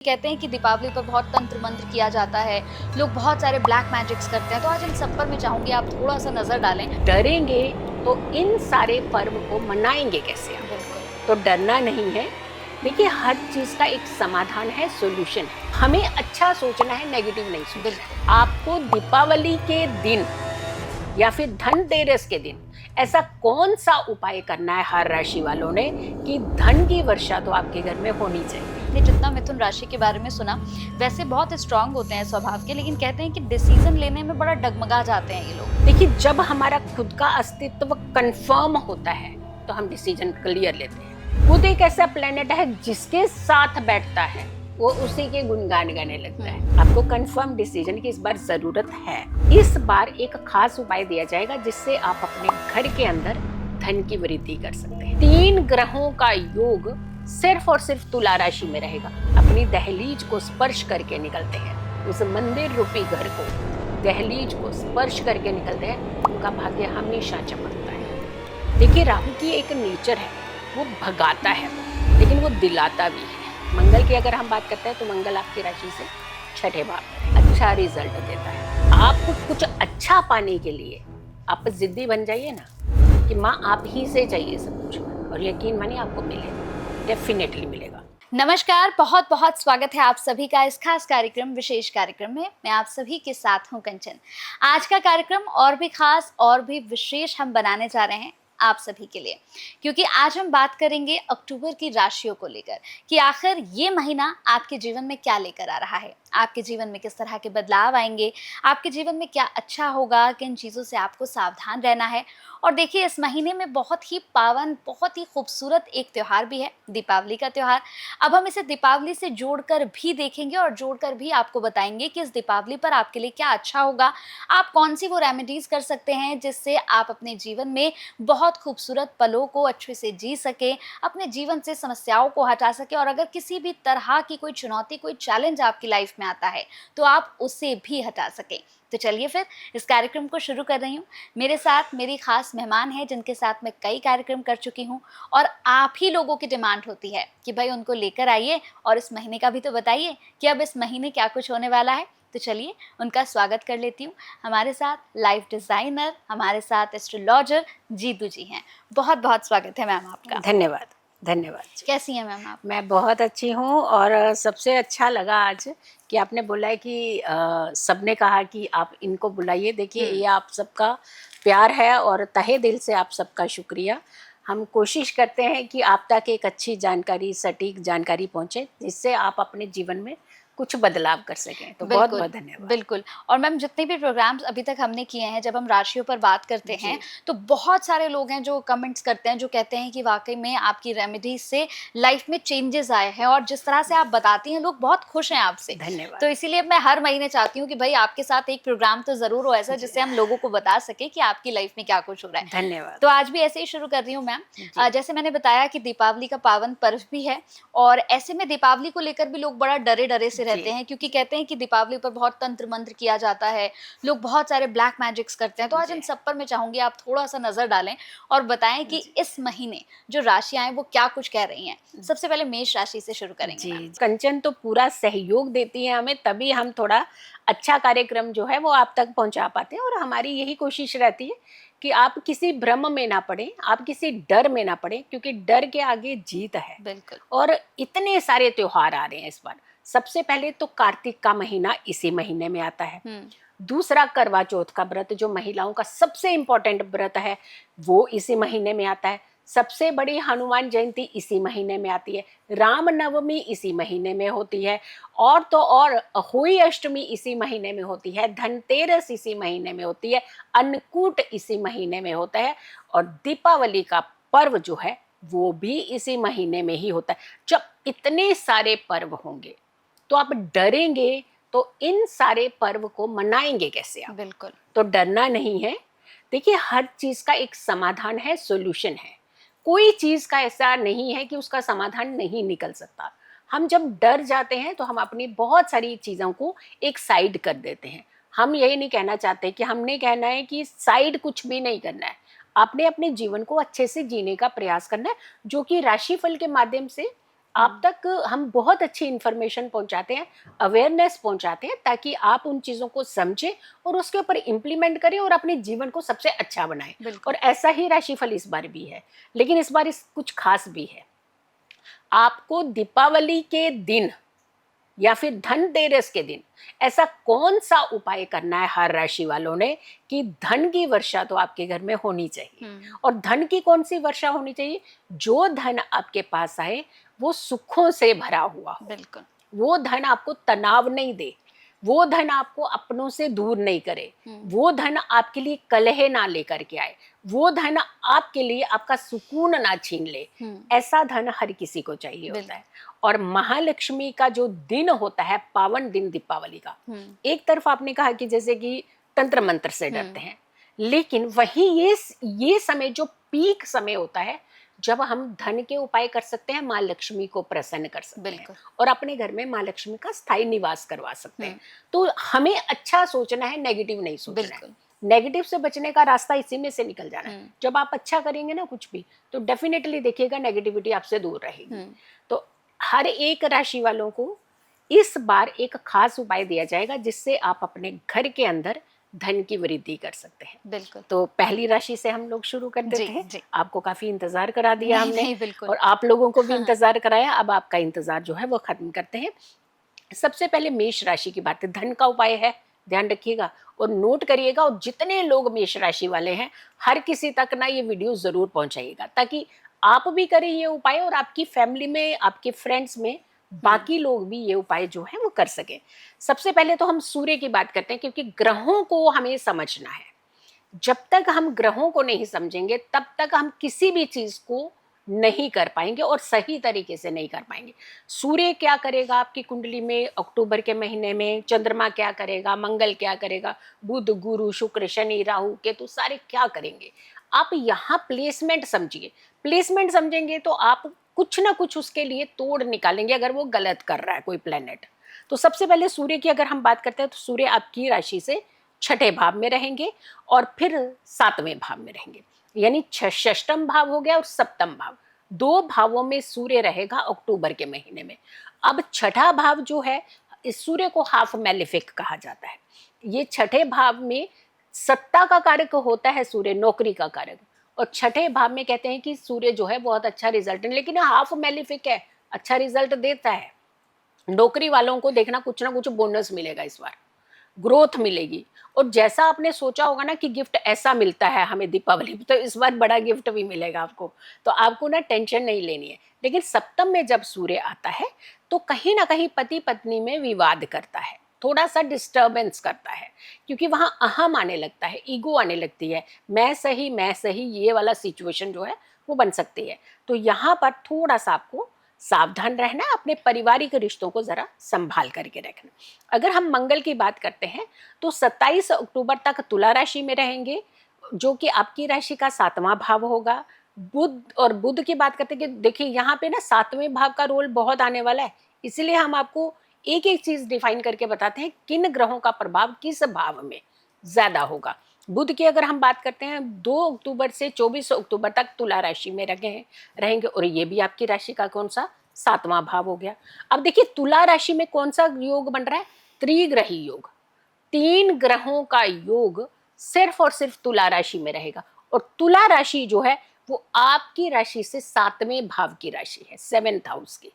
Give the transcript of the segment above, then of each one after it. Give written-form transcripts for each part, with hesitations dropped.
कहते हैं कि दीपावली पर बहुत तंत्र मंत्र किया जाता है, लोग बहुत सारे ब्लैक मैजिक्स करते हैं, तो आज इन सब पर मैं चाहूंगी आप थोड़ा सा नजर डालें। डरेंगे तो इन सारे पर्व को मनाएंगे कैसे आप? बिल्कुल। तो डरना नहीं है। देखिए, हर चीज का एक समाधान है, सॉल्यूशन है। हमें अच्छा सोचना है, नेगेटिव नहीं सोचना है। आपको दीपावली के दिन या फिर धनतेरस के दिन ऐसा कौन सा उपाय करना है हर राशि वालों ने कि धन की वर्षा तो आपके घर में होनी चाहिए। ने जितना मिथुन राशि के बारे में सुना, वैसे बहुत स्ट्रांग होते हैं स्वभाव के, लेकिन कहते हैं कि डिसीजन लेने में बड़ा डगमगा जाते हैं ये लोग। देखिए, जब हमारा खुद का अस्तित्व कंफर्म होता है तो हम डिसीजन क्लियर लेते हैं। खुद एक ऐसा प्लेनेट है जिसके साथ बैठता है वो उसी के गुणगान गाने लगता है। आपको कंफर्म डिसीजन की इस बार जरूरत है। इस बार एक खास उपाय दिया जाएगा जिससे आप अपने घर के अंदर धन की वृद्धि कर सकते हैं। 3 ग्रहों का योग सिर्फ और सिर्फ तुला राशि में रहेगा। अपनी दहलीज को स्पर्श करके निकलते हैं, उस मंदिर रूपी घर को दहलीज को स्पर्श करके निकलते हैं, उनका भाग्य हमेशा चमकता है। देखिए, राहु की एक नेचर है, वो भगाता है लेकिन वो दिलाता भी है। मंगल की अगर हम बात करते हैं तो मंगल आपकी राशि से छठे भाव में अच्छा रिजल्ट देता है। आपको कुछ अच्छा पाने के लिए आप जिद्दी बन जाइए ना कि माँ आप ही से चाहिए सब कुछ, और यकीन मानिए आपको मिलेगा, डेफिनेटली मिलेगा। नमस्कार, बहुत बहुत स्वागत है आप सभी का इस खास कार्यक्रम, विशेष कार्यक्रम में। मैं आप सभी के साथ हूं कंचन। आज का कार्यक्रम और भी खास और भी विशेष हम बनाने जा रहे हैं आप सभी के लिए, क्योंकि आज हम बात करेंगे अक्टूबर की राशियों को लेकर कि आखिर ये महीना आपके जीवन में क्या लेकर आ रहा है, आपके जीवन में किस तरह के बदलाव आएंगे, आपके जीवन में क्या अच्छा होगा, किन चीज़ों से आपको सावधान रहना है। और देखिए, इस महीने में बहुत ही पावन, बहुत ही खूबसूरत एक त्यौहार भी है, दीपावली का त्यौहार। अब हम इसे दीपावली से जोड़कर भी देखेंगे और जोड़कर भी आपको बताएंगे कि इस दीपावली पर आपके लिए क्या अच्छा होगा, आप कौन सी वो रेमेडीज कर सकते हैं जिससे आप अपने जीवन में बहुत खूबसूरत पलों को अच्छे से जी सके, अपने जीवन से समस्याओं को हटा सके, और अगर किसी भी तरह की कोई चुनौती, कोई चैलेंज आपकी लाइफ में आता है तो आप उसे भी हटा सके। तो चलिए फिर इस कार्यक्रम को शुरू कर रही हूँ। मेरे साथ मेरी खास मेहमान है जिनके साथ मैं कई कार्यक्रम कर चुकी हूँ, और आप ही लोगों की डिमांड होती है कि भाई उनको लेकर आइए और इस महीने का भी तो बताइए कि अब इस महीने क्या कुछ होने वाला है। तो चलिए उनका स्वागत कर लेती हूँ। हमारे साथ लाइफ डिज़ाइनर, हमारे साथ एस्ट्रोलॉजर जीतू जी हैं। बहुत बहुत स्वागत है मैम आपका। धन्यवाद। धन्यवाद। कैसी हैं मैम आप? मैं बहुत अच्छी हूँ, और सबसे अच्छा लगा आज कि आपने बोला है कि सबने कहा कि आप इनको बुलाइए। देखिए, ये आप सबका प्यार है और तहे दिल से आप सबका शुक्रिया। हम कोशिश करते हैं कि आप तक एक अच्छी जानकारी, सटीक जानकारी पहुँचे जिससे आप अपने जीवन में कुछ बदलाव कर सकें। तो बहुत बहुत धन्यवाद। बिल्कुल। और मैम, जितने भी प्रोग्राम्स अभी तक हमने किए हैं, जब हम राशियों पर बात करते हैं तो बहुत सारे लोग हैं जो कमेंट्स करते हैं, जो कहते हैं कि वाकई में आपकी रेमेडीज से लाइफ में चेंजेस आए हैं, और जिस तरह से आप बताती हैं लोग बहुत खुश हैं आपसे। धन्यवाद। तो इसीलिए मैं हर महीने चाहती हूँ कि भाई आपके साथ एक प्रोग्राम तो जरूर हो ऐसा जिससे हम लोगों को बता सके कि आपकी लाइफ में क्या कुछ हो रहा है। धन्यवाद। तो आज भी ऐसे ही शुरू कर रही हूँ मैम। जैसे मैंने बताया कि दीपावली का पावन पर्व भी है, और ऐसे में दीपावली को लेकर भी लोग बड़ा डरे डरे से रहते हैं, क्योंकि कहते हैं कि दीपावली पर बहुत तंत्र मंत्र किया जाता है, लोग बहुत सारे ब्लैक मैजिक्स करते हैं। तो आज इन सब पर मैं चाहूंगी आप थोड़ा सा नजर डालें और बताएं कि इस महीने जो राशियां हैं वो क्या कुछ कह रही हैं। सबसे पहले मेष राशि से शुरू करेंगे मैम। कंचन तो पूरा सहयोग देती है हमें, तभी हम थोड़ा अच्छा कार्यक्रम जो है वो आप तक पहुंचा पाते हैं। और हमारी यही कोशिश रहती है कि आप किसी भ्रम में ना पड़े, आप किसी डर में ना पड़े, क्योंकि डर के आगे जीत है। बिल्कुल। और इतने सारे त्योहार आ रहे हैं इस बार। सबसे पहले तो कार्तिक का महीना इसी महीने में आता है। दूसरा, करवा चौथ का व्रत जो महिलाओं का सबसे इम्पोर्टेंट व्रत है, वो इसी महीने में आता है। सबसे बड़ी हनुमान जयंती इसी महीने में आती है। रामनवमी इसी महीने में होती है, और तो और होली अष्टमी इसी महीने में होती है, धनतेरस इसी महीने में होती है, अन्नकूट इसी महीने में होता है, और दीपावली का पर्व जो है वो भी इसी महीने में ही होता है। जब इतने सारे पर्व होंगे तो आप डरेंगे तो इन सारे पर्व को मनाएंगे कैसे आप? बिल्कुल। तो डरना नहीं है। देखिए, हर चीज का एक समाधान है, सॉल्यूशन है। कोई चीज का ऐसा नहीं है कि उसका समाधान नहीं निकल सकता। हम जब डर जाते हैं तो हम अपनी बहुत सारी चीजों को एक साइड कर देते हैं। हम यही नहीं कहना चाहते कि हमने कहना है कि साइड कुछ भी नहीं करना है। आपने अपने जीवन को अच्छे से जीने का प्रयास करना है, जो कि राशिफल के माध्यम से आप तक हम बहुत अच्छी इंफॉर्मेशन पहुंचाते हैं, अवेयरनेस पहुंचाते हैं, ताकि आप उन चीज़ों को समझें और उसके ऊपर इम्प्लीमेंट करें और अपने जीवन को सबसे अच्छा बनाएं। बिल्कुल। और ऐसा ही राशिफल इस बार भी है, लेकिन इस बार कुछ खास भी है। आपको दीपावली के दिन या फिर धनतेरस के दिन ऐसा कौन सा उपाय करना है हर राशि वालों ने कि धन की वर्षा तो आपके घर में होनी चाहिए। और धन की कौन सी वर्षा होनी चाहिए? जो धन आपके पास आए वो सुखों से भरा हुआ हो। बिल्कुल। वो धन आपको तनाव नहीं दे, वो धन आपको अपनों से दूर नहीं करे, वो धन आपके लिए कलह ना लेकर के आए, वो धन आपके लिए आपका सुकून ना छीन ले। ऐसा धन हर किसी को चाहिए होता है। और महालक्ष्मी का जो दिन होता है, पावन दिन दीपावली का, एक तरफ आपने कहा कि जैसे कि तंत्र मंत्र से डरते हैं, लेकिन वही ये समय जो पीक समय होता है जब हम धन के उपाय कर सकते हैं, माँ लक्ष्मी को प्रसन्न कर सकते हैं और अपने घर में माँ लक्ष्मी का स्थायी निवास करवा सकते हैं। तो हमें अच्छा सोचना है, नेगेटिव नहीं सोचना है। नेगेटिव से बचने का रास्ता इसी में से निकल जाना है। जब आप अच्छा करेंगे ना कुछ भी, तो डेफिनेटली देखिएगा नेगेटिविटी आपसे दूर रहेगी। तो हर एक राशि वालों को इस बार एक खास उपाय दिया जाएगा जिससे आप अपने घर के अंदर धन की वृद्धि कर सकते हैं। बिल्कुल। तो पहली राशि से हम लोग शुरू कर देते हैं। जी। आपको काफी इंतजार करा दिया हमने। नहीं, बिल्कुल। और आप लोगों को भी इंतजार कराया। अब आपका इंतजार जो है वो खत्म करते हैं। सबसे पहले मेष राशि की बात है। धन का उपाय है, ध्यान रखिएगा और नोट करिएगा। और जितने लोग मेष राशि वाले हैं, हर किसी तक ना ये वीडियो जरूर पहुंचाइएगा, ताकि आप भी करें ये उपाय और आपकी फैमिली में, आपके फ्रेंड्स में बाकी लोग भी ये उपाय जो है वो कर सके। सबसे पहले तो हम सूर्य की बात करते हैं, क्योंकि ग्रहों को हमें समझना है। जब तक हम ग्रहों को नहीं समझेंगे तब तक हम किसी भी चीज को नहीं कर पाएंगे और सही तरीके से नहीं कर पाएंगे। सूर्य क्या करेगा आपकी कुंडली में अक्टूबर के महीने में, चंद्रमा क्या करेगा, मंगल क्या करेगा, बुध गुरु शुक्र शनि राहु केतु सारे क्या करेंगे, आप यहाँ प्लेसमेंट समझिए। प्लेसमेंट समझेंगे तो आप कुछ ना कुछ उसके लिए तोड़ निकालेंगे अगर वो गलत कर रहा है कोई प्लेनेट। तो सबसे पहले सूर्य की अगर हम बात करते हैं तो सूर्य आपकी राशि से छठे भाव में रहेंगे और फिर सातवें भाव में रहेंगे, यानी षष्ठम भाव हो गया और सप्तम भाव, दो भावों में सूर्य रहेगा अक्टूबर के महीने में। अब छठा भाव जो है, इस सूर्य को हाफ मैलेफिक कहा जाता है। ये छठे भाव में सत्ता का कारक होता है सूर्य, नौकरी का कारक। और छठे भाव में कहते हैं कि सूर्य जो है बहुत अच्छा रिजल्ट, लेकिन हाफ मैलेफिक है, अच्छा रिजल्ट देता है। नौकरी वालों को देखना कुछ ना कुछ बोनस मिलेगा इस बार, ग्रोथ मिलेगी। और जैसा आपने सोचा होगा ना कि गिफ्ट ऐसा मिलता है हमें दीपावली पे, तो इस बार बड़ा गिफ्ट भी मिलेगा आपको। तो आपको ना टेंशन नहीं लेनी है। लेकिन सप्तम में जब सूर्य आता है तो कहीं ना कहीं पति पत्नी में विवाद करता है, थोड़ा सा डिस्टर्बेंस करता है, क्योंकि वहां अहम आने लगता है, ईगो आने लगती है, मैं सही, ये वाला सिचुएशन जो है वो बन सकती है। तो यहाँ पर थोड़ा सा आपको सावधान रहना है, अपने पारिवारिक रिश्तों को जरा संभाल करके रखना। अगर हम मंगल की बात करते हैं तो 27 अक्टूबर तक तुला राशि में रहेंगे, जो कि आपकी राशि का सातवां भाव होगा। बुध की बात करते हैं कि देखिए यहाँ पे ना सातवें भाव का रोल बहुत आने वाला है, इसलिए हम आपको एक एक चीज डिफाइन करके बताते हैं किन ग्रहों का प्रभाव किस भाव में ज्यादा होगा। बुध की अगर हम बात करते हैं 2 अक्टूबर से 24 अक्टूबर तक तुला राशि में रहेंगे और ये भी आपकी राशि का कौन सा सातवां भाव हो गया। अब देखिए तुला राशि में कौन सा योग बन रहा है, त्रिग्रही योग, 3 ग्रहों का योग सिर्फ और सिर्फ तुला राशि में रहेगा। और तुला राशि जो है वो आपकी राशि से सातवें भाव की राशि है, 7th हाउस की।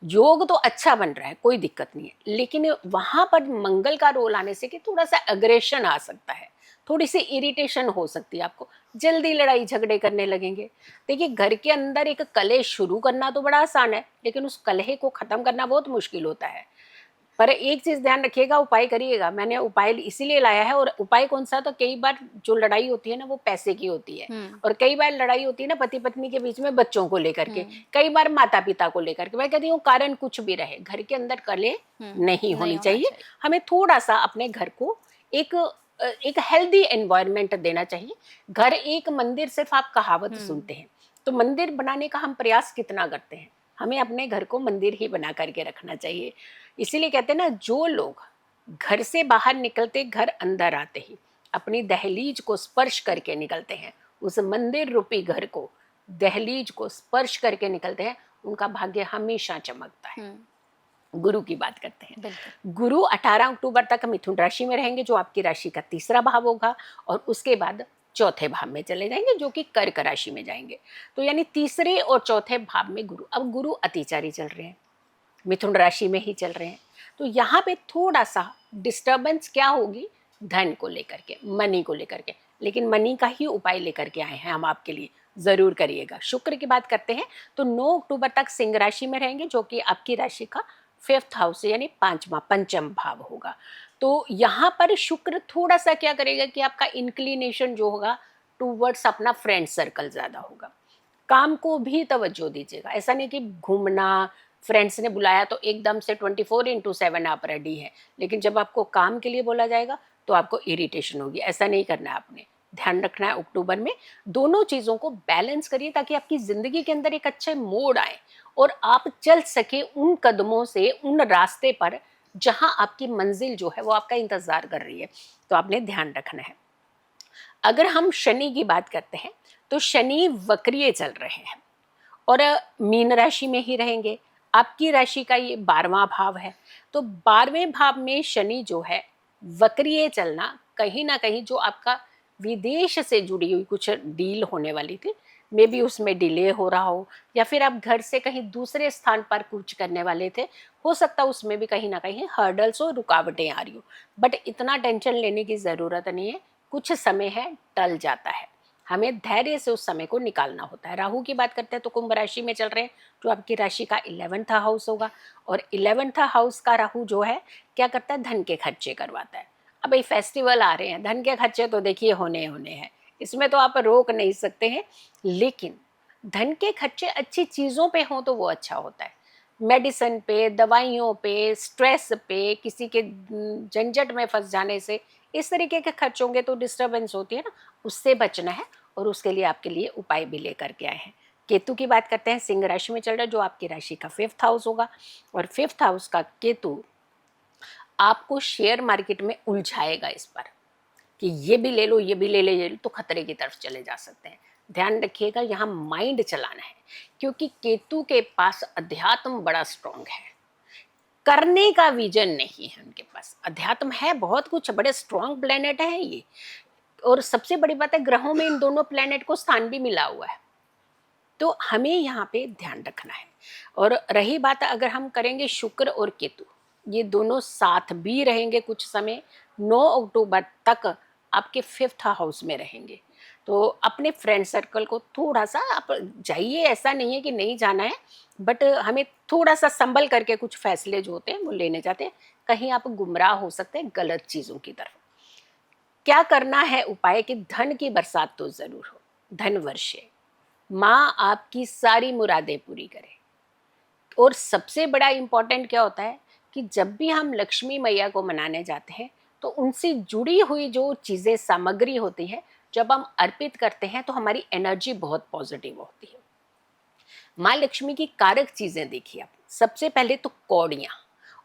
योग तो अच्छा बन रहा है, कोई दिक्कत नहीं है, लेकिन वहां पर मंगल का रोल आने से कि थोड़ा सा अग्रेशन आ सकता है, थोड़ी सी इरिटेशन हो सकती है, आपको जल्दी लड़ाई झगड़े करने लगेंगे। देखिए घर के अंदर एक कलह शुरू करना तो बड़ा आसान है, लेकिन उस कलह को खत्म करना बहुत मुश्किल होता है। पर एक चीज ध्यान रखिएगा, उपाय करिएगा। मैंने उपाय इसीलिए लाया है। और उपाय कौन सा, तो कई बार जो लड़ाई होती है ना वो पैसे की होती है, और कई बार लड़ाई होती है ना पति पत्नी के बीच में बच्चों को लेकर के, कई बार माता पिता को लेकर के। मैं कहती हूँ कारण कुछ भी रहे, घर के अंदर कलह नहीं होनी चाहिए। हमें थोड़ा सा अपने घर को एक हेल्दी एनवायरनमेंट देना चाहिए। घर एक मंदिर, सिर्फ आप कहावत सुनते हैं, तो मंदिर बनाने का हम प्रयास कितना करते हैं। हमें अपने घर को मंदिर ही बना करके रखना चाहिए। इसीलिए कहते हैं ना, जो लोग घर से बाहर निकलते, घर अंदर आते ही अपनी दहलीज को स्पर्श करके निकलते हैं, उस मंदिर रूपी घर को, दहलीज को स्पर्श करके निकलते हैं, उनका भाग्य हमेशा चमकता है। हम्म, गुरु की बात करते हैं। बिल्कुल। गुरु 18 अक्टूबर तक मिथुन राशि में रहेंगे, जो आपकी राशि का तीसरा भाव होगा, और उसके बाद चौथे भाव में चले जाएंगे, जो कि कर्क राशि में जाएंगे। तो यानी तीसरे और चौथे भाव में गुरु। अब गुरु अतिचारी चल रहे हैं, मिथुन राशि में ही चल रहे हैं, तो यहाँ पे थोड़ा सा डिस्टर्बेंस क्या होगी, धन को लेकर के, मनी को लेकर के। लेकिन मनी का ही उपाय लेकर के आए हैं हम आपके लिए, जरूर करिएगा। शुक्र की बात करते हैं तो 9 अक्टूबर तक सिंह राशि में रहेंगे, जो कि आपकी राशि का 5th हाउस यानी पांचवा पंचम भाव होगा। तो यहाँ पर शुक्र थोड़ा सा क्या करेगा कि आपका इंक्लिनेशन जो होगा टूवर्ड्स अपना फ्रेंड सर्कल ज्यादा होगा। काम को भी तवज्जो दीजिएगा, ऐसा नहीं कि घूमना, फ्रेंड्स ने बुलाया तो एकदम से 24/7 आप रेडी हैं, लेकिन जब आपको काम के लिए बोला जाएगा तो आपको इरिटेशन होगी। ऐसा नहीं करना है, आपने ध्यान रखना है। अक्टूबर में दोनों चीज़ों को बैलेंस करिए, ताकि आपकी ज़िंदगी के अंदर एक अच्छे मोड़ आए और आप चल सके उन कदमों से, उन रास्ते पर जहां आपकी मंजिल जो है वो आपका इंतज़ार कर रही है। तो आपने ध्यान रखना है। अगर हम शनि की बात करते हैं तो शनि वक्रिय चल रहे हैं और मीन राशि में ही रहेंगे। आपकी राशि का ये 12वां भाव है, तो 12वें भाव में शनि जो है वक्रिय चलना, कहीं ना कहीं जो आपका विदेश से जुड़ी हुई कुछ डील होने वाली थी, मे बी उसमें डिले हो रहा हो, या फिर आप घर से कहीं दूसरे स्थान पर कूच करने वाले थे, हो सकता है उसमें भी कहीं ना कहीं हर्डल्स और रुकावटें आ रही हो। बट इतना टेंशन लेने की ज़रूरत नहीं है, कुछ समय है, टल जाता है। हमें धैर्य से उस समय को निकालना होता है। राहु की बात करते हैं तो कुंभ राशि में चल रहे हैं, जो आपकी राशि का 11th हाउस होगा, और 11th हाउस का राहु जो है क्या करता है, धन के खर्चे करवाता है। अब ये फेस्टिवल आ रहे हैं, धन के खर्चे तो देखिए होने होने हैं, इसमें तो आप रोक नहीं सकते हैं, लेकिन धन के खर्चे अच्छी चीज़ों पे हों तो वो अच्छा होता है। मेडिसिन पे, दवाइयों पे, स्ट्रेस पे, किसी के झंझट में फंस जाने से, इस तरीके के खर्च होंगे तो डिस्टर्बेंस होती है ना, उससे बचना है। और उसके लिए आपके लिए उपाय भी लेकर के आए हैं। केतु की बात करते हैं, सिंह राशि में चल रहा है, जो आपकी राशि का 5th हाउस होगा, और 5th हाउस का केतु आपको शेयर मार्केट में उलझाएगा इस पर, कि ये भी ले लो, ये भी ले ले, ये तो खतरे की तरफ चले जा सकते हैं। ध्यान रखिएगा, यहाँ माइंड चलाना है, क्योंकि केतु के पास अध्यात्म बड़ा स्ट्रांग है, करने का विजन नहीं है उनके पास। अध्यात्म है बहुत कुछ, बड़े स्ट्रांग प्लेनेट है ये, और सबसे बड़ी बात है ग्रहों में इन दोनों प्लेनेट को स्थान भी मिला हुआ है, तो हमें यहाँ पे ध्यान रखना है। और रही बात अगर हम करेंगे शुक्र और केतु, ये दोनों साथ भी रहेंगे कुछ समय, 9 अक्टूबर तक आपके 5th हाउस में रहेंगे। तो अपने फ्रेंड सर्कल को थोड़ा सा आप जाइए, ऐसा नहीं है कि नहीं जाना है, बट हमें थोड़ा सा संभल करके कुछ फैसले जो होते हैं वो लेने जाते हैं, कहीं आप गुमराह हो सकते हैं गलत चीज़ों की तरफ। क्या करना है उपाय, कि धन की बरसात तो ज़रूर हो, धन वर्षे, माँ आपकी सारी मुरादें पूरी करे। और सबसे बड़ा इम्पॉर्टेंट क्या होता है कि जब भी हम लक्ष्मी मैया को मनाने जाते हैं तो उनसे जुड़ी हुई जो चीज़ें, सामग्री होती है, जब हम अर्पित करते हैं तो हमारी एनर्जी बहुत पॉजिटिव होती है। माँ लक्ष्मी की कारक चीज़ें देखिए आप, सबसे पहले तो कौड़ियाँ,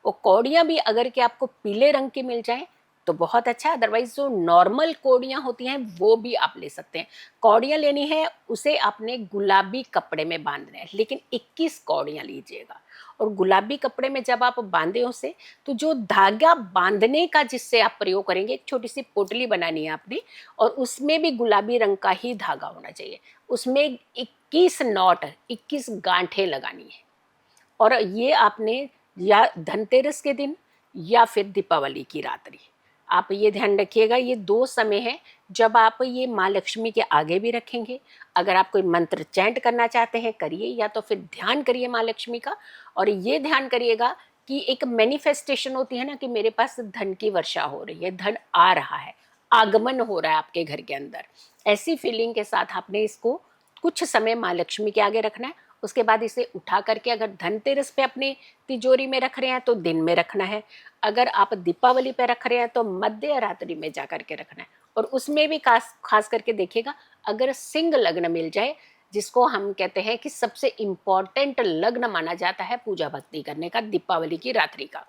और कौड़ियाँ भी अगर कि आपको पीले रंग की मिल जाएं तो बहुत अच्छा, अदरवाइज जो नॉर्मल कौड़ियाँ होती हैं वो भी आप ले सकते हैं। कौड़ियाँ लेनी है, उसे आपने गुलाबी कपड़े में बांधना है, लेकिन 21 कौड़ियाँ लीजिएगा। और गुलाबी कपड़े में जब आप बांधे उसे, तो जो धागा बांधने का जिससे आप प्रयोग करेंगे, एक छोटी सी पोटली बनानी है आपने, और उसमें भी गुलाबी रंग का ही धागा होना चाहिए। उसमें 21 नॉट, 21 गांठें लगानी है, और ये आपने या धनतेरस के दिन या फिर दीपावली की रात्रि, आप ये ध्यान रखिएगा। ये 2 समय है जब आप ये माँ लक्ष्मी के आगे भी रखेंगे। अगर आप कोई मंत्र चैंट करना चाहते हैं करिए, या तो फिर ध्यान करिए माँ लक्ष्मी का, और ये ध्यान करिएगा कि एक मैनिफेस्टेशन होती है ना, कि मेरे पास धन की वर्षा हो रही है, धन आ रहा है, आगमन हो रहा है आपके घर के अंदर। ऐसी फीलिंग के साथ आपने इसको कुछ समय माँ लक्ष्मी के आगे रखना है। उसके बाद इसे उठा करके, अगर धनतेरस पे अपनी तिजोरी में रख रहे हैं तो दिन में रखना है, अगर आप दीपावली पे रख रहे हैं तो मध्य रात्रि में जा करके रखना है। और उसमें भी खास करके देखिएगा, अगर सिंह लग्न मिल जाए, जिसको हम कहते हैं कि सबसे इम्पॉर्टेंट लग्न माना जाता है पूजा भक्ति करने का, दीपावली की रात्रि का,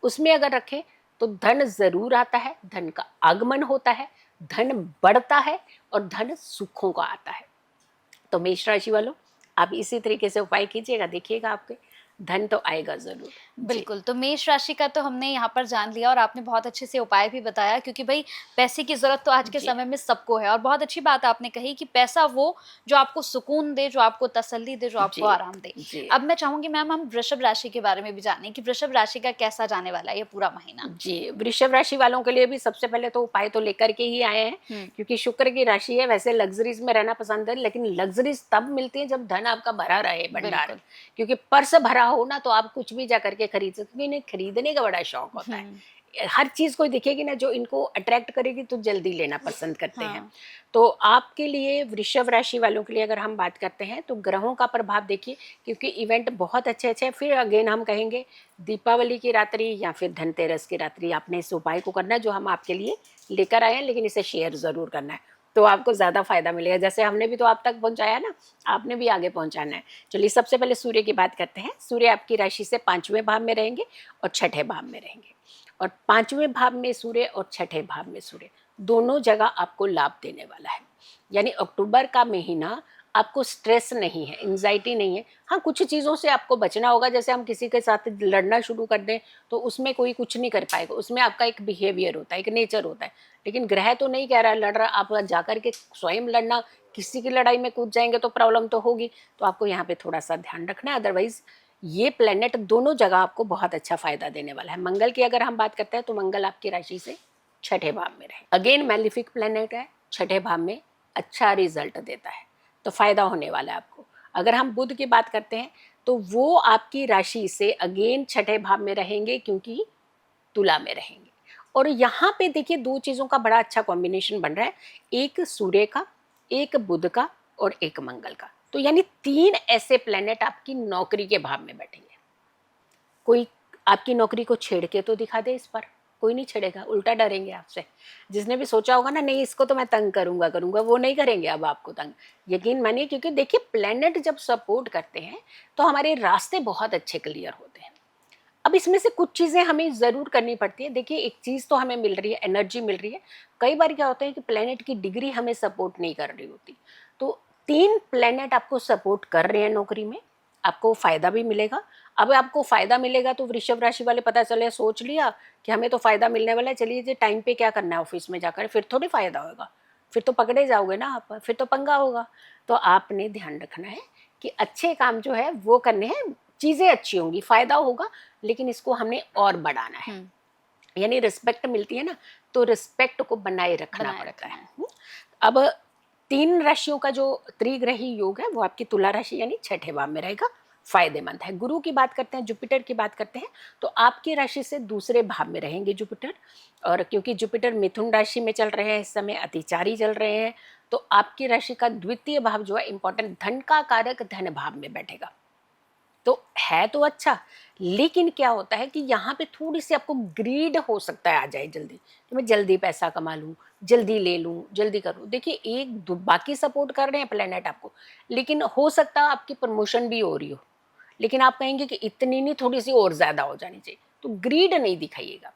उसमें अगर रखें तो धन जरूर आता है, धन का आगमन होता है, धन बढ़ता है, और धन सुखों का आता है। तो मेष राशि वालों, आप इसी तरीके से उपाय कीजिएगा, देखिएगा आपके धन तो आएगा जरूर। जी। बिल्कुल, तो मेष राशि का तो हमने यहाँ पर जान लिया और आपने बहुत अच्छे से उपाय भी बताया, क्योंकि भई पैसे की ज़रूरत तो आज के जी। समय में सबको है। और बहुत अच्छी बात आपने कही कि पैसा वो जो आपको सुकून दे, जो आपको तसल्ली दे, जो आपको जी। आराम दे। जी। अब मैं चाहूँगी मैम हम वृषभ राशि के बारे में भी जानें कि वृषभ राशि का कैसा जाने वाला है ये पूरा महीना? जी, वृषभ राशि वालों के लिए भी सबसे पहले तो उपाय तो लेकर के ही आए हैं, हुँ, क्योंकि शुक्र की राशि है। वैसे लग्जरीज में रहना पसंद है, लेकिन लग्जरीज तब मिलती है जब धन आपका भरा रहे, भंडार। बिल्कुल। क्योंकि पर्स भरा हो ना तो आप कुछ भी जा करके खरीद सकते, क्योंकि इन्हें खरीदने का बड़ा शौक होता है। हुँ, हर चीज कोई दिखेगी ना जो इनको अट्रैक्ट करेगी तो जल्दी लेना पसंद करते हैं। हाँ, तो आपके लिए वृषभ राशि वालों के लिए अगर हम बात करते हैं तो ग्रहों का प्रभाव देखिए, क्योंकि इवेंट बहुत अच्छे अच्छे हैं। फिर अगेन हम कहेंगे दीपावली की रात्रि या फिर धनतेरस की रात्रि आपने इस उपाय को करना है जो हम आपके लिए लेकर आए हैं, लेकिन इसे शेयर जरूर करना है तो आपको ज्यादा फायदा मिलेगा। जैसे हमने भी तो आप तक पहुंचाया ना, आपने भी आगे पहुंचाना है। चलिए सबसे पहले सूर्य की बात करते हैं। सूर्य आपकी राशि से 5वें भाव में रहेंगे और 6ठे भाव में रहेंगे। और 5वें भाव में सूर्य और 6ठे भाव में सूर्य दोनों जगह आपको लाभ देने वाला है। यानी अक्टूबर का महीना आपको स्ट्रेस नहीं है, एंजाइटी नहीं है। हाँ, कुछ चीज़ों से आपको बचना होगा। जैसे हम किसी के साथ लड़ना शुरू कर दें तो उसमें कोई कुछ नहीं कर पाएगा, उसमें आपका एक बिहेवियर होता है, एक नेचर होता है। लेकिन ग्रह तो नहीं कह रहा है लड़ रहा, आप जाकर के स्वयं लड़ना, किसी की लड़ाई में कूद जाएंगे तो प्रॉब्लम तो होगी। तो आपको यहाँ पे थोड़ा सा ध्यान रखना है। अदरवाइज ये प्लेनेट दोनों जगह आपको बहुत अच्छा फायदा देने वाला है। मंगल की अगर हम बात करते हैं तो मंगल आपकी राशि से 6ठे भाव में रहे, अगेन मैलिफिक प्लेनेट है, 6ठे भाव में अच्छा रिजल्ट देता है तो फायदा होने वाला है आपको। अगर हम बुध की बात करते हैं तो वो आपकी राशि से अगेन 6ठे भाव में रहेंगे, क्योंकि तुला में रहेंगे। और यहाँ पे देखिए दो चीजों का बड़ा अच्छा कॉम्बिनेशन बन रहा है, एक सूर्य का, एक बुध का और एक मंगल का। तो यानी 3 ऐसे प्लेनेट आपकी नौकरी के भाव में बैठेंगे। कोई आपकी नौकरी को छेड़ के तो दिखा दे, इस पर कोई नहीं छेड़ेगा, उल्टा डरेंगे आपसे। जिसने भी सोचा होगा ना नहीं इसको तो मैं तंग करूंगा करूंगा, वो नहीं करेंगे अब आपको तंग, यकीन मानिए। क्योंकि देखिए प्लेनेट जब सपोर्ट करते हैं तो हमारे रास्ते बहुत अच्छे क्लियर होते हैं। अब इसमें से कुछ चीजें हमें जरूर करनी पड़ती है। देखिए एक चीज तो हमें मिल रही है, एनर्जी मिल रही है। कई बार क्या होता है कि प्लेनेट की डिग्री हमें सपोर्ट नहीं कर रही होती। तो 3 प्लेनेट आपको सपोर्ट कर रहे हैं नौकरी में, आपको फायदा भी मिलेगा। अब आपको फायदा मिलेगा तो वृषभ राशि वाले पता चले सोच लिया कि हमें तो फायदा मिलने वाला है, चलिए जी टाइम पे क्या करना है ऑफिस में जाकर, फिर थोड़ी फायदा होगा, फिर तो पकड़े जाओगे ना आप, फिर तो पंगा होगा। तो आपने ध्यान रखना है कि अच्छे काम जो है वो करने हैं, चीजें अच्छी होंगी, फायदा होगा, लेकिन इसको हमने और बढ़ाना है। हुँ, यानी रिस्पेक्ट मिलती है ना, तो रिस्पेक्ट को बनाए रखना बनाए पड़ता रखना है। है। अब 3 राशियों का जो त्रिग्रही योग है वो आपकी तुला राशि यानी 6ठे भाव में रहेगा, फायदेमंद है। गुरु की बात करते हैं, जुपिटर की बात करते हैं तो आपकी राशि से दूसरे भाव में रहेंगे जुपिटर। और क्योंकि जुपिटर मिथुन राशि में चल रहे हैं इस समय, अतिचारी चल रहे हैं, तो आपकी राशि का द्वितीय भाव जो है इंपॉर्टेंट धन का कारक धन भाव में बैठेगा। तो है तो अच्छा, लेकिन क्या होता है कि यहाँ पे थोड़ी सी आपको ग्रीड हो सकता है आ जाए जल्दी, कि मैं जल्दी पैसा कमा लूँ, जल्दी ले लूँ, जल्दी करूँ। देखिए बाकी सपोर्ट कर रहे हैं प्लेनेट आपको, लेकिन हो सकता है आपकी प्रमोशन भी हो रही हो, लेकिन आप कहेंगे कि इतनी नहीं, थोड़ी सी और ज्यादा हो जानी चाहिए। तो ग्रीड नहीं दिखाइएगा,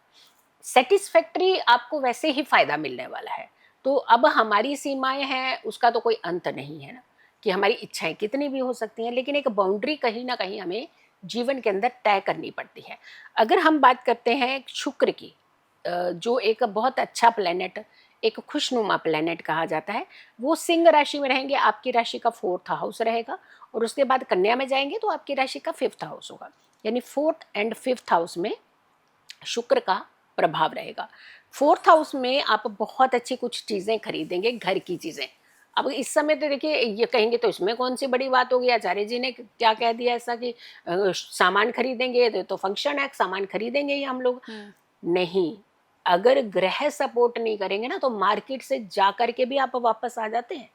सेटिस्फैक्ट्री आपको वैसे ही फायदा मिलने वाला है। तो अब हमारी सीमाएं हैं उसका तो कोई अंत नहीं है ना, कि हमारी इच्छाएं कितनी भी हो सकती हैं, लेकिन एक बाउंड्री कहीं ना कहीं हमें जीवन के अंदर तय करनी पड़ती है। अगर हम बात करते हैं शुक्र की, जो एक बहुत अच्छा प्लेनेट, एक खुशनुमा प्लेनेट कहा जाता है, वो सिंह राशि में रहेंगे, आपकी राशि का 4th हाउस रहेगा। और उसके बाद कन्या में जाएंगे तो आपकी राशि का 5th हाउस होगा। यानी 4th एंड 5th हाउस में शुक्र का प्रभाव रहेगा। 4th हाउस में आप बहुत अच्छी कुछ चीजें खरीदेंगे, घर की चीजें। अब इस समय तो देखिए ये कहेंगे तो इसमें कौन सी बड़ी बात होगी, आचार्य जी ने क्या कह दिया ऐसा कि सामान खरीदेंगे तो फंक्शन है, सामान खरीदेंगे ही हम लोग। हुँ, नहीं, अगर ग्रह सपोर्ट नहीं करेंगे ना तो मार्केट से जा करके भी आप वापस आ जाते हैं,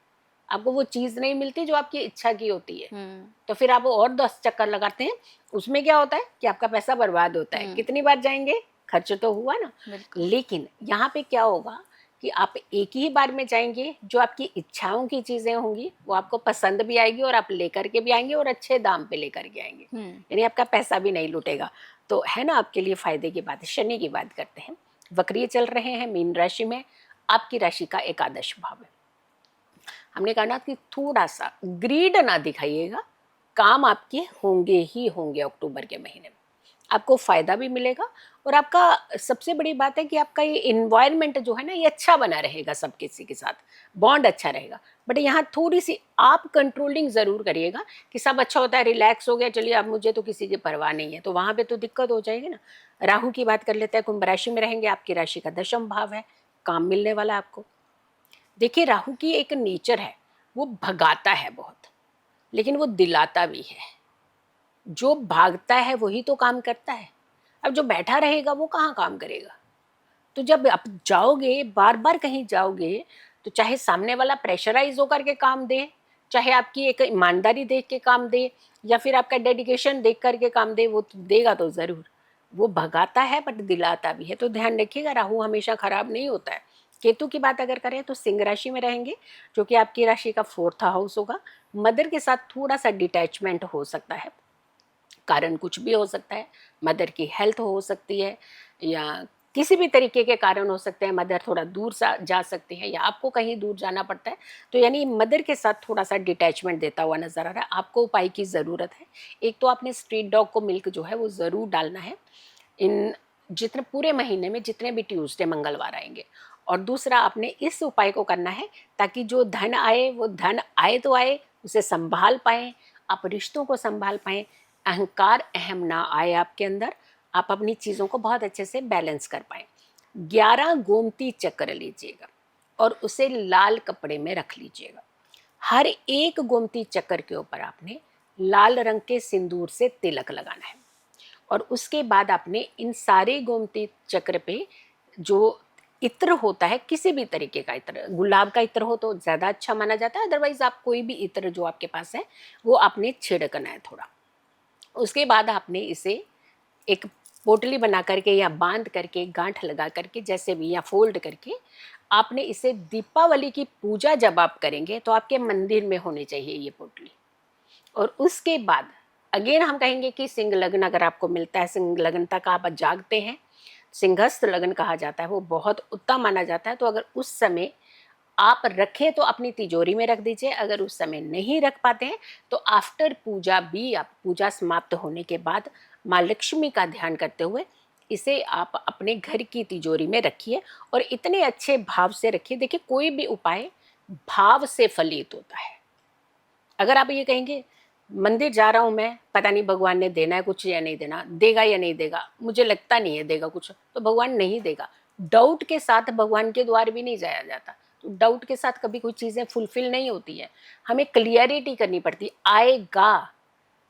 आपको वो चीज नहीं मिलती जो आपकी इच्छा की होती है। हुँ, तो फिर आप और 10 चक्कर लगाते हैं, उसमें क्या होता है कि आपका पैसा बर्बाद होता है। हुँ, कितनी बार जाएंगे, खर्च तो हुआ ना। बिल्कुल। लेकिन यहाँ पे क्या होगा कि आप एक ही बार में जाएंगे, जो आपकी इच्छाओं की चीजें होंगी वो आपको पसंद भी आएगी और आप लेकर के भी आएंगे और अच्छे दाम पे लेकर के आएंगे, हुँ, यानी आपका पैसा भी नहीं लुटेगा। तो है ना आपके लिए फायदे की बात है। शनि की बात करते हैं, वक्रीय चल रहे हैं मीन राशि में, आपकी राशि का एकादश भाव है। हमने कहा ना कि थोड़ा सा ग्रीड ना दिखाइएगा, काम आपके होंगे ही होंगे अक्टूबर के महीने में। आपको फ़ायदा भी मिलेगा और आपका सबसे बड़ी बात है कि आपका ये इन्वायरमेंट जो है ना ये अच्छा बना रहेगा, सब किसी के साथ बॉन्ड अच्छा रहेगा। बट यहाँ थोड़ी सी आप कंट्रोलिंग ज़रूर करिएगा कि सब अच्छा होता है, रिलैक्स हो गया, चलिए अब मुझे तो किसी की परवाह नहीं है, तो वहाँ पे तो दिक्कत हो जाएगी ना। राहु की बात कर लेते हैं, कुंभ राशि में रहेंगे, आपकी राशि का 10वां भाव है, काम मिलने वाला है आपको। देखिए राहु की एक नेचर है, वो भगाता है बहुत, लेकिन वो दिलाता भी है। जो भागता है वही तो काम करता है। अब जो बैठा रहेगा वो कहाँ काम करेगा। तो जब आप जाओगे, बार बार कहीं जाओगे, तो चाहे सामने वाला प्रेशराइज होकर के काम दे, चाहे आपकी एक ईमानदारी देख के काम दे, या फिर आपका डेडिकेशन देख करके काम दे, वो तो देगा तो ज़रूर। वो भगाता है बट दिलाता भी है, तो ध्यान रखिएगा राहु हमेशा खराब नहीं होता है। केतु की बात अगर करें तो सिंह राशि में रहेंगे, जो कि आपकी राशि का 4th हाउस होगा। मदर के साथ थोड़ा सा डिटैचमेंट हो सकता है, कारण कुछ भी हो सकता है। मदर की हेल्थ हो सकती है, या किसी भी तरीके के कारण हो सकते हैं। मदर थोड़ा दूर जा सकती है, या आपको कहीं दूर जाना पड़ता है, तो यानी मदर के साथ थोड़ा सा डिटैचमेंट देता हुआ नजर आ रहा है। आपको उपाय की ज़रूरत है। एक तो आपने स्ट्रीट डॉग को मिल्क जो है वो ज़रूर डालना है इन जितने पूरे महीने में, जितने भी ट्यूसडे मंगलवार आएंगे। और दूसरा आपने इस उपाय को करना है ताकि जो धन आए वो धन आए तो आए, उसे संभाल पाएँ, आप रिश्तों को संभाल पाएँ, अहंकार अहम ना आए आपके अंदर, आप अपनी चीज़ों को बहुत अच्छे से बैलेंस कर पाएँ। 11 गोमती चक्र लीजिएगा और उसे लाल कपड़े में रख लीजिएगा। हर एक गोमती चक्र के ऊपर आपने लाल रंग के सिंदूर से तिलक लगाना है। और उसके बाद आपने इन सारे गोमती चक्र पे जो इत्र होता है, किसी भी तरीके का इत्र, गुलाब का इत्र हो तो ज़्यादा अच्छा माना जाता है, अदरवाइज आप कोई भी इत्र जो आपके पास है वो आपने छिड़कना है थोड़ा। उसके बाद आपने इसे एक पोटली बना करके या बांध करके, गांठ लगा करके, जैसे भी, या फोल्ड करके, आपने इसे दीपावली की पूजा जब आप करेंगे तो आपके मंदिर में होनी चाहिए ये पोटली। और उसके बाद अगेन हम कहेंगे कि सिंह लग्न अगर आपको मिलता है, सिंह लग्न तक आप जागते हैं, सिंहस्थ लग्न कहा जाता है, वो बहुत उत्तम माना जाता है। तो अगर उस समय आप रखें तो अपनी तिजोरी में रख दीजिए, अगर उस समय नहीं रख पाते हैं तो आफ्टर पूजा भी, आप पूजा समाप्त होने के बाद माँ लक्ष्मी का ध्यान करते हुए इसे आप अपने घर की तिजोरी में रखिए और इतने अच्छे भाव से रखिए। देखिए कोई भी उपाय भाव से फलित होता है। अगर आप ये कहेंगे मंदिर जा रहा हूँ मैं, पता नहीं भगवान ने देना है कुछ या नहीं देना, देगा या नहीं देगा, मुझे लगता नहीं है देगा कुछ, तो भगवान नहीं देगा। डाउट के साथ भगवान के द्वार भी नहीं जाया जाता। तो डाउट के साथ कभी कोई चीज़ें फुलफिल नहीं होती है। हमें क्लियरिटी करनी पड़ती है, आएगा,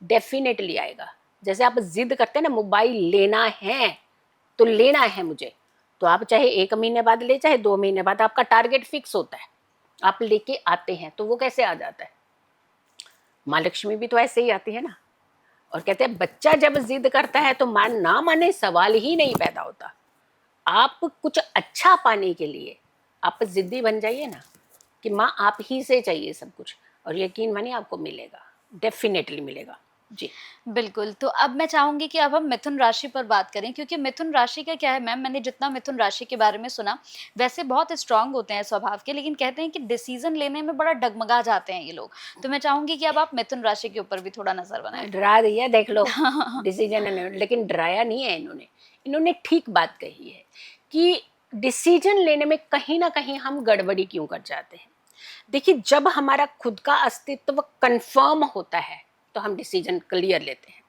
डेफिनेटली आएगा। जैसे आप जिद करते हैं ना, मोबाइल लेना है तो लेना है मुझे, तो आप चाहे 1 महीने बाद ले, चाहे 2 महीने बाद, आपका टारगेट फिक्स होता है, आप लेके आते हैं। तो वो कैसे आ जाता है? माँ लक्ष्मी भी तो ऐसे ही आती है ना। और कहते हैं बच्चा जब जिद करता है तो मान ना माने सवाल ही नहीं पैदा होता। आप कुछ अच्छा पाने के लिए आप जिद्दी बन जाइए ना, कि माँ आप ही से चाहिए सब कुछ, और यकीन मानिए आपको मिलेगा, डेफिनेटली मिलेगा। जी बिल्कुल, तो अब मैं चाहूँगी कि अब हम मिथुन राशि पर बात करें, क्योंकि मिथुन राशि का क्या है मैम, मैंने जितना मिथुन राशि के बारे में सुना, वैसे बहुत स्ट्रॉन्ग होते हैं स्वभाव के, लेकिन कहते हैं कि डिसीज़न लेने में बड़ा डगमगा जाते हैं ये लोग। तो मैं चाहूँगी कि अब आप मिथुन राशि के ऊपर भी थोड़ा नज़र बनाएँ। डरा दिया, देख लो डिसीजन है, लेकिन डराया नहीं है इन्होंने। इन्होंने ठीक बात कही है कि डिसीजन लेने में कहीं ना कहीं हम गड़बड़ी क्यों कर जाते हैं। देखिए जब हमारा खुद का अस्तित्व कंफर्म होता है तो हम डिसीजन क्लियर लेते हैं।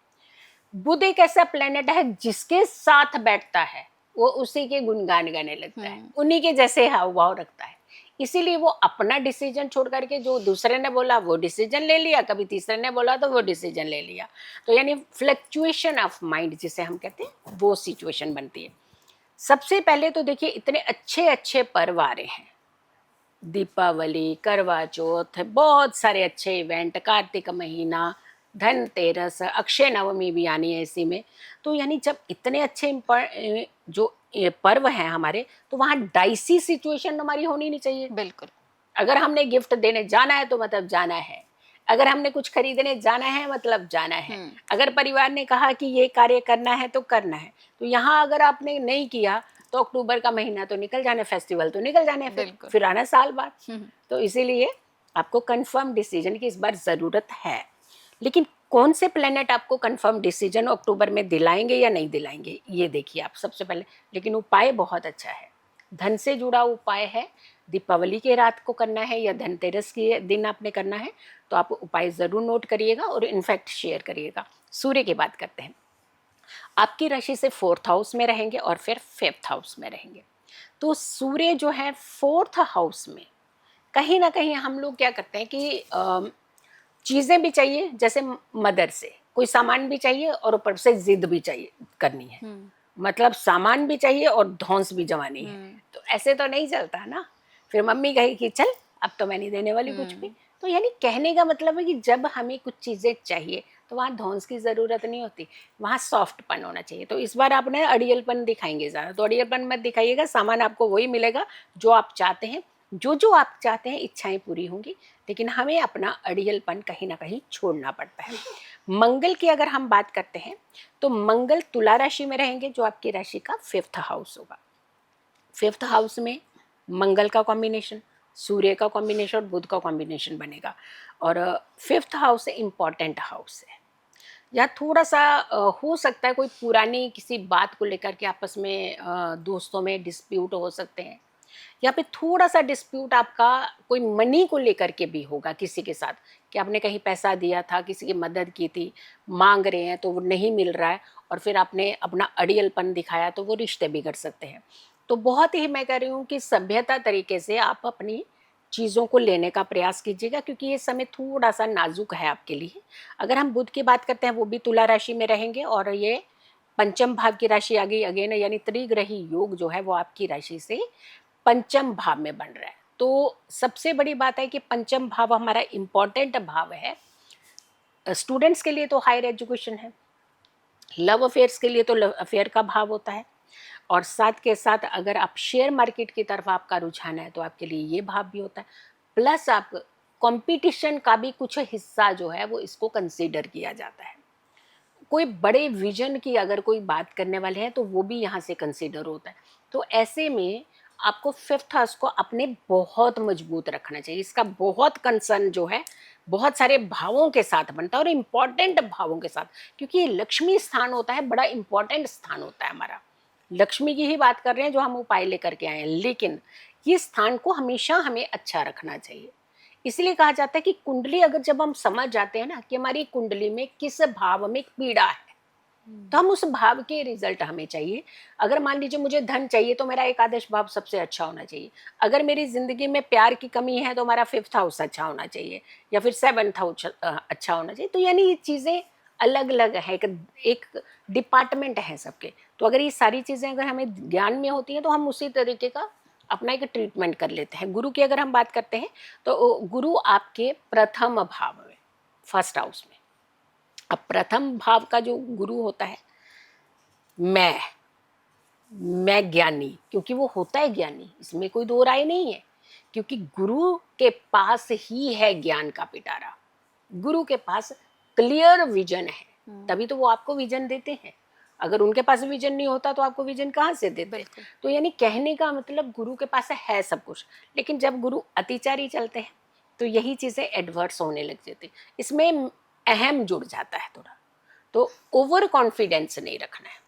बुध एक ऐसा प्लेनेट है जिसके साथ बैठता है वो उसी के गुणगान गाने लगता है, उन्हीं के जैसे हाव भाव रखता है। इसीलिए वो अपना डिसीजन छोड़ करके जो दूसरे ने बोला वो डिसीजन ले लिया, कभी तीसरे ने बोला तो वो डिसीजन ले लिया। तो यानी फ्लक्चुएशन ऑफ माइंड जिसे हम कहते हैं, वो सिचुएशन बनती है। सबसे पहले तो देखिए इतने अच्छे अच्छे पर्व आ रहे हैं, दीपावली, करवा चौथ, बहुत सारे अच्छे इवेंट, कार्तिक महीना, धनतेरस, अक्षय नवमी भी आनी है इसी में। तो यानी जब इतने अच्छे जो पर्व हैं हमारे, तो वहाँ डाइसी सिचुएशन हमारी होनी नहीं चाहिए। बिल्कुल। अगर हमने गिफ्ट देने जाना है तो मतलब जाना है, अगर हमने कुछ खरीदने जाना है मतलब जाना है, अगर परिवार ने कहा कि ये कार्य करना है तो करना है। तो यहाँ अगर आपने नहीं किया तो अक्टूबर का महीना तो निकल जाने, फेस्टिवल तो निकल जाने, फिर आना साल बाद। तो इसीलिए आपको कंफर्म डिसीजन की इस बार ज़रूरत है। लेकिन कौन से प्लेनेट आपको कंफर्म डिसीजन अक्टूबर में दिलाएंगे या नहीं दिलाएंगे, ये देखिए आप सबसे पहले। लेकिन उपाय बहुत अच्छा है, धन से जुड़ा उपाय है, दीपावली के रात को करना है या धनतेरस के दिन आपने करना है, तो आप उपाय ज़रूर नोट करिएगा और इनफैक्ट शेयर करिएगा। सूर्य की बात करते हैं, आपकी राशि से 4th हाउस में रहेंगे और फिर 5th हाउस में रहेंगे। तो सूर्य जो है 4th हाउस में, कहीं ना कहीं हम लोग क्या करते हैं कि चीज़ें भी चाहिए, जैसे मदर से कोई सामान भी चाहिए और ऊपर से जिद भी चाहिए करनी है, मतलब सामान भी चाहिए और धौंस भी जमानी है। तो ऐसे तो नहीं चलता ना। फिर मम्मी कही कि चल अब तो मैं नहीं देने वाली कुछ भी। तो यानी कहने का मतलब है कि जब हमें कुछ चीज़ें चाहिए तो वहाँ धौंस की ज़रूरत नहीं होती, वहाँ सॉफ्टपन होना चाहिए। तो इस बार आपने अड़ियलपन दिखाएंगे ज़्यादा, तो अड़ियलपन मत दिखाइएगा, सामान आपको वही मिलेगा जो आप चाहते हैं। जो आप चाहते हैं इच्छाएं पूरी होंगी, लेकिन हमें अपना अड़ियलपन कहीं ना कहीं छोड़ना पड़ता है। मंगल की अगर हम बात करते हैं तो मंगल तुला राशि में रहेंगे, जो आपकी राशि का 5th हाउस होगा। 5th हाउस में मंगल का कॉम्बिनेशन, सूर्य का कॉम्बिनेशन और बुध का कॉम्बिनेशन बनेगा। और 5th हाउस इम्पॉर्टेंट हाउस है। या थोड़ा सा हो सकता है कोई पुरानी किसी बात को लेकर के आपस में दोस्तों में डिस्प्यूट हो सकते हैं, या फिर थोड़ा सा डिस्प्यूट आपका कोई मनी को लेकर के भी होगा किसी के साथ, कि आपने कहीं पैसा दिया था, किसी की मदद की थी, मांग रहे हैं तो वो नहीं मिल रहा है, और फिर आपने अपना अड़ियलपन दिखाया, तो वो रिश्ते बिगड़ सकते हैं। तो बहुत ही मैं कह रही हूँ कि सभ्यता तरीके से आप अपनी चीज़ों को लेने का प्रयास कीजिएगा, क्योंकि ये समय थोड़ा सा नाजुक है आपके लिए। अगर हम बुध की बात करते हैं, वो भी तुला राशि में रहेंगे और ये पंचम भाव की राशि आ गई अगेन, यानी त्रिग्रही योग जो है वो आपकी राशि से पंचम भाव में बन रहा है। तो सबसे बड़ी बात है कि पंचम भाव हमारा इम्पॉर्टेंट भाव है। स्टूडेंट्स के लिए तो हायर एजुकेशन है, लव अफेयर्स के लिए तो लव अफेयर का भाव होता है, और साथ के साथ अगर आप शेयर मार्केट की तरफ आपका रुझान है तो आपके लिए ये भाव भी होता है। प्लस आप कंपटीशन का भी कुछ हिस्सा जो है वो इसको कंसीडर किया जाता है। कोई बड़े विजन की अगर कोई बात करने वाले हैं तो वो भी यहाँ से कंसीडर होता है। तो ऐसे में आपको 5th हाउस को अपने बहुत मजबूत रखना चाहिए। इसका बहुत कंसर्न जो है बहुत सारे भावों के साथ बनता है और इम्पॉर्टेंट भावों के साथ, क्योंकि ये लक्ष्मी स्थान होता है, बड़ा इम्पॉर्टेंट स्थान होता है हमारा। लक्ष्मी की ही बात कर रहे हैं जो हम उपाय लेकर के आए हैं, लेकिन ये स्थान को हमेशा हमें अच्छा रखना चाहिए। इसलिए कहा जाता है कि कुंडली अगर जब हम समझ जाते हैं ना कि हमारी कुंडली में किस भाव में पीड़ा है, तो हम उस भाव के रिजल्ट हमें चाहिए। अगर मान लीजिए मुझे धन चाहिए तो मेरा एकादश भाव सबसे अच्छा होना चाहिए। अगर मेरी जिंदगी में प्यार की कमी है तो हमारा 5th हाउस अच्छा होना चाहिए, या फिर 7th हाउस अच्छा होना चाहिए। तो यानी ये चीज़ें अलग अलग है, एक डिपार्टमेंट है सबके। तो अगर ये सारी चीज़ें अगर हमें ज्ञान में होती हैं तो हम उसी तरीके का अपना एक ट्रीटमेंट कर लेते हैं। गुरु की अगर हम बात करते हैं तो गुरु आपके प्रथम भाव में, 1st हाउस में। अब प्रथम भाव का जो गुरु होता है, मैं ज्ञानी, क्योंकि वो होता है ज्ञानी, इसमें कोई दो राय नहीं है, क्योंकि गुरु के पास ही है ज्ञान का पिटारा। गुरु के पास क्लियर विजन है, तभी तो वो आपको विजन देते हैं। अगर उनके पास विजन नहीं होता तो आपको विजन कहाँ से देते? तो यानी कहने का मतलब गुरु के पास है सब कुछ, लेकिन जब गुरु अतिचारी चलते हैं तो यही चीज़ें एडवर्स होने लग जाती, इसमें अहम जुड़ जाता है थोड़ा। तो ओवर कॉन्फिडेंस नहीं रखना है।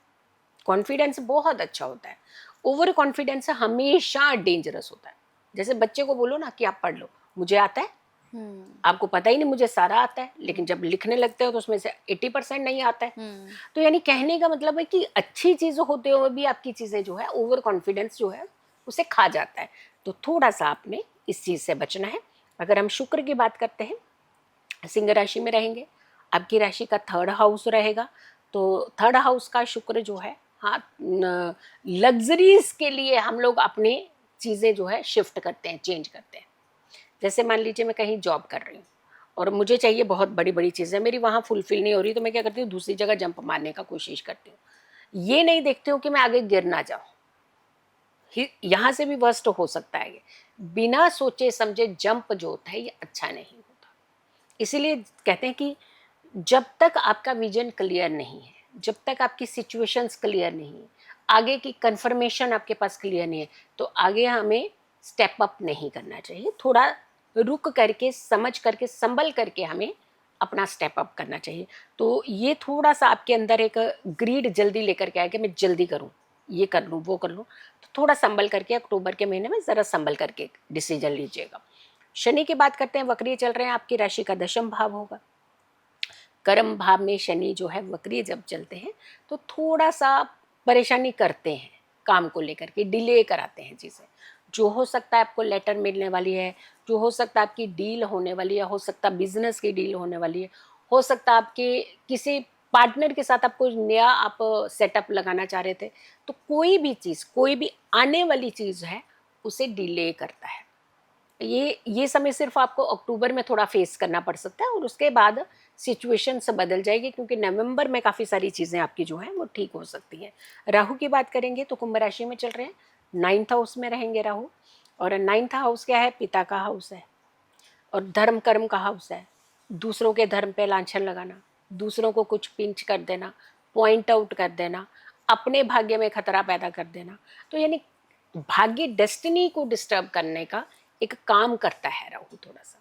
कॉन्फिडेंस बहुत अच्छा होता है, ओवर कॉन्फिडेंस हमेशा डेंजरस होता है। जैसे बच्चे को बोलो ना कि आप पढ़ लो, मुझे आता है, आपको पता ही नहीं मुझे सारा आता है, लेकिन जब लिखने लगते हो तो उसमें से 80% नहीं आता है। तो यानी कहने का मतलब है कि अच्छी चीज़ होते हुए भी आपकी चीज़ें जो है ओवर कॉन्फिडेंस जो है उसे खा जाता है। तो थोड़ा सा आपने इस चीज़ से बचना है। अगर हम शुक्र की बात करते हैं, सिंह राशि में रहेंगे, आपकी राशि का 3rd हाउस रहेगा। तो 3rd हाउस का शुक्र जो है, हाँ, लग्जरीज के लिए हम लोग अपने चीज़ें जो है शिफ्ट करते हैं, चेंज करते हैं। जैसे मान लीजिए मैं कहीं जॉब कर रही हूँ और मुझे चाहिए बहुत बड़ी बड़ी चीज़ें, मेरी वहाँ फुलफिल नहीं हो रही, तो मैं क्या करती हूँ, दूसरी जगह जंप मारने का कोशिश करती हूँ। ये नहीं देखती हूँ कि मैं आगे गिर ना जाऊँ, यहाँ से भी वर्स्ट हो सकता है। बिना सोचे समझे जंप जो होता है ये अच्छा नहीं होता। इसीलिए कहते हैं कि जब तक आपका विजन क्लियर नहीं है, जब तक आपकी सिचुएशंस क्लियर नहीं है, आगे की कंफर्मेशन आपके पास क्लियर नहीं है, तो आगे हमें स्टेप अप नहीं करना चाहिए। थोड़ा रुक करके, समझ करके, संभल करके हमें अपना स्टेप अप करना चाहिए। तो ये थोड़ा सा आपके अंदर एक ग्रीड जल्दी लेकर के आए कि मैं जल्दी करूँ, ये कर लूँ, वो कर लूँ। तो थोड़ा संभल करके अक्टूबर के महीने में ज़रा संभल करके डिसीजन लीजिएगा। शनि की बात करते हैं, वक्री चल रहे हैं, आपकी राशि का 10म भाव होगा। कर्म भाव में शनि जो है वक्री जब चलते हैं तो थोड़ा सा परेशानी करते हैं, काम को लेकर के डिले कराते हैं चीज़ें। जो हो सकता है आपको लेटर मिलने वाली है, जो हो सकता है आपकी डील होने वाली है, हो सकता है बिजनेस की डील होने वाली है, हो सकता है आपके किसी पार्टनर के साथ आप कोई नया आप सेटअप लगाना चाह रहे थे। तो कोई भी चीज़, कोई भी आने वाली चीज़ है, उसे डिले करता है। ये समय सिर्फ आपको अक्टूबर में थोड़ा फेस करना पड़ सकता है और उसके बाद सिचुएशन से बदल जाएगी, क्योंकि नवंबर में काफ़ी सारी चीज़ें आपकी जो हैं वो ठीक हो सकती हैं। राहु की बात करेंगे तो कुंभ राशि में चल रहे हैं, 9th हाउस में रहेंगे राहु। और 9th हाउस क्या है? पिता का हाउस है और धर्म कर्म का हाउस है। दूसरों के धर्म पे लांछन लगाना, दूसरों को कुछ पिंच कर देना, पॉइंट आउट कर देना, अपने भाग्य में खतरा पैदा कर देना। तो यानी भाग्य डेस्टिनी को डिस्टर्ब करने का एक काम करता है राहु। थोड़ा सा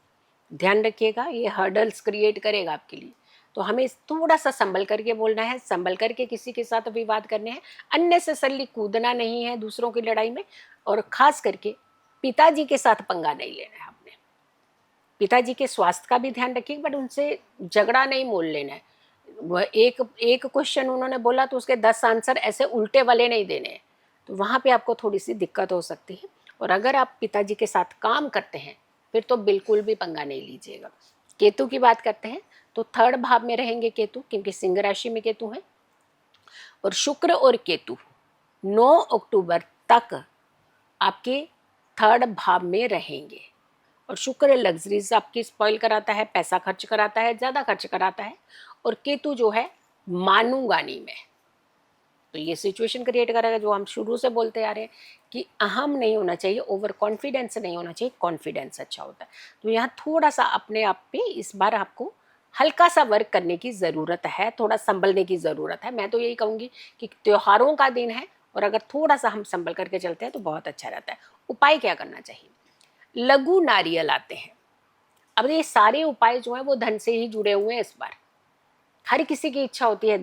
ध्यान रखिएगा, ये हर्डल्स क्रिएट करेगा आपके लिए। तो हमें थोड़ा सा संभल करके बोलना है, संभल करके किसी के साथ विवाद करने हैं, अननेसेसरली कूदना नहीं है दूसरों की लड़ाई में। और खास करके पिताजी के साथ पंगा नहीं लेना है आपने। पिताजी के स्वास्थ्य का भी ध्यान रखिए, बट उनसे झगड़ा नहीं मोल लेना है। वह एक एक क्वेश्चन उन्होंने बोला तो उसके 10 आंसर ऐसे उल्टे वाले नहीं देने हैं। तो वहाँ पे आपको थोड़ी सी दिक्कत हो सकती है। और अगर आप पिताजी के साथ काम करते हैं फिर तो बिल्कुल भी पंगा नहीं लीजिएगा। केतु की बात करते हैं तो 3rd भाव में रहेंगे केतु, क्योंकि सिंह राशि में केतु है। और शुक्र और केतु 9 अक्टूबर तक आपके 3rd भाव में रहेंगे। और शुक्र लग्जरीज आपकी स्पॉइल कराता है, पैसा खर्च कराता है, ज़्यादा खर्च कराता है। और केतु जो है मानूंगानी में, तो ये सिचुएशन क्रिएट करेगा जो हम शुरू से बोलते आ रहे हैं कि अहम नहीं होना चाहिए, ओवर कॉन्फिडेंस नहीं होना चाहिए, कॉन्फिडेंस अच्छा होता है। तो यहाँ थोड़ा सा अपने आप पे इस बार आपको हल्का सा वर्क करने की ज़रूरत है, थोड़ा संभलने की ज़रूरत है। मैं तो यही कहूँगी कि त्योहारों का दिन है और अगर थोड़ा सा हम संभल करके चलते हैं तो बहुत अच्छा रहता है। उपाय क्या करना चाहिए? लघु नारियल आते हैं। अब ये सारे उपाय जो हैं वो धन से ही जुड़े हुए हैं। इस बार हर किसी की इच्छा होती है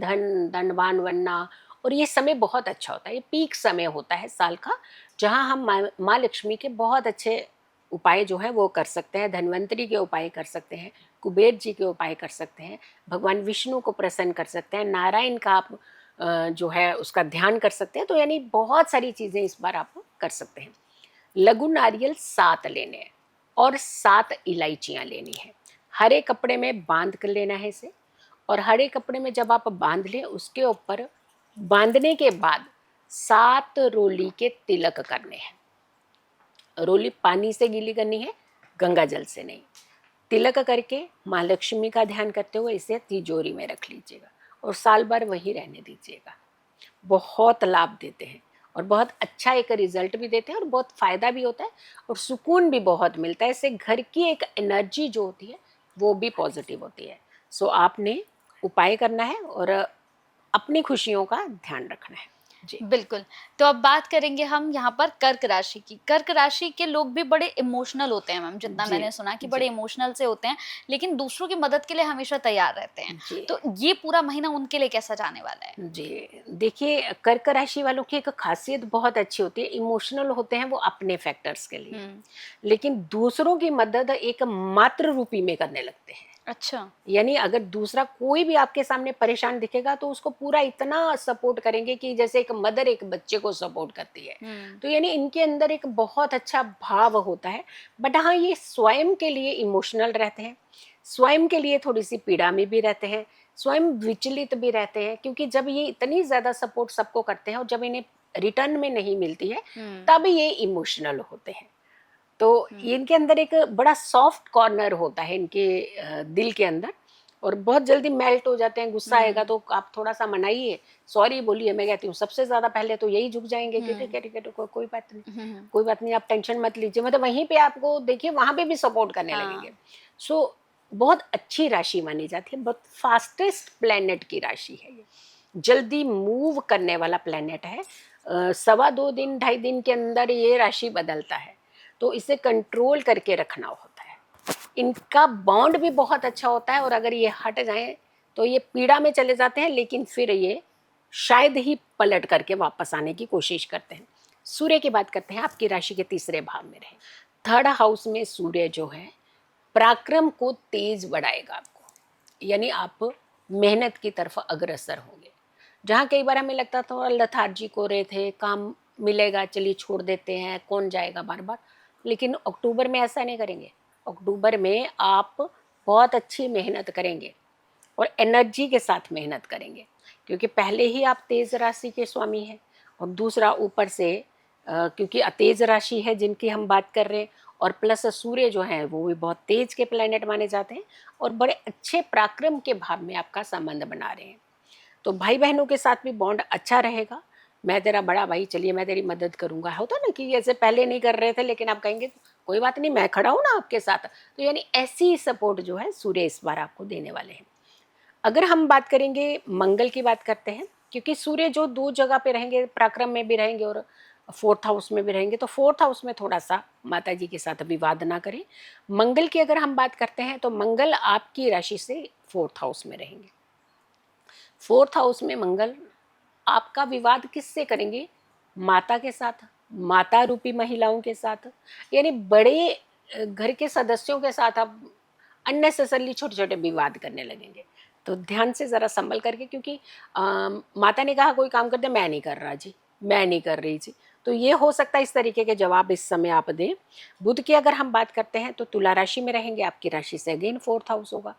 धनवान बनना, और ये समय बहुत अच्छा होता है। ये पीक समय होता है साल का, जहाँ हम माँ लक्ष्मी के बहुत अच्छे उपाय जो है वो कर सकते हैं। धन्वंतरी के उपाय कर सकते हैं, कुबेर जी के उपाय कर सकते हैं, भगवान विष्णु को प्रसन्न कर सकते हैं, नारायण का आप जो है उसका ध्यान कर सकते हैं। तो यानी बहुत सारी चीज़ें इस बार आप कर सकते हैं। लघु नारियल 7 लेने हैं और 7 इलायचियाँ लेनी है। हरे कपड़े में बांध कर लेना है इसे। और हरे कपड़े में जब आप बांध लें, उसके ऊपर बांधने के बाद 7 रोली के तिलक करने हैं। रोली पानी से गीली करनी है, गंगा जल से नहीं। तिलक करके माँ लक्ष्मी का ध्यान करते हुए इसे तिजोरी में रख लीजिएगा और साल भर वही रहने दीजिएगा। बहुत लाभ देते हैं और बहुत अच्छा एक रिजल्ट भी देते हैं और बहुत फ़ायदा भी होता है और सुकून भी बहुत मिलता है। इससे घर की एक एनर्जी जो होती है वो भी पॉजिटिव होती है। सो आपने उपाय करना है और अपनी खुशियों का ध्यान रखना है जी। बिल्कुल। तो अब बात करेंगे हम यहाँ पर कर्क राशि की। कर्क राशि के लोग भी बड़े इमोशनल होते हैं मैम, जितना जी, मैंने सुना कि जी। बड़े इमोशनल से होते हैं, लेकिन दूसरों की मदद के लिए हमेशा तैयार रहते हैं। जी। तो ये पूरा महीना उनके लिए कैसा जाने वाला है? जी, देखिए कर्क राशि वालों की एक खासियत बहुत अच्छी होती है। इमोशनल होते हैं वो अपने फैक्टर्स के लिए, हुँ। लेकिन दूसरों की मदद एक मातृ रूपी में करने लगते हैं। अच्छा। यानी अगर दूसरा कोई भी आपके सामने परेशान दिखेगा तो उसको पूरा इतना सपोर्ट करेंगे कि जैसे एक मदर एक बच्चे को सपोर्ट करती है। हुँ। तो यानी इनके अंदर एक बहुत अच्छा भाव होता है। बट हाँ, ये स्वयं के लिए इमोशनल रहते हैं, स्वयं के लिए थोड़ी सी पीड़ा में भी रहते हैं, स्वयं विचलित भी रहते हैं, क्योंकि जब ये इतनी ज़्यादा सपोर्ट सबको करते हैं और जब इन्हें रिटर्न में नहीं मिलती है हुँ। तब ये इमोशनल होते हैं। तो हुँ। इनके अंदर एक बड़ा सॉफ्ट कॉर्नर होता है इनके दिल के अंदर और बहुत जल्दी मेल्ट हो जाते हैं। गुस्सा आएगा तो आप थोड़ा सा मनाइए, सॉरी बोलिए। मैं कहती हूँ सबसे ज़्यादा पहले तो यही झुक जाएंगे कि ठीक है ठीक है, कोई बात नहीं, हुँ। कोई बात नहीं, आप टेंशन मत लीजिए। मतलब वहीं पे आपको देखिए वहाँ पे भी सपोर्ट करने हाँ। लगेंगे। सो बहुत अच्छी राशि मानी जाती है, बहुत फास्टेस्ट प्लेनेट की राशि है ये, जल्दी मूव करने वाला प्लेनेट है। 2.25 दिन 2.5 दिन के अंदर ये राशि बदलता है, तो इसे कंट्रोल करके रखना होता है। इनका बॉन्ड भी बहुत अच्छा होता है, और अगर ये हट जाए तो ये पीड़ा में चले जाते हैं, लेकिन फिर ये शायद ही पलट करके वापस आने की कोशिश करते हैं। सूर्य की बात करते हैं, आपकी राशि के तीसरे भाव में रहे। थर्ड हाउस में सूर्य जो है पराक्रम को तेज बढ़ाएगा आपको, यानी आप मेहनत की तरफ अग्रसर होंगे। जहाँ कई बार हमें लगता था लथार्जी को रहे थे, काम मिलेगा चलिए छोड़ देते हैं, कौन जाएगा बार बार, लेकिन अक्टूबर में ऐसा नहीं करेंगे। अक्टूबर में आप बहुत अच्छी मेहनत करेंगे और एनर्जी के साथ मेहनत करेंगे, क्योंकि पहले ही आप तेज राशि के स्वामी हैं, और दूसरा ऊपर से क्योंकि तेज राशि है जिनकी हम बात कर रहे हैं, और प्लस सूर्य जो है वो भी बहुत तेज के प्लैनेट माने जाते हैं, और बड़े अच्छे पराक्रम के भाव में आपका संबंध बना रहे हैं। तो भाई बहनों के साथ भी बॉन्ड अच्छा रहेगा। मैं तेरा बड़ा भाई, चलिए मैं तेरी मदद करूंगा, होता ना कि ऐसे पहले नहीं कर रहे थे लेकिन आप कहेंगे कोई बात नहीं, मैं खड़ा हूँ ना आपके साथ। तो यानी ऐसी सपोर्ट जो है सूर्य इस बार आपको देने वाले हैं। अगर हम बात करेंगे मंगल की बात करते हैं, क्योंकि सूर्य जो दो जगह पे रहेंगे, पराक्रम में भी रहेंगे और फोर्थ हाउस में भी रहेंगे, तो फोर्थ हाउस में थोड़ा सा माता जी के साथ विवाद ना करें। मंगल की अगर हम बात करते हैं तो मंगल आपकी राशि से फोर्थ हाउस में रहेंगे। फोर्थ हाउस में मंगल आपका विवाद किससे करेंगे? माता के साथ, माता रूपी महिलाओं के साथ, यानी बड़े घर के सदस्यों के साथ आप अननेसेसरली छोटे छोटे विवाद करने लगेंगे। तो ध्यान से ज़रा संभल करके, क्योंकि माता ने कहा कोई काम करते, मैं नहीं कर रहा जी, मैं नहीं कर रही जी, तो ये हो सकता है इस तरीके के जवाब इस समय आप दें। बुध की अगर हम बात करते हैं तो तुला राशि में रहेंगे, आपकी राशि से अगेन फोर्थ हाउस होगा।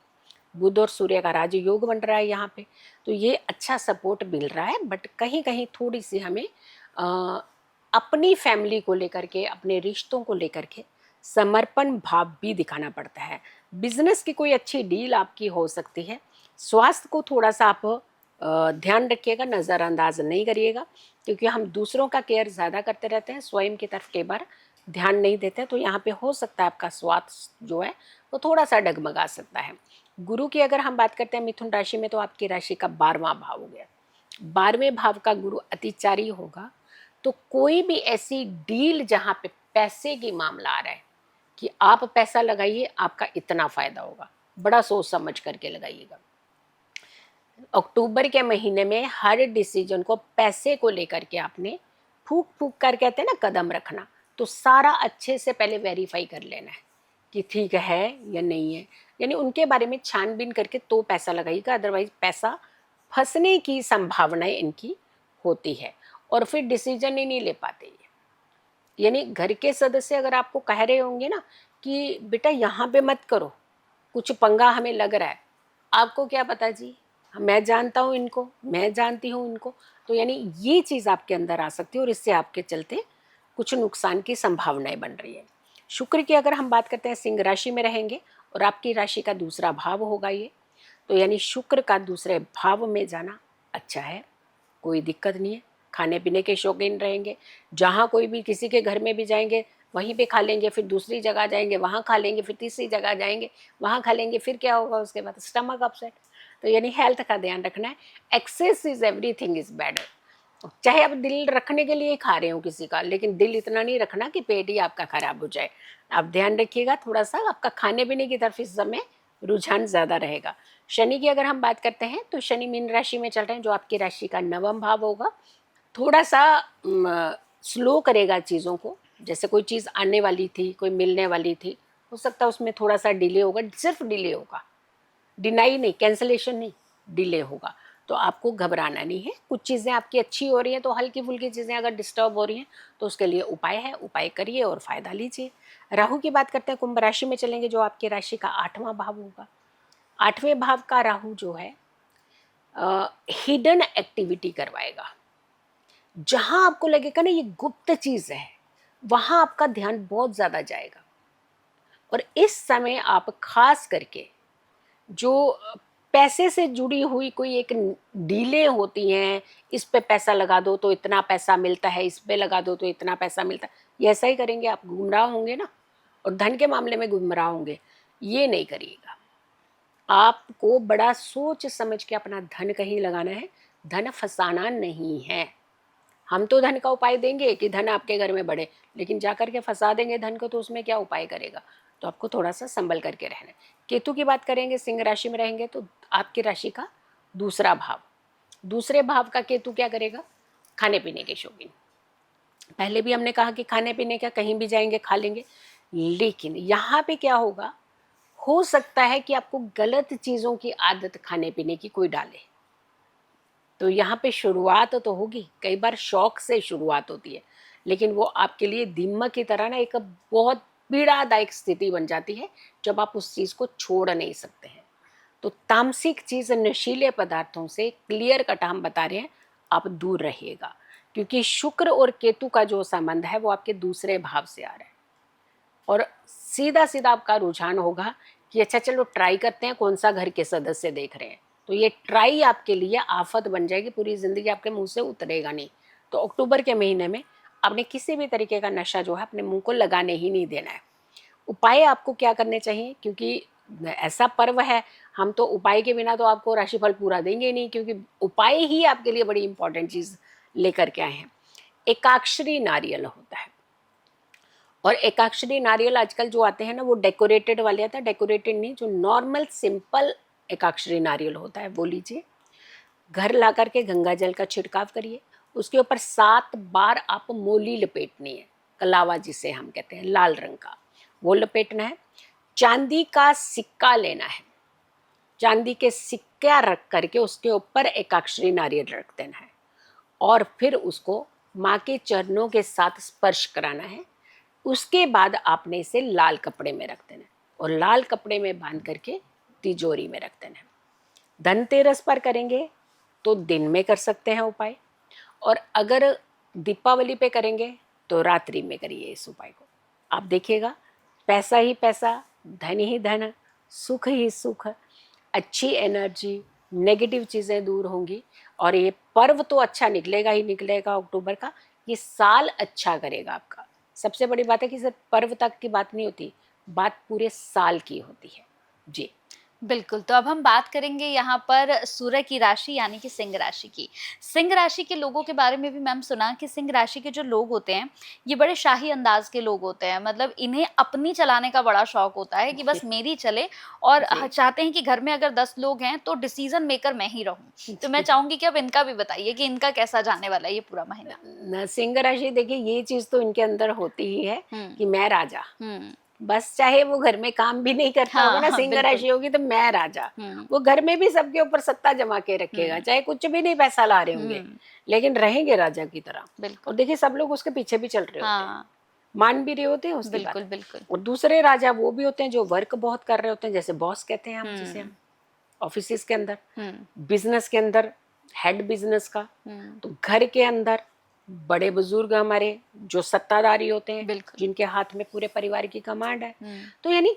बुध और सूर्य का राजयोग बन रहा है यहाँ पे, तो ये अच्छा सपोर्ट मिल रहा है। बट कहीं कहीं थोड़ी सी हमें अपनी फैमिली को लेकर के, अपने रिश्तों को लेकर के समर्पण भाव भी दिखाना पड़ता है। बिजनेस की कोई अच्छी डील आपकी हो सकती है। स्वास्थ्य को थोड़ा सा आप ध्यान रखिएगा, नज़रअंदाज नहीं करिएगा, क्योंकि हम दूसरों का केयर ज़्यादा करते रहते हैं, स्वयं की तरफ कई बार ध्यान नहीं देते, तो यहाँ पे हो सकता है आपका स्वास्थ्य जो है वो थोड़ा सा डगमगा सकता है। गुरु की अगर हम बात करते हैं मिथुन राशि में, तो आपकी राशि का 12वां भाव हो गया। 12वें भाव का गुरु अतिचारी होगा, तो कोई भी ऐसी डील जहाँ पे पैसे की मामला आ रहा है कि आप पैसा लगाइए, आपका इतना फायदा होगा, बड़ा सोच समझ करके लगाइएगा। अक्टूबर के महीने में हर डिसीजन को पैसे को लेकर के आपने फूक फूक कर, कहते हैं ना, कदम रखना, तो सारा अच्छे से पहले वेरीफाई कर लेना है कि ठीक है या नहीं है, यानी उनके बारे में छानबीन करके तो पैसा लगाइएगा, अदरवाइज पैसा फंसने की संभावनाएं इनकी होती है और फिर डिसीजन ही नहीं ले पाते ये। यानी घर के सदस्य अगर आपको कह रहे होंगे ना कि बेटा यहाँ पे मत करो, कुछ पंगा हमें लग रहा है, आपको क्या पता जी, मैं जानता हूँ इनको, मैं जानती हूँ इनको, तो यानी ये चीज़ आपके अंदर आ सकती है और इससे आपके चलते कुछ नुकसान की संभावनाएं बन रही है। शुक्र की अगर हम बात करते हैं, सिंह राशि में रहेंगे और आपकी राशि का दूसरा भाव होगा ये, तो यानी शुक्र का दूसरे भाव में जाना अच्छा है, कोई दिक्कत नहीं है। खाने पीने के शौकीन रहेंगे, जहाँ कोई भी किसी के घर में भी जाएंगे वहीं पे खा लेंगे, फिर दूसरी जगह जाएंगे वहाँ खा लेंगे, फिर तीसरी जगह जाएंगे वहाँ खा लेंगे, फिर क्या होगा उसके बाद? Stomach upset. तो यानी हेल्थ का ध्यान रखना है। Excess is everything is bad. चाहे आप दिल रखने के लिए खा रहे हो किसी का, लेकिन दिल इतना नहीं रखना कि पेट ही आपका खराब हो जाए। आप ध्यान रखिएगा, थोड़ा सा आपका खाने पीने की तरफ इस समय रुझान ज़्यादा रहेगा। शनि की अगर हम बात करते हैं तो शनि मीन राशि में चल रहे हैं, जो आपकी राशि का 9वां भाव होगा। थोड़ा सा स्लो करेगा चीज़ों को, जैसे कोई चीज़ आने वाली थी, कोई मिलने वाली थी, हो सकता है उसमें थोड़ा सा डिले होगा, सिर्फ डिले होगा, डिनाई नहीं, कैंसलेशन नहीं, डिले होगा। तो आपको घबराना नहीं है। कुछ चीज़ें आपकी अच्छी हो रही हैं, तो हल्की फुल्की चीज़ें अगर डिस्टर्ब हो रही हैं तो उसके लिए उपाय है, उपाय करिए और फ़ायदा लीजिए। राहु की बात करते हैं, कुंभ राशि में चलेंगे, जो आपकी राशि का 8वां भाव होगा। 8वें भाव का राहु जो है हिडन एक्टिविटी करवाएगा। जहाँ आपको लगेगा ना ये गुप्त चीज़ है, वहाँ आपका ध्यान बहुत ज़्यादा जाएगा। और इस समय आप खास करके जो पैसे से जुड़ी हुई कोई एक डीलें होती हैं, इस पे पैसा लगा दो तो इतना पैसा मिलता है, इस पे लगा दो तो इतना पैसा मिलता है, ये ऐसा ही करेंगे आप, गुमराह होंगे ना, और धन के मामले में गुमराह होंगे। ये नहीं करिएगा, आपको बड़ा सोच समझ के अपना धन कहीं लगाना है, धन फंसाना नहीं है। हम तो धन का उपाय देंगे कि धन आपके घर में बढ़े, लेकिन जाकर के फंसा देंगे धन को, तो उसमें क्या उपाय करेगा? तो आपको थोड़ा सा संभल करके रहना है। केतु की बात करेंगे, सिंह राशि में रहेंगे तो आपकी राशि का दूसरा भाव, दूसरे भाव का केतु क्या करेगा? खाने पीने के शौकीन। पहले भी हमने कहा कि खाने पीने का कहीं भी जाएंगे खा लेंगे, लेकिन यहाँ पे क्या होगा, हो सकता है कि आपको गलत चीज़ों की आदत खाने पीने की कोई डाले। तो यहाँ पे शुरुआत तो होगी, कई बार शौक से शुरुआत होती है, लेकिन वो आपके लिए दीमक की तरह ना एक बहुत पीड़ादायक स्थिति बन जाती है जब आप उस चीज़ को छोड़ नहीं सकते हैं। तो तामसिक चीज़, नशीले पदार्थों से क्लियर कट हम बता रहे हैं, आप दूर रहिएगा, क्योंकि शुक्र और केतु का जो संबंध है वो आपके दूसरे भाव से आ रहा है। और सीधा सीधा आपका रुझान होगा कि अच्छा चलो ट्राई करते हैं, कौन सा घर के सदस्य देख रहे हैं। तो ये ट्राई आपके लिए आफत बन जाएगी, पूरी ज़िंदगी आपके मुंह से उतरेगा नहीं। तो अक्टूबर के महीने में आपने किसी भी तरीके का नशा जो है अपने मुंह को लगाने ही नहीं देना है। उपाय आपको क्या करने चाहिए, क्योंकि ऐसा पर्व है, हम तो उपाय के बिना तो आपको राशिफल पूरा देंगे ही नहीं, क्योंकि उपाय ही आपके लिए बड़ी इंपॉर्टेंट चीज़ लेकर के आए हैं। एकाक्षरी नारियल होता है, और एकाक्षरी नारियल आजकल जो आते हैं ना वो डेकोरेटेड वाले आते हैं, डेकोरेटेड नहीं, जो नॉर्मल सिंपल एकाक्षरी नारियल होता है वो लीजिए। घर ला करके गंगा जल का छिड़काव करिए, उसके ऊपर 7 बार आप मोली लपेटनी है, कलावा जिसे हम कहते हैं, लाल रंग का वो लपेटना है। चांदी का सिक्का लेना है, चांदी के सिक्का रख करके उसके ऊपर एकाक्षरी नारियल रख देना है, और फिर उसको माँ के चरणों के साथ स्पर्श कराना है। उसके बाद आपने इसे लाल कपड़े में रख देना है, और लाल कपड़े में बांध करके तिजोरी में रख देना है। धनतेरस पर करेंगे तो दिन में कर सकते हैं उपाय, और अगर दीपावली पे करेंगे तो रात्रि में करिए इस उपाय को। आप देखिएगा, पैसा ही पैसा, धन ही धन, सुख ही सुख, अच्छी एनर्जी, नेगेटिव चीज़ें दूर होंगी, और ये पर्व तो अच्छा निकलेगा ही निकलेगा अक्टूबर का, ये साल अच्छा करेगा आपका। सबसे बड़ी बात है कि सिर्फ पर्व तक की बात नहीं होती, बात पूरे साल की होती है जी। बिल्कुल, तो अब हम बात करेंगे यहाँ पर सूर्य की राशि यानी कि सिंह राशि की। सिंह राशि के लोगों के बारे में भी मैम सुना कि सिंह राशि के जो लोग होते हैं, ये बड़े शाही अंदाज़ के लोग होते हैं। मतलब इन्हें अपनी चलाने का बड़ा शौक होता है कि बस मेरी चले, और जी। चाहते हैं कि घर में अगर 10 लोग हैं तो डिसीज़न मेकर मैं ही रहूँ। तो मैं चाहूँगी कि अब इनका भी बताइए कि इनका कैसा जाने वाला है ये पूरा महीना? न सिंह राशि, देखिए ये चीज़ तो इनके अंदर होती ही है हुँ, कि मैं राजा, हुँ। बस चाहे वो घर में काम भी नहीं करता होगा हाँ, ना, हाँ, सिंह बिल्कुल। राशि होगी तो मैं राजा। हुँ, वो घर में भी सबके ऊपर सत्ता जमा के रखेगा, हुँ, चाहे कुछ भी नहीं पैसा ला रहे होंगे, हुँ, लेकिन रहेंगे राजा की तरह। और बिल्कुल। देखिए सब लोग उसके पीछे भी चल रहे होते हैं, हाँ, मान भी रहे होते हैं उसकी बात। बिल्कुल, बिल्कुल। और दूसरे राजा वो भी होते हैं जो वर्क बहुत कर रहे होते हैं, जैसे बॉस कहते हैं हम, जिसे हुँ, हम ऑफिस के अंदर, हुँ, बिजनेस के अंदर, हेड बिजनेस का। हुँ, तो घर के अंदर बड़े बुजुर्ग हमारे जो सत्ताधारी होते हैं, बिल्कुल। जिनके हाथ में पूरे परिवार की कमांड है। हुँ, तो यानी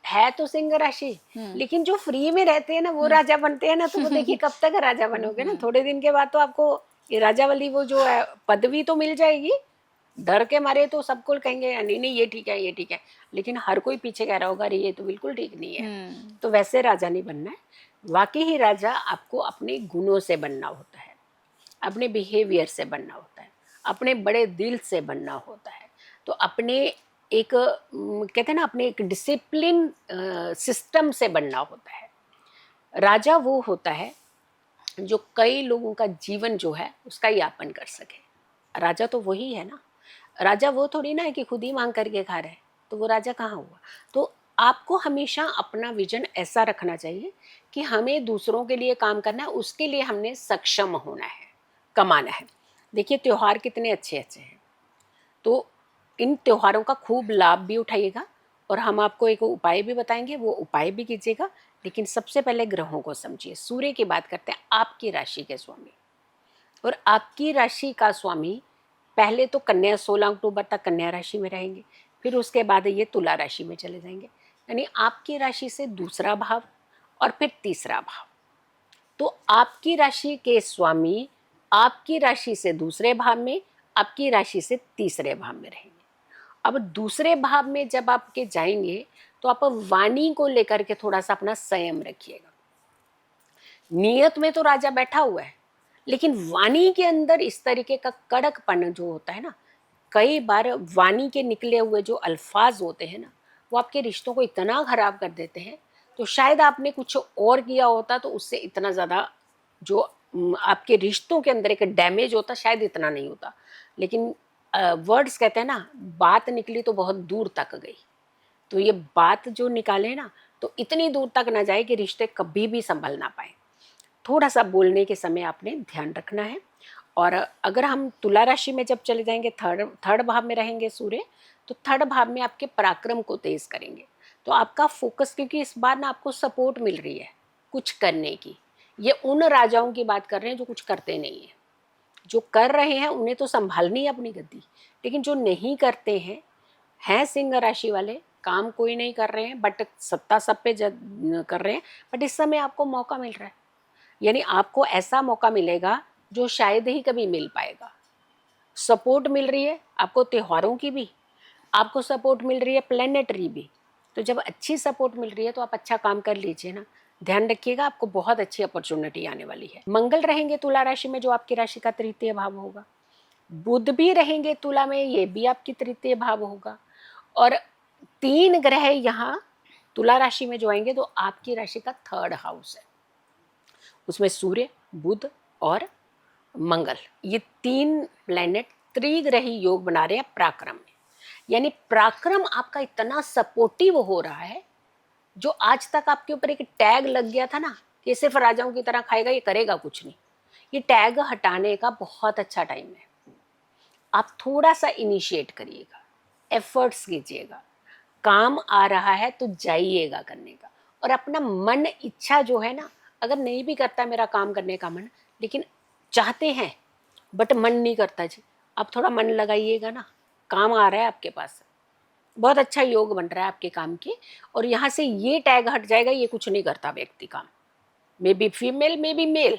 है तो सिंह राशि, हुँ, लेकिन जो फ्री में रहते हैं ना वो हुँ। राजा बनते हैं ना, तो वो देखिए कब तक राजा बनोगे ना, हुँ, थोड़े दिन के बाद तो आपको ये राजा वाली वो जो है पदवी तो मिल जाएगी। डर के मारे तो सबको कहेंगे नहीं नहीं ये ठीक है ये ठीक है, लेकिन हर कोई पीछे कह रहा होगा अरे ये तो बिल्कुल ठीक नहीं है। हुँ, तो वैसे राजा नहीं बनना है, वाकई ही राजा आपको अपने गुणों से बनना होता है, अपने बिहेवियर से बनना होता है, अपने बड़े दिल से बनना होता है। तो अपने एक कहते हैं ना, अपने एक डिसिप्लिन सिस्टम से बनना होता है। राजा वो होता है जो कई लोगों का जीवन जो है उसका यापन कर सके। राजा तो वही है ना, राजा वो थोड़ी ना है कि खुद ही मांग करके खा रहे हैं, तो वो राजा कहाँ हुआ। तो आपको हमेशा अपना विजन ऐसा रखना चाहिए कि हमें दूसरों के लिए काम करना है, उसके लिए हमने सक्षम होना है, कमाना है। देखिए त्योहार कितने अच्छे अच्छे हैं, तो इन त्योहारों का खूब लाभ भी उठाइएगा, और हम आपको एक उपाय भी बताएंगे, वो उपाय भी कीजिएगा। लेकिन सबसे पहले ग्रहों को समझिए। सूर्य की बात करते हैं, आपकी राशि के स्वामी, और आपकी राशि का स्वामी पहले तो कन्या, 16 अक्टूबर तक कन्या राशि में रहेंगे, फिर उसके बाद ये तुला राशि में चले जाएंगे, यानी आपकी राशि से दूसरा भाव और फिर तीसरा भाव। तो आपकी राशि के स्वामी आपकी राशि से दूसरे भाव में, आपकी राशि से तीसरे भाव में रहेंगे। अब दूसरे भाव में जब आपके जाएंगे तो आप वाणी को लेकर के थोड़ा सा अपना संयम रखिएगा। नियत में तो राजा बैठा हुआ है, लेकिन वाणी के अंदर इस तरीके का कड़कपन जो होता है ना, कई बार वाणी के निकले हुए जो अल्फाज होते हैं ना, वो आपके रिश्तों को इतना खराब कर देते हैं। तो शायद आपने कुछ और किया होता तो उससे इतना ज़्यादा जो आपके रिश्तों के अंदर एक डैमेज होता शायद इतना नहीं होता। लेकिन वर्ड्स कहते हैं ना, बात निकली तो बहुत दूर तक गई। तो ये बात जो निकाले ना, तो इतनी दूर तक ना जाए कि रिश्ते कभी भी संभल ना पाए। थोड़ा सा बोलने के समय आपने ध्यान रखना है। और अगर हम तुला राशि में जब चले जाएंगे, थर्ड भाव में रहेंगे सूर्य, तो थर्ड भाव में आपके पराक्रम को तेज करेंगे। तो आपका फोकस, क्योंकि इस बार ना आपको सपोर्ट मिल रही है कुछ करने की। ये उन राजाओं की बात कर रहे हैं जो कुछ करते नहीं है। जो कर रहे हैं उन्हें तो संभालनी है अपनी गद्दी, लेकिन जो नहीं करते हैं सिंह राशि वाले, काम कोई नहीं कर रहे हैं बट सत्ता सब पे कर रहे हैं। बट इस समय आपको मौका मिल रहा है, यानी आपको ऐसा मौका मिलेगा जो शायद ही कभी मिल पाएगा। सपोर्ट मिल रही है आपको त्योहारों की भी, आपको सपोर्ट मिल रही है प्लेनेटरी भी। तो जब अच्छी सपोर्ट मिल रही है तो आप अच्छा काम कर लीजिए ना। ध्यान रखिएगा, आपको बहुत अच्छी अपॉर्चुनिटी आने वाली है। मंगल रहेंगे तुला राशि में, जो आपकी राशि का तृतीय भाव होगा। बुध भी रहेंगे तुला में, ये भी आपकी तृतीय भाव होगा। और 3 ग्रह यहाँ तुला राशि में जो आएंगे तो आपकी राशि का थर्ड हाउस है। उसमें सूर्य, बुध और मंगल, ये 3 प्लैनेट त्रिग्रही योग बना रहे हैं पराक्रम में। यानी पराक्रम आपका इतना सपोर्टिव हो रहा है, जो आज तक आपके ऊपर एक टैग लग गया था ना कि सिर्फ राजाओं की तरह खाएगा, ये करेगा कुछ नहीं, ये टैग हटाने का बहुत अच्छा टाइम है। आप थोड़ा सा इनिशिएट करिएगा, एफर्ट्स कीजिएगा, काम आ रहा है तो जाइएगा करने का। और अपना मन इच्छा जो है ना, अगर नहीं भी करता मेरा काम करने का मन, लेकिन चाहते हैं बट मन नहीं करता जी, आप थोड़ा मन लगाइएगा ना, काम आ रहा है आपके पास, बहुत अच्छा योग बन रहा है आपके काम की। और यहाँ से ये टैग हट जाएगा, ये कुछ नहीं करता व्यक्ति काम, maybe female maybe male,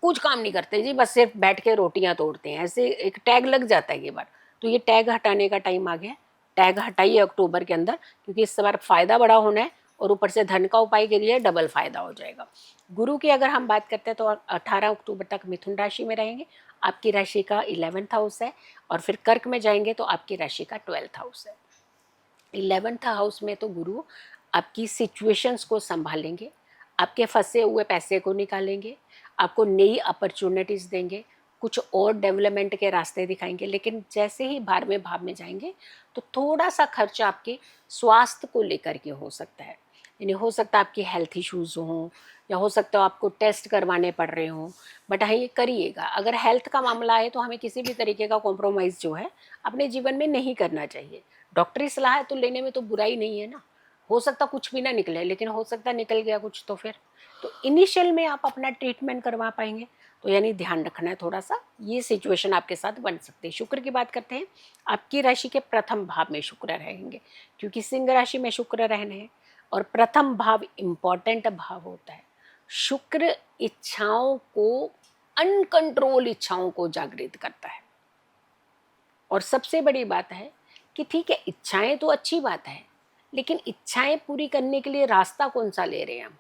कुछ काम नहीं करते जी, बस सिर्फ बैठ के रोटियां तोड़ते हैं, ऐसे एक टैग लग जाता है ये बार। तो ये टैग हटाने का टाइम आ गया। टैग हटाइए अक्टूबर के अंदर, क्योंकि इस बार फायदा बड़ा होना है और ऊपर से धन का उपाय के लिए डबल फायदा हो जाएगा। गुरु की अगर हम बात करते हैं तो 18 अक्टूबर तक मिथुन राशि में रहेंगे, आपकी राशि का 11th हाउस है। और फिर कर्क में जाएंगे तो आपकी राशि का 12th हाउस है। 11th हाउस में तो गुरु आपकी सिचुएशंस को संभालेंगे, आपके फंसे हुए पैसे को निकालेंगे, आपको नई अपॉर्चुनिटीज़ देंगे, कुछ और डेवलपमेंट के रास्ते दिखाएंगे। लेकिन जैसे ही 12वें भाव में जाएंगे तो थोड़ा सा खर्च आपके स्वास्थ्य को लेकर के हो सकता है। यानी हो सकता है आपकी हेल्थ इश्यूज़ हों, या हो सकता है आपको टेस्ट करवाने पड़ रहे हों। बट हाँ, ये करिएगा। अगर हेल्थ का मामला है तो हमें किसी भी तरीके का कॉम्प्रोमाइज़ जो है अपने जीवन में नहीं करना चाहिए। डॉक्टरी सलाह तो लेने में तो बुराई नहीं है ना, हो सकता कुछ भी ना निकले, लेकिन हो सकता निकल गया कुछ तो फिर तो इनिशियल में आप अपना ट्रीटमेंट करवा पाएंगे। तो यानी ध्यान रखना है थोड़ा सा, ये सिचुएशन आपके साथ बन सकती है। शुक्र की बात करते हैं, आपकी राशि के प्रथम भाव में शुक्र रहेंगे, क्योंकि सिंह राशि में शुक्र रहने हैं और प्रथम भाव इम्पॉर्टेंट भाव होता है। शुक्र इच्छाओं को, अनकंट्रोल इच्छाओं को जागृत करता है। और सबसे बड़ी बात है कि ठीक है, इच्छाएं तो अच्छी बात है, लेकिन इच्छाएं पूरी करने के लिए रास्ता कौन सा ले रहे हैं हम,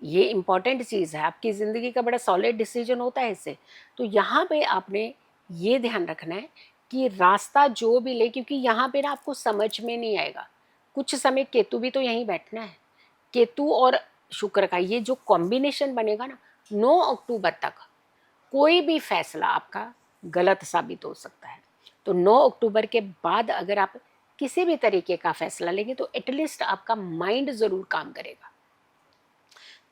ये इंपॉर्टेंट चीज़ है। आपकी ज़िंदगी का बड़ा सॉलिड डिसीजन होता है इससे। तो यहाँ पे आपने ये ध्यान रखना है कि रास्ता जो भी ले, क्योंकि यहाँ पे ना आपको समझ में नहीं आएगा। कुछ समय केतु भी तो यहीं बैठना है, केतु और शुक्र का ये जो कॉम्बिनेशन बनेगा ना, 9 अक्टूबर तक कोई भी फैसला आपका गलत साबित हो सकता है। तो 9 अक्टूबर के बाद अगर आप किसी भी तरीके का फैसला लेंगे तो एटलीस्ट आपका माइंड ज़रूर काम करेगा।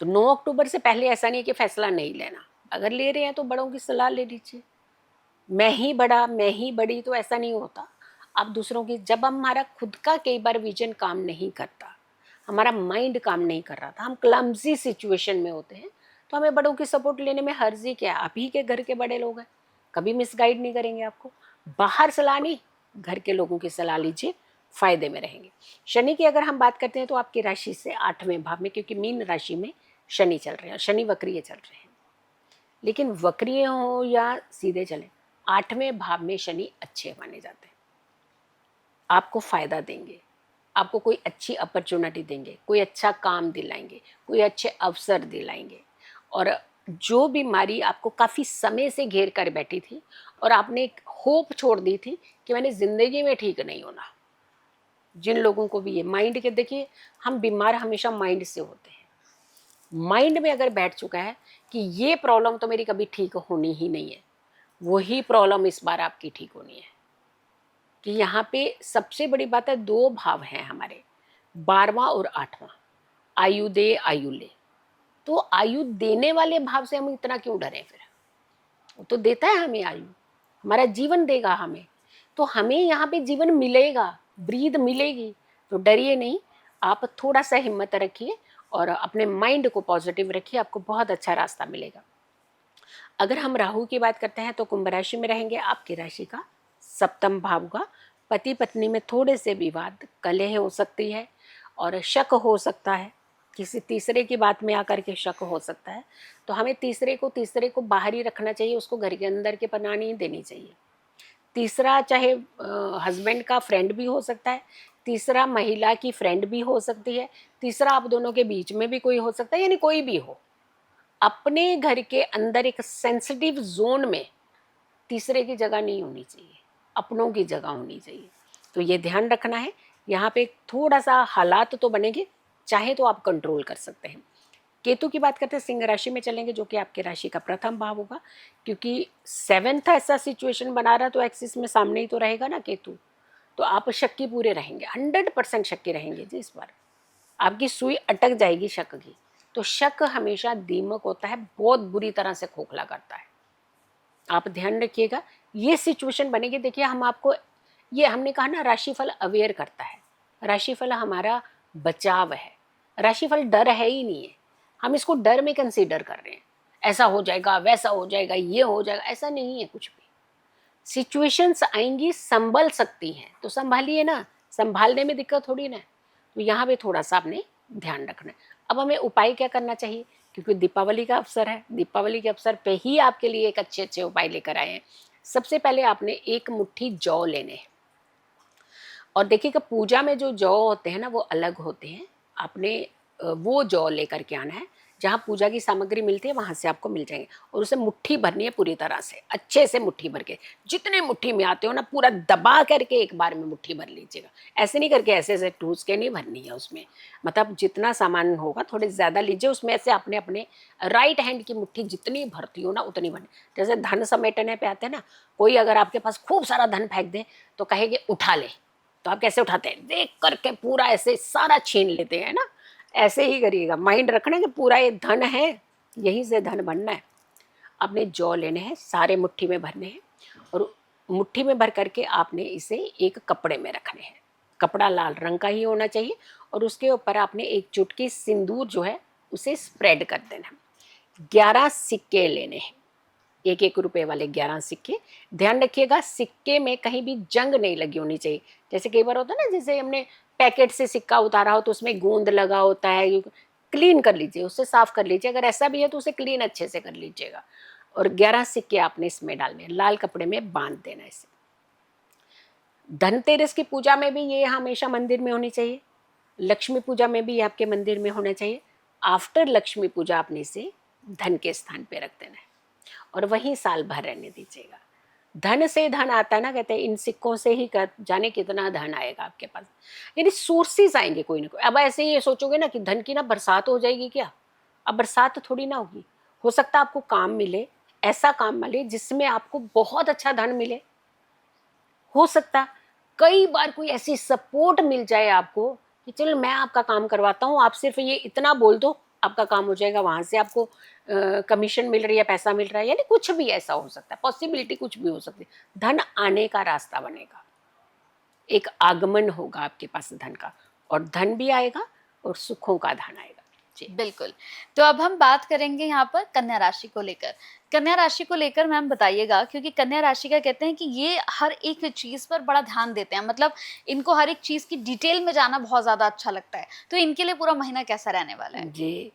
तो 9 अक्टूबर से पहले ऐसा नहीं है कि फैसला नहीं लेना, अगर ले रहे हैं तो बड़ों की सलाह ले लीजिए। मैं ही बड़ा, मैं ही बड़ी, तो ऐसा नहीं होता। आप दूसरों की, जब हमारा खुद का कई बार विजन काम नहीं करता, हमारा माइंड काम नहीं कर रहा था, हम क्लमजी सिचुएशन में होते हैं, तो हमें बड़ों की सपोर्ट लेने में हर्जी क्या है। आप ही के घर के बड़े लोग हैं, कभी मिसगाइड नहीं करेंगे आपको। बाहर सलाह नहीं, घर के लोगों की सलाह लीजिए, फायदे में रहेंगे। शनि की अगर हम बात करते हैं तो आपकी राशि से 8वें भाव में, क्योंकि मीन राशि में शनि चल रहे हैं, शनि वक्रीय चल रहे हैं। लेकिन वक्रीय हो या सीधे चले, 8वें भाव में शनि अच्छे माने जाते हैं, आपको फायदा देंगे, आपको कोई अच्छी अपॉर्चुनिटी देंगे, कोई अच्छा काम दिलाएंगे, कोई अच्छे अवसर दिलाएंगे। और जो बीमारी आपको काफ़ी समय से घेर कर बैठी थी और आपने एक होप छोड़ दी थी कि मैंने ज़िंदगी में ठीक नहीं होना, जिन लोगों को भी ये माइंड के, देखिए हम बीमार हमेशा माइंड से होते हैं। माइंड में अगर बैठ चुका है कि ये प्रॉब्लम तो मेरी कभी ठीक होनी ही नहीं है, वही प्रॉब्लम इस बार आपकी ठीक होनी है। कि यहाँ पे सबसे बड़ी बात है, दो भाव हैं हमारे, 12वां और 8वां, आयु दे आयु ले। तो आयु देने वाले भाव से हम इतना क्यों डरे? फिर वो तो देता है हमें आयु, हमारा जीवन देगा हमें, तो हमें यहाँ पे जीवन मिलेगा, ब्रीद मिलेगी, तो डरिए नहीं। आप थोड़ा सा हिम्मत रखिए और अपने माइंड को पॉजिटिव रखिए, आपको बहुत अच्छा रास्ता मिलेगा। अगर हम राहु की बात करते हैं तो कुंभ राशि में रहेंगे, आपकी राशि का 7वां भाव होगा। पति पत्नी में थोड़े से विवाद, कलह हो सकती है और शक हो सकता है, किसी तीसरे की बात में आकर के शक हो सकता है। तो हमें तीसरे को बाहर ही रखना चाहिए, उसको घर के अंदर के पनाह नहीं देनी चाहिए। तीसरा चाहे हस्बैंड का फ्रेंड भी हो सकता है, तीसरा महिला की फ्रेंड भी हो सकती है, तीसरा आप दोनों के बीच में भी कोई हो सकता है, यानी कोई भी हो। अपने घर के अंदर एक सेंसिटिव जोन में तीसरे की जगह नहीं होनी चाहिए, अपनों की जगह होनी चाहिए। तो ये ध्यान रखना है। यहाँ पे थोड़ा सा हालात तो बनेंगे, चाहे तो आप कंट्रोल कर सकते हैं। केतु की बात करते हैं, सिंह राशि में चलेंगे, जो कि आपके राशि का प्रथम भाव होगा, क्योंकि 7th ऐसा सिचुएशन बना रहा, तो एक्सिस में सामने ही तो रहेगा ना केतु। तो आप शक्की पूरे रहेंगे, 100% शक्की रहेंगे जी। इस बार आपकी सुई अटक जाएगी शक की। तो शक हमेशा दीमक होता है, बहुत बुरी तरह से खोखला करता है, आप ध्यान रखिएगा। ये सिचुएशन बनेगी। देखिए हम आपको, ये हमने कहा ना, राशिफल अवेयर करता है, राशिफल हमारा बचाव है, राशिफल डर है ही नहीं है। हम इसको डर में कंसीडर कर रहे हैं, ऐसा हो जाएगा, वैसा हो जाएगा, ये हो जाएगा, ऐसा नहीं है कुछ भी। सिचुएशंस आएंगी, संभल सकती हैं तो संभालिए ना, संभालने में दिक्कत थोड़ी ना है। तो यहाँ पे थोड़ा सा आपने ध्यान रखना है। अब हमें उपाय क्या करना चाहिए, क्योंकि दीपावली का अवसर है, दीपावली के अवसर पे ही आपके लिए एक अच्छे अच्छे उपाय लेकर आए हैं। सबसे पहले आपने एक मुट्ठी जौ लेने हैं, और देखिएगा पूजा में जो जौ होते हैं ना वो अलग होते हैं। आपने वो जौ लेकर के आना है, जहाँ पूजा की सामग्री मिलती है वहाँ से आपको मिल जाएंगे, और उसे मुट्ठी भरनी है पूरी तरह से, अच्छे से मुट्ठी भर के, जितने मुट्ठी में आते हो ना पूरा दबा करके एक बार में मुट्ठी भर लीजिएगा। ऐसे नहीं करके ऐसे ऐसे ठूस के नहीं भरनी है उसमें, मतलब जितना सामान होगा थोड़े ज़्यादा लीजिए उसमें से, अपने अपने राइट हैंड की मुट्ठी जितनी भरती हो ना उतनी भरनी। जैसे धन समेटने पे आते हैं ना, कोई अगर आपके पास खूब सारा धन फेंक दे तो कहेंगे उठा ले, तो आप कैसे उठाते हैं, देख करके पूरा ऐसे सारा छीन लेते हैं ना, ऐसे ही करिएगा। माइंड रखना कि पूरा ये धन है, यहीं से धन बनना है। आपने जौ लेने हैं, सारे मुट्ठी में भरने हैं, और मुट्ठी में भर करके आपने इसे एक कपड़े में रखने हैं। कपड़ा लाल रंग का ही होना चाहिए, और उसके ऊपर आपने एक चुटकी सिंदूर जो है उसे स्प्रेड कर देना। 11 सिक्के लेने हैं, 1-1 रुपए वाले 11 सिक्के। ध्यान रखिएगा सिक्के में कहीं भी जंग नहीं लगी होनी चाहिए। जैसे कई बार होता है ना, जैसे हमने पैकेट से सिक्का उतारा हो तो उसमें गोंद लगा होता है, क्लीन कर लीजिए, उससे साफ कर लीजिए। अगर ऐसा भी है तो उसे क्लीन अच्छे से कर लीजिएगा। और 11 सिक्के आपने इसमें डालने हैं, लाल कपड़े में बांध देना इसे। धनतेरस की पूजा में भी ये हमेशा मंदिर में होनी चाहिए, लक्ष्मी पूजा में भी आपके मंदिर में होना चाहिए। आफ्टर लक्ष्मी पूजा आपने इसे धन के स्थान पे रख देना है, और वहीं साल भर रहने दीजिएगा। धन से धन आता है ना, कहते हैं इन सिक्कों से ही कर जाने कितना धन आएगा आपके पास, यानी सोर्सेज आएंगे कोई ना कोई। अब ऐसे ही ये सोचोगे ना कि धन की ना बरसात हो जाएगी क्या, अब बरसात थोड़ी ना होगी। हो सकता है आपको काम मिले, ऐसा काम मिले जिसमें आपको बहुत अच्छा धन मिले। हो सकता कई बार कोई ऐसी सपोर्ट मिल जाए आपको कि चलो मैं आपका काम करवाता हूँ, आप सिर्फ ये इतना बोल दो आपका काम हो जाएगा, वहां से आपको कमीशन मिल रही है, पैसा मिल रहा है, यानी कुछ भी ऐसा हो सकता है, पॉसिबिलिटी कुछ भी हो सकती है। धन आने का रास्ता बनेगा, एक आगमन होगा आपके पास धन का, और धन भी आएगा और सुखों का धन आएगा जी। बिल्कुल। तो अब हम बात करेंगे यहाँ पर कन्या राशि को लेकर। कन्या राशि को लेकर मैम बताइएगा, क्योंकि कन्या राशि का कहते हैं कि ये हर एक चीज़ पर बड़ा ध्यान देते हैं, मतलब इनको हर एक चीज़ की डिटेल में जाना बहुत ज़्यादा अच्छा लगता है। तो इनके लिए पूरा महीना कैसा रहने वाला है? जी,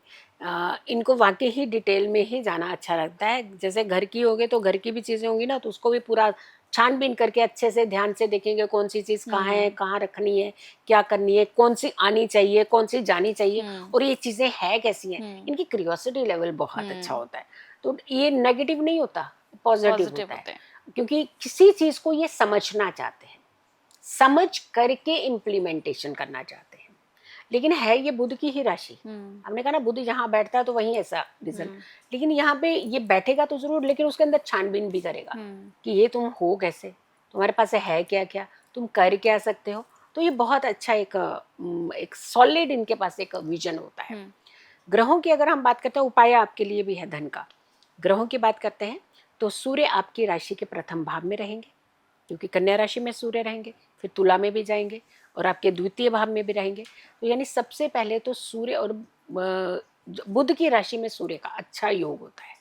इनको वाकई ही डिटेल में ही जाना अच्छा लगता है। जैसे घर की होगी तो घर की भी चीज़ें होंगी ना, तो उसको भी पूरा छानबीन करके अच्छे से ध्यान से देखेंगे कौन सी चीज़ कहाँ है, कहाँ रखनी है, क्या करनी है, कौन सी आनी चाहिए, कौन सी जानी चाहिए, और ये चीज़ें है कैसी हैं। इनकी क्यूरियोसिटी लेवल बहुत अच्छा होता है। तो ये नेगेटिव नहीं होता, पॉजिटिव होता है, क्योंकि किसी चीज़ को ये समझना चाहते हैं, समझ करके इम्प्लीमेंटेशन करना चाहते हैं। लेकिन है ये बुध की ही राशि। हमने कहा ना बुध जहाँ बैठता है तो वहीं ऐसा रिजल्ट। लेकिन यहाँ पे ये बैठेगा तो जरूर, लेकिन उसके अंदर छानबीन भी करेगा कि ये तुम हो कैसे, तुम्हारे पास है क्या क्या, तुम कर क्या सकते हो। तो ये बहुत अच्छा एक सॉलिड इनके पास एक विजन होता है। ग्रहों की अगर हम बात करते हैं, उपाय आपके लिए भी है धन का। ग्रहों की बात करते हैं तो सूर्य आपकी राशि के प्रथम भाव में रहेंगे, क्योंकि कन्या राशि में सूर्य रहेंगे, फिर तुला में भी जाएंगे और आपके द्वितीय भाव में भी रहेंगे। तो यानी सबसे पहले तो सूर्य और बुध की राशि में सूर्य का अच्छा योग होता है,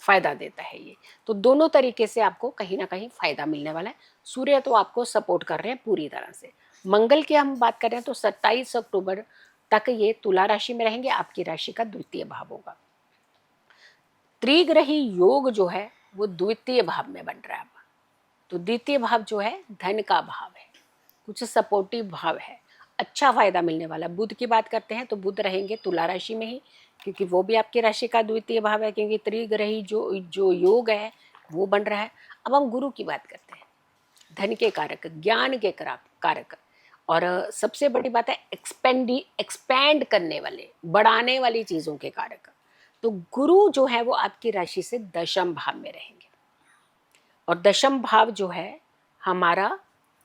फायदा देता है ये। तो दोनों तरीके से आपको कहीं ना कहीं फायदा मिलने वाला है। सूर्य तो आपको सपोर्ट कर रहे हैं पूरी तरह से। मंगल की हम बात कर रहे हैं तो 27 अक्टूबर तक ये तुला राशि में रहेंगे, आपकी राशि का द्वितीय भाव होगा। त्रिग्रही योग जो है वो द्वितीय भाव में बन रहा है। तो द्वितीय भाव जो है धन का भाव है, कुछ सपोर्टिव भाव है, अच्छा फायदा मिलने वाला। बुध की बात करते हैं तो बुध रहेंगे तुला राशि में ही, क्योंकि वो भी आपकी राशि का द्वितीय भाव है, क्योंकि त्रिग्रही जो योग है वो बन रहा है। अब हम गुरु की बात करते हैं, धन के कारक, ज्ञान के कारक, और सबसे बड़ी बात है एक्सपैंड करने वाले, बढ़ाने वाली चीजों के कारक। तो गुरु जो है वो आपकी राशि से दशम भाव में रहेंगे, और दशम भाव जो है हमारा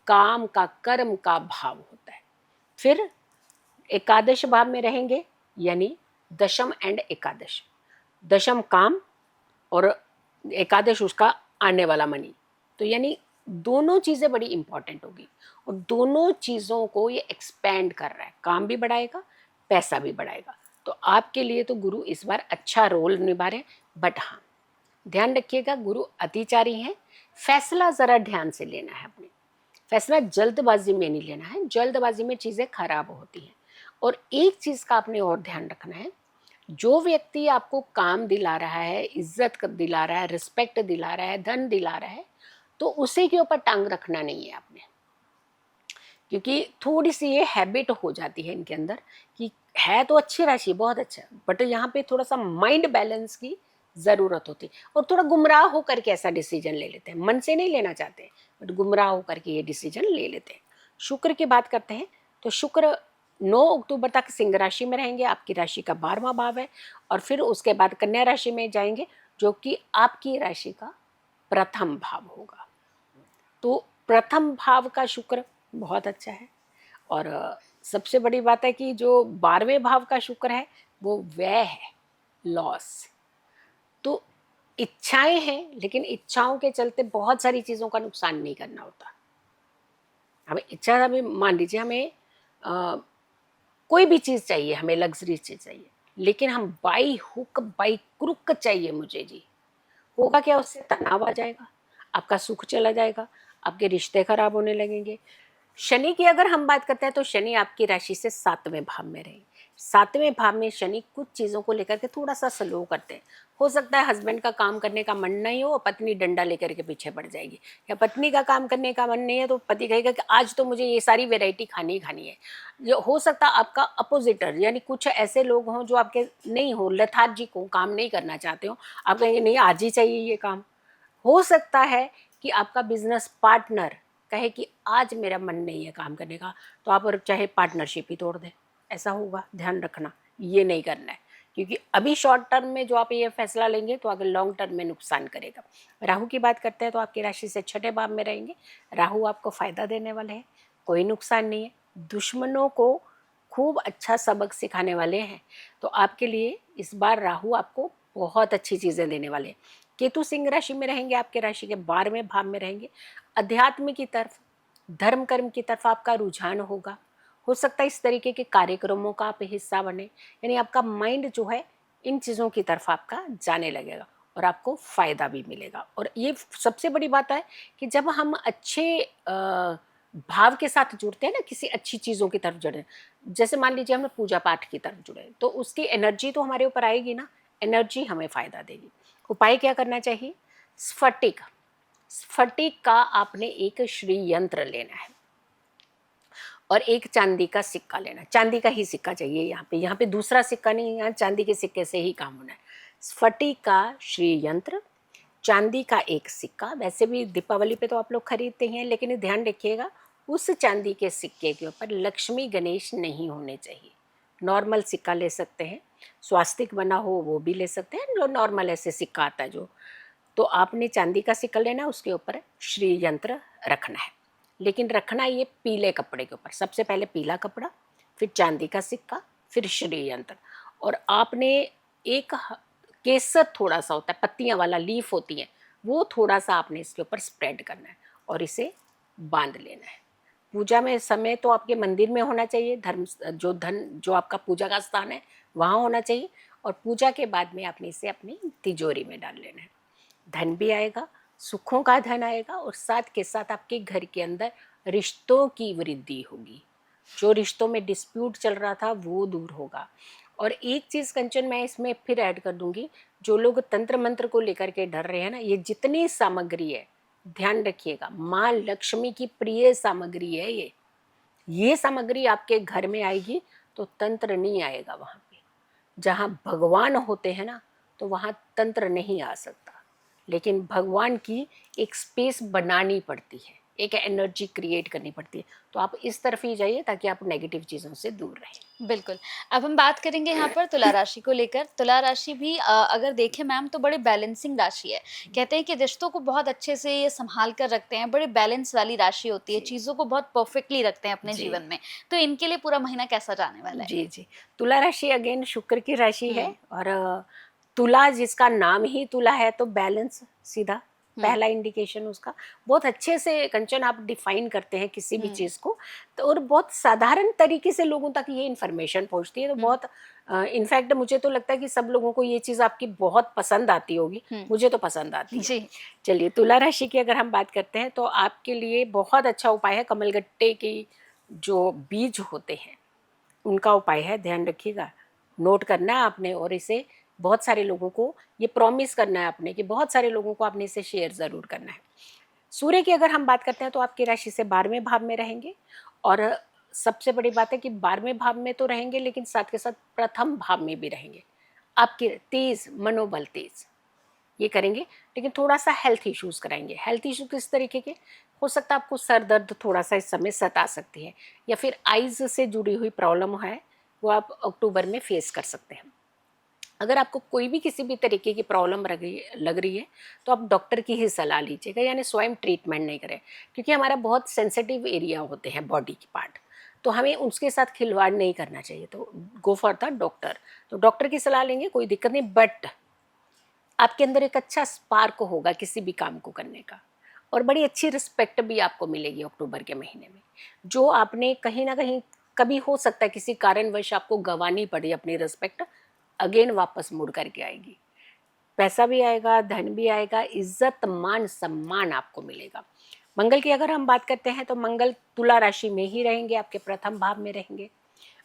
काम का, कर्म का भाव होता है। फिर एकादश भाव में रहेंगे, यानी दशम एंड एकादश, दशम काम और एकादश उसका आने वाला मनी। तो यानी दोनों चीजें बड़ी इंपॉर्टेंट होगी, और दोनों चीजों को ये एक्सपैंड कर रहा है, काम भी बढ़ाएगा, पैसा भी बढ़ाएगा। तो आपके लिए तो गुरु इस बार अच्छा रोल निभा रहे हैं। बट हाँ, ध्यान रखिएगा गुरु अतिचारी हैं, फैसला जरा ध्यान से लेना है अपने, फैसला जल्दबाजी में नहीं लेना है, जल्दबाजी में चीजें खराब होती हैं। और एक चीज का आपने और ध्यान रखना है, जो व्यक्ति आपको काम दिला रहा है, इज्जत दिला रहा है, रिस्पेक्ट दिला रहा है, धन दिला रहा है, तो उसी के ऊपर टांग रखना नहीं है आपने। क्योंकि थोड़ी सी ये हैबिट हो जाती है इनके अंदर कि है तो अच्छी राशि, बहुत अच्छा, बट यहाँ पे थोड़ा सा माइंड बैलेंस की जरूरत होती है, और थोड़ा गुमराह होकर के ऐसा डिसीजन ले लेते हैं। मन से नहीं लेना चाहते, बट गुमराह होकर के ये डिसीजन ले लेते हैं। शुक्र की बात करते हैं तो शुक्र 9 अक्टूबर तक सिंह राशि में रहेंगे, आपकी राशि का 12वां भाव है, और फिर उसके बाद कन्या राशि में जाएंगे, जो कि आपकी राशि का प्रथम भाव होगा। तो प्रथम भाव का शुक्र बहुत अच्छा है। और सबसे बड़ी बात है कि जो 12वें भाव का शुक्र है वो व्यय है, लॉस। तो इच्छाएं हैं, लेकिन इच्छाओं के चलते बहुत सारी चीजों का नुकसान नहीं करना होता। हमें इच्छा, हमें मान लीजिए हमें कोई भी चीज चाहिए, हमें लग्जरी चीज चाहिए, लेकिन हम बाई हुक बाई क्रुक चाहिए मुझे जी, होगा क्या, उससे तनाव आ जाएगा, आपका सुख चला जाएगा, आपके रिश्ते खराब होने लगेंगे। शनि की अगर हम बात करते हैं तो शनि आपकी राशि से 7वें भाव में रहे। 7वें भाव में शनि कुछ चीज़ों को लेकर के थोड़ा सा स्लो करते हैं। हो सकता है हस्बैंड का काम करने का मन नहीं हो, पत्नी डंडा लेकर के पीछे पड़ जाएगी, या पत्नी का काम करने का मन नहीं है तो पति कहेगा कि आज तो मुझे ये सारी वेराइटी खानी ही खानी है। जो हो सकता है आपका अपोजिटर, यानी कुछ ऐसे लोग हों जो आपके नहीं हो, लेथार्जिक हो, काम नहीं करना चाहते हो, आप कहेंगे नहीं आज ही चाहिए ये काम। हो सकता है कि आपका बिजनेस पार्टनर कहे कि आज मेरा मन नहीं है काम करने का, तो आप और चाहे पार्टनरशिप ही तोड़ दें, ऐसा होगा। ध्यान रखना, ये नहीं करना है, क्योंकि अभी शॉर्ट टर्म में जो आप ये फैसला लेंगे तो आगे लॉन्ग टर्म में नुकसान करेगा। राहु की बात करते हैं तो आपकी राशि से 6ठे भाव में रहेंगे। राहु आपको फायदा देने वाले हैं, कोई नुकसान नहीं है। दुश्मनों को खूब अच्छा सबक सिखाने वाले हैं, तो आपके लिए इस बार राहु आपको बहुत अच्छी चीज़ें देने वाले हैं। केतु सिंह राशि में रहेंगे, आपके राशि के 12वें भाव में रहेंगे। अध्यात्म की तरफ, धर्म कर्म की तरफ आपका रुझान होगा। हो सकता है इस तरीके के कार्यक्रमों का आप हिस्सा बने, यानी आपका माइंड जो है इन चीज़ों की तरफ आपका जाने लगेगा, और आपको फायदा भी मिलेगा। और ये सबसे बड़ी बात है कि जब हम अच्छे भाव के साथ जुड़ते हैं ना, किसी अच्छी चीज़ों की तरफ जुड़े, जैसे मान लीजिए हम पूजा पाठ की तरफ जुड़े, तो उसकी एनर्जी तो हमारे ऊपर आएगी ना, एनर्जी हमें फायदा देगी। उपाय क्या करना चाहिए? स्फटिक, स्फटिक का आपने एक श्री यंत्र लेना है, और एक चांदी का सिक्का लेना है। चांदी का ही सिक्का चाहिए यहाँ पे दूसरा सिक्का नहीं, यहाँ चांदी के सिक्के से ही काम होना है। स्फटिक का श्री यंत्र, चांदी का एक सिक्का। वैसे भी दीपावली पे तो आप लोग खरीदते हैं, लेकिन ध्यान रखिएगा उस चांदी के सिक्के के ऊपर लक्ष्मी गणेश नहीं होने चाहिए। नॉर्मल सिक्का ले सकते हैं, स्वास्तिक बना हो वो भी ले सकते हैं, जो नॉर्मल ऐसे सिक्का आता है जो। तो आपने चांदी का सिक्का लेना, उसके ऊपर श्री यंत्र रखना है, लेकिन रखना ये पीले कपड़े के ऊपर। सबसे पहले पीला कपड़ा, फिर चांदी का सिक्का, फिर श्री यंत्र। और आपने एक केसर थोड़ा सा होता है, पत्तियां वाला लीफ होती है, वो थोड़ा सा आपने इसके ऊपर स्प्रेड करना है और इसे बांध लेना है। पूजा में समय तो आपके मंदिर में होना चाहिए, जो आपका पूजा का स्थान है वहाँ होना चाहिए। और पूजा के बाद में आपने इसे अपनी तिजोरी में डाल लेना है। धन भी आएगा, सुखों का धन आएगा, और साथ के साथ आपके घर के अंदर रिश्तों की वृद्धि होगी। जो रिश्तों में डिस्प्यूट चल रहा था वो दूर होगा। और एक चीज़ कंचन मैं इसमें फिर ऐड कर दूंगी, जो लोग तंत्र मंत्र को लेकर के डर रहे हैं ना, ये जितनी सामग्री है ध्यान रखिएगा, माँ लक्ष्मी की प्रिय सामग्री है ये सामग्री आपके घर में आएगी तो तंत्र नहीं आएगा। वहाँ पे जहाँ भगवान होते हैं ना, तो वहाँ तंत्र नहीं आ सकता, लेकिन भगवान की एक स्पेस बनानी पड़ती है, एक एनर्जी क्रिएट करनी पड़ती है। तो आप इस तरफ ही जाइए ताकि आप नेगेटिव चीज़ों से दूर रहें। बिल्कुल। अब हम बात करेंगे यहाँ पर तुला राशि को लेकर। तुला राशि भी अगर देखें मैम तो बड़ी बैलेंसिंग राशि है। कहते हैं कि रिश्तों को बहुत अच्छे से ये सँभाल कर रखते हैं, बड़े बैलेंस वाली राशि होती है, जी चीज़ों को बहुत परफेक्टली रखते हैं अपने जी जीवन में। तो इनके लिए पूरा महीना कैसा जाने वाला है? जी जी। तुला राशि अगेन शुक्र की राशि है, हुँ, और तुला जिसका नाम ही तुला है तो बैलेंस सीधा हुँ, पहला इंडिकेशन उसका। बहुत अच्छे से कंचन आप डिफाइन करते हैं किसी भी हुँ, चीज़ को, तो और बहुत साधारण तरीके से लोगों तक ये इन्फॉर्मेशन पहुंचती है। तो हुँ, बहुत इनफैक्ट मुझे तो लगता है कि सब लोगों को ये चीज़ आपकी बहुत पसंद आती होगी, हुँ। मुझे तो पसंद आती है। जी। चलिए, तुला राशि की अगर हम बात करते हैं तो आपके लिए बहुत अच्छा उपाय है, कमलगट्टे की जो बीज होते हैं उनका उपाय है। ध्यान रखिएगा, नोट करना है आपने, और इसे बहुत सारे लोगों को ये प्रॉमिस करना है आपने कि बहुत सारे लोगों को आपने इसे शेयर ज़रूर करना है। सूर्य की अगर हम बात करते हैं तो आपकी राशि से 12वें भाव में रहेंगे, और सबसे बड़ी बात है कि 12वें भाव में तो रहेंगे लेकिन साथ के साथ प्रथम भाव में भी रहेंगे। आपके तेज मनोबल तेज ये करेंगे, लेकिन थोड़ा सा हेल्थ इश्यूज कराएंगे। हेल्थ इशू किस तरीके के हो सकता है? आपको सर दर्द थोड़ा सा इस समय सता सकती है, या फिर आइज से जुड़ी हुई प्रॉब्लम है, वो आप अक्टूबर में फेस कर सकते हैं। अगर आपको कोई भी किसी भी तरीके की प्रॉब्लम लग रही है तो आप डॉक्टर की ही सलाह लीजिएगा, यानी स्वयं ट्रीटमेंट नहीं करें, क्योंकि हमारा बहुत सेंसिटिव एरिया होते हैं बॉडी के पार्ट, तो हमें उसके साथ खिलवाड़ नहीं करना चाहिए। तो गो फॉर द डॉक्टर। तो डॉक्टर की सलाह लेंगे, कोई दिक्कत नहीं, बट आपके अंदर एक अच्छा स्पार्क होगा किसी भी काम को करने का, और बड़ी अच्छी रिस्पेक्ट भी आपको मिलेगी अक्टूबर के महीने में। जो आपने कहीं ना कहीं कभी हो सकता है किसी कारणवश आपको गंवानी पड़ी अपनी रिस्पेक्ट, अगेन वापस मुड़ करके आएगी। पैसा भी आएगा, धन भी आएगा, इज्जत मान सम्मान आपको मिलेगा। मंगल की अगर हम बात करते हैं तो मंगल तुला राशि में ही रहेंगे, आपके प्रथम भाव में रहेंगे।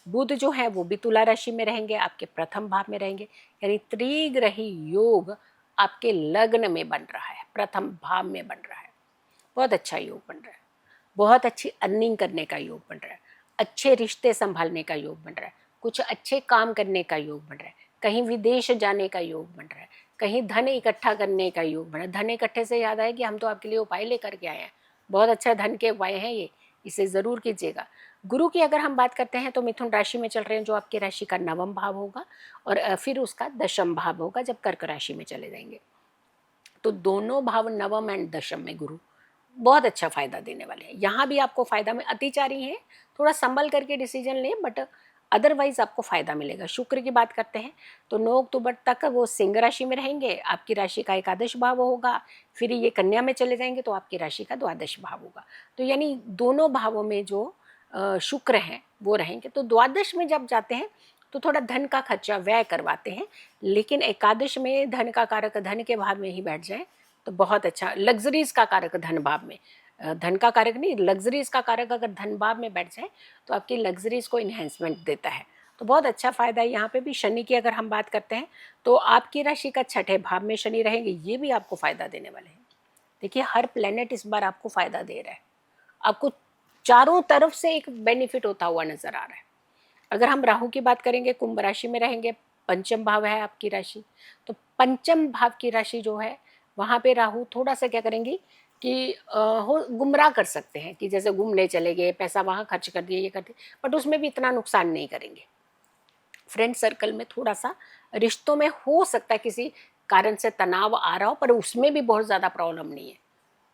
बुध जो है वो भी तुला राशि में रहेंगे, आपके प्रथम भाव में रहेंगे। यानी त्रिग्रही योग आपके लग्न में बन रहा है, प्रथम भाव में बन रहा है। बहुत अच्छा योग बन रहा है, बहुत अच्छी अर्निंग करने का योग बन रहा है, अच्छे रिश्ते संभालने का योग बन रहा है, कुछ अच्छे काम करने का योग बन रहा है, कहीं विदेश जाने का योग बन रहा है, कहीं धन इकट्ठा करने का योग बन रहा है। धन इकट्ठे से याद आया कि हम तो आपके लिए उपाय लेकर के आए हैं, बहुत अच्छा धन के उपाय हैं ये, इसे ज़रूर कीजिएगा। गुरु की अगर हम बात करते हैं तो मिथुन राशि में चल रहे हैं, जो आपकी राशि का 9वां भाव होगा, और फिर उसका 10वां भाव होगा जब कर्क राशि में चले जाएंगे। तो दोनों भाव 9वां एंड 10वां में गुरु बहुत अच्छा फायदा देने वाले हैं। यहाँ भी आपको फायदा में अतिचारी है, थोड़ा संभल करके डिसीजन लें, बट अदरवाइज आपको फायदा मिलेगा। शुक्र की बात करते हैं तो 9 अक्टूबर तक वो सिंह राशि में रहेंगे, आपकी राशि का 11वां भाव होगा, फिर ये कन्या में चले जाएंगे तो आपकी राशि का 12वां भाव होगा। तो यानी दोनों भावों में जो शुक्र हैं वो रहेंगे। तो 12 में जब जाते हैं तो थोड़ा धन का खर्चा व्यय करवाते हैं, लेकिन एकादश में धन का कारक धन के भाव में ही बैठ जाए तो बहुत अच्छा। लग्जरीज का कारक धन भाव में, धन का कारक नहीं, लग्जरीज का कारक अगर धन भाव में बैठ जाए तो आपकी लग्जरीज को इन्हेंसमेंट देता है। तो बहुत अच्छा फायदा है। यहाँ पे भी शनि की अगर हम बात करते हैं तो आपकी राशि का 6ठे भाव में शनि रहेंगे, ये भी आपको फायदा देने वाले हैं। देखिए, हर प्लेनेट इस बार आपको फायदा दे रहा है, आपको चारों तरफ से एक बेनिफिट होता हुआ नजर आ रहा है। अगर हम राहु की बात करेंगे, कुंभ राशि में रहेंगे, पंचम भाव है आपकी राशि, तो पंचम भाव की राशि जो है वहाँ पे राहु थोड़ा सा क्या करेंगी कि हो गुमराह कर सकते हैं कि जैसे घूमने चले गए, पैसा वहाँ खर्च कर दिए, ये कर दिए, बट उसमें भी इतना नुकसान नहीं करेंगे। फ्रेंड सर्कल में थोड़ा सा रिश्तों में हो सकता है किसी कारण से तनाव आ रहा हो, पर उसमें भी बहुत ज़्यादा प्रॉब्लम नहीं है।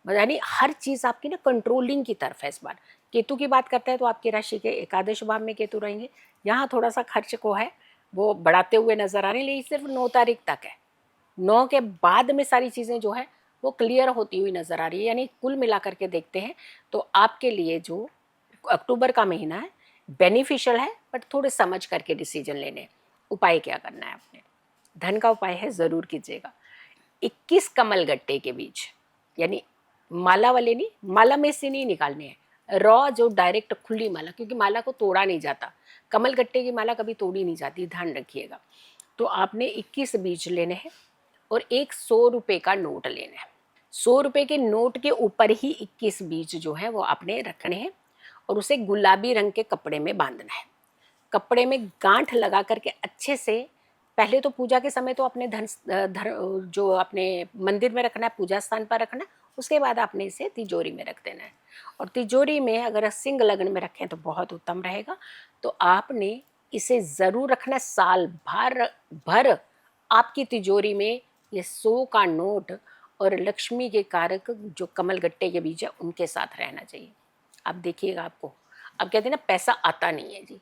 यानी हर चीज़ आपकी ना कंट्रोलिंग की तरफ है इस बार। केतु की बात करते हैं तो आपकी राशि के एकादश भाव में केतु रहेंगे। यहाँ थोड़ा सा खर्च को है वो बढ़ाते हुए नजर आ रहे हैं, लेकिन सिर्फ 9 तारीख तक है। 9 के बाद में सारी चीज़ें जो है वो क्लियर होती हुई नजर आ रही है। यानी कुल मिलाकर के देखते हैं तो आपके लिए जो अक्टूबर का महीना है बेनिफिशियल है, बट थोड़े समझ करके डिसीजन लेने हैं। उपाय क्या करना है आपने? धन का उपाय है ज़रूर कीजिएगा। 21 कमल गट्टे के बीज, यानी माला वाले नहीं, माला में से नहीं निकालने हैं, रॉ जो डायरेक्ट खुली माला, क्योंकि माला को तोड़ा नहीं जाता, कमल गट्टे की माला कभी तोड़ी नहीं जाती, ध्यान रखिएगा। तो आपने 21 बीज लेने हैं और एक 100 रुपये का नोट लेना है। 100 रुपये के नोट के ऊपर ही 21 बीज जो है वो आपने रखने हैं और उसे गुलाबी रंग के कपड़े में बांधना है। कपड़े में गांठ लगा करके अच्छे से, पहले तो पूजा के समय तो अपने जो अपने मंदिर में रखना है, पूजा स्थान पर रखना है, उसके बाद आपने इसे तिजोरी में रख देना है। और तिजोरी में अगर सिंह लग्न में रखें तो बहुत उत्तम रहेगा। तो आपने इसे ज़रूर रखना है, साल भर आपकी तिजोरी में ये 100 का नोट और लक्ष्मी के कारक जो कमल गट्टे के बीज है उनके साथ रहना चाहिए। आप देखिएगा, आपको अब कहते हैं ना पैसा आता नहीं है जी,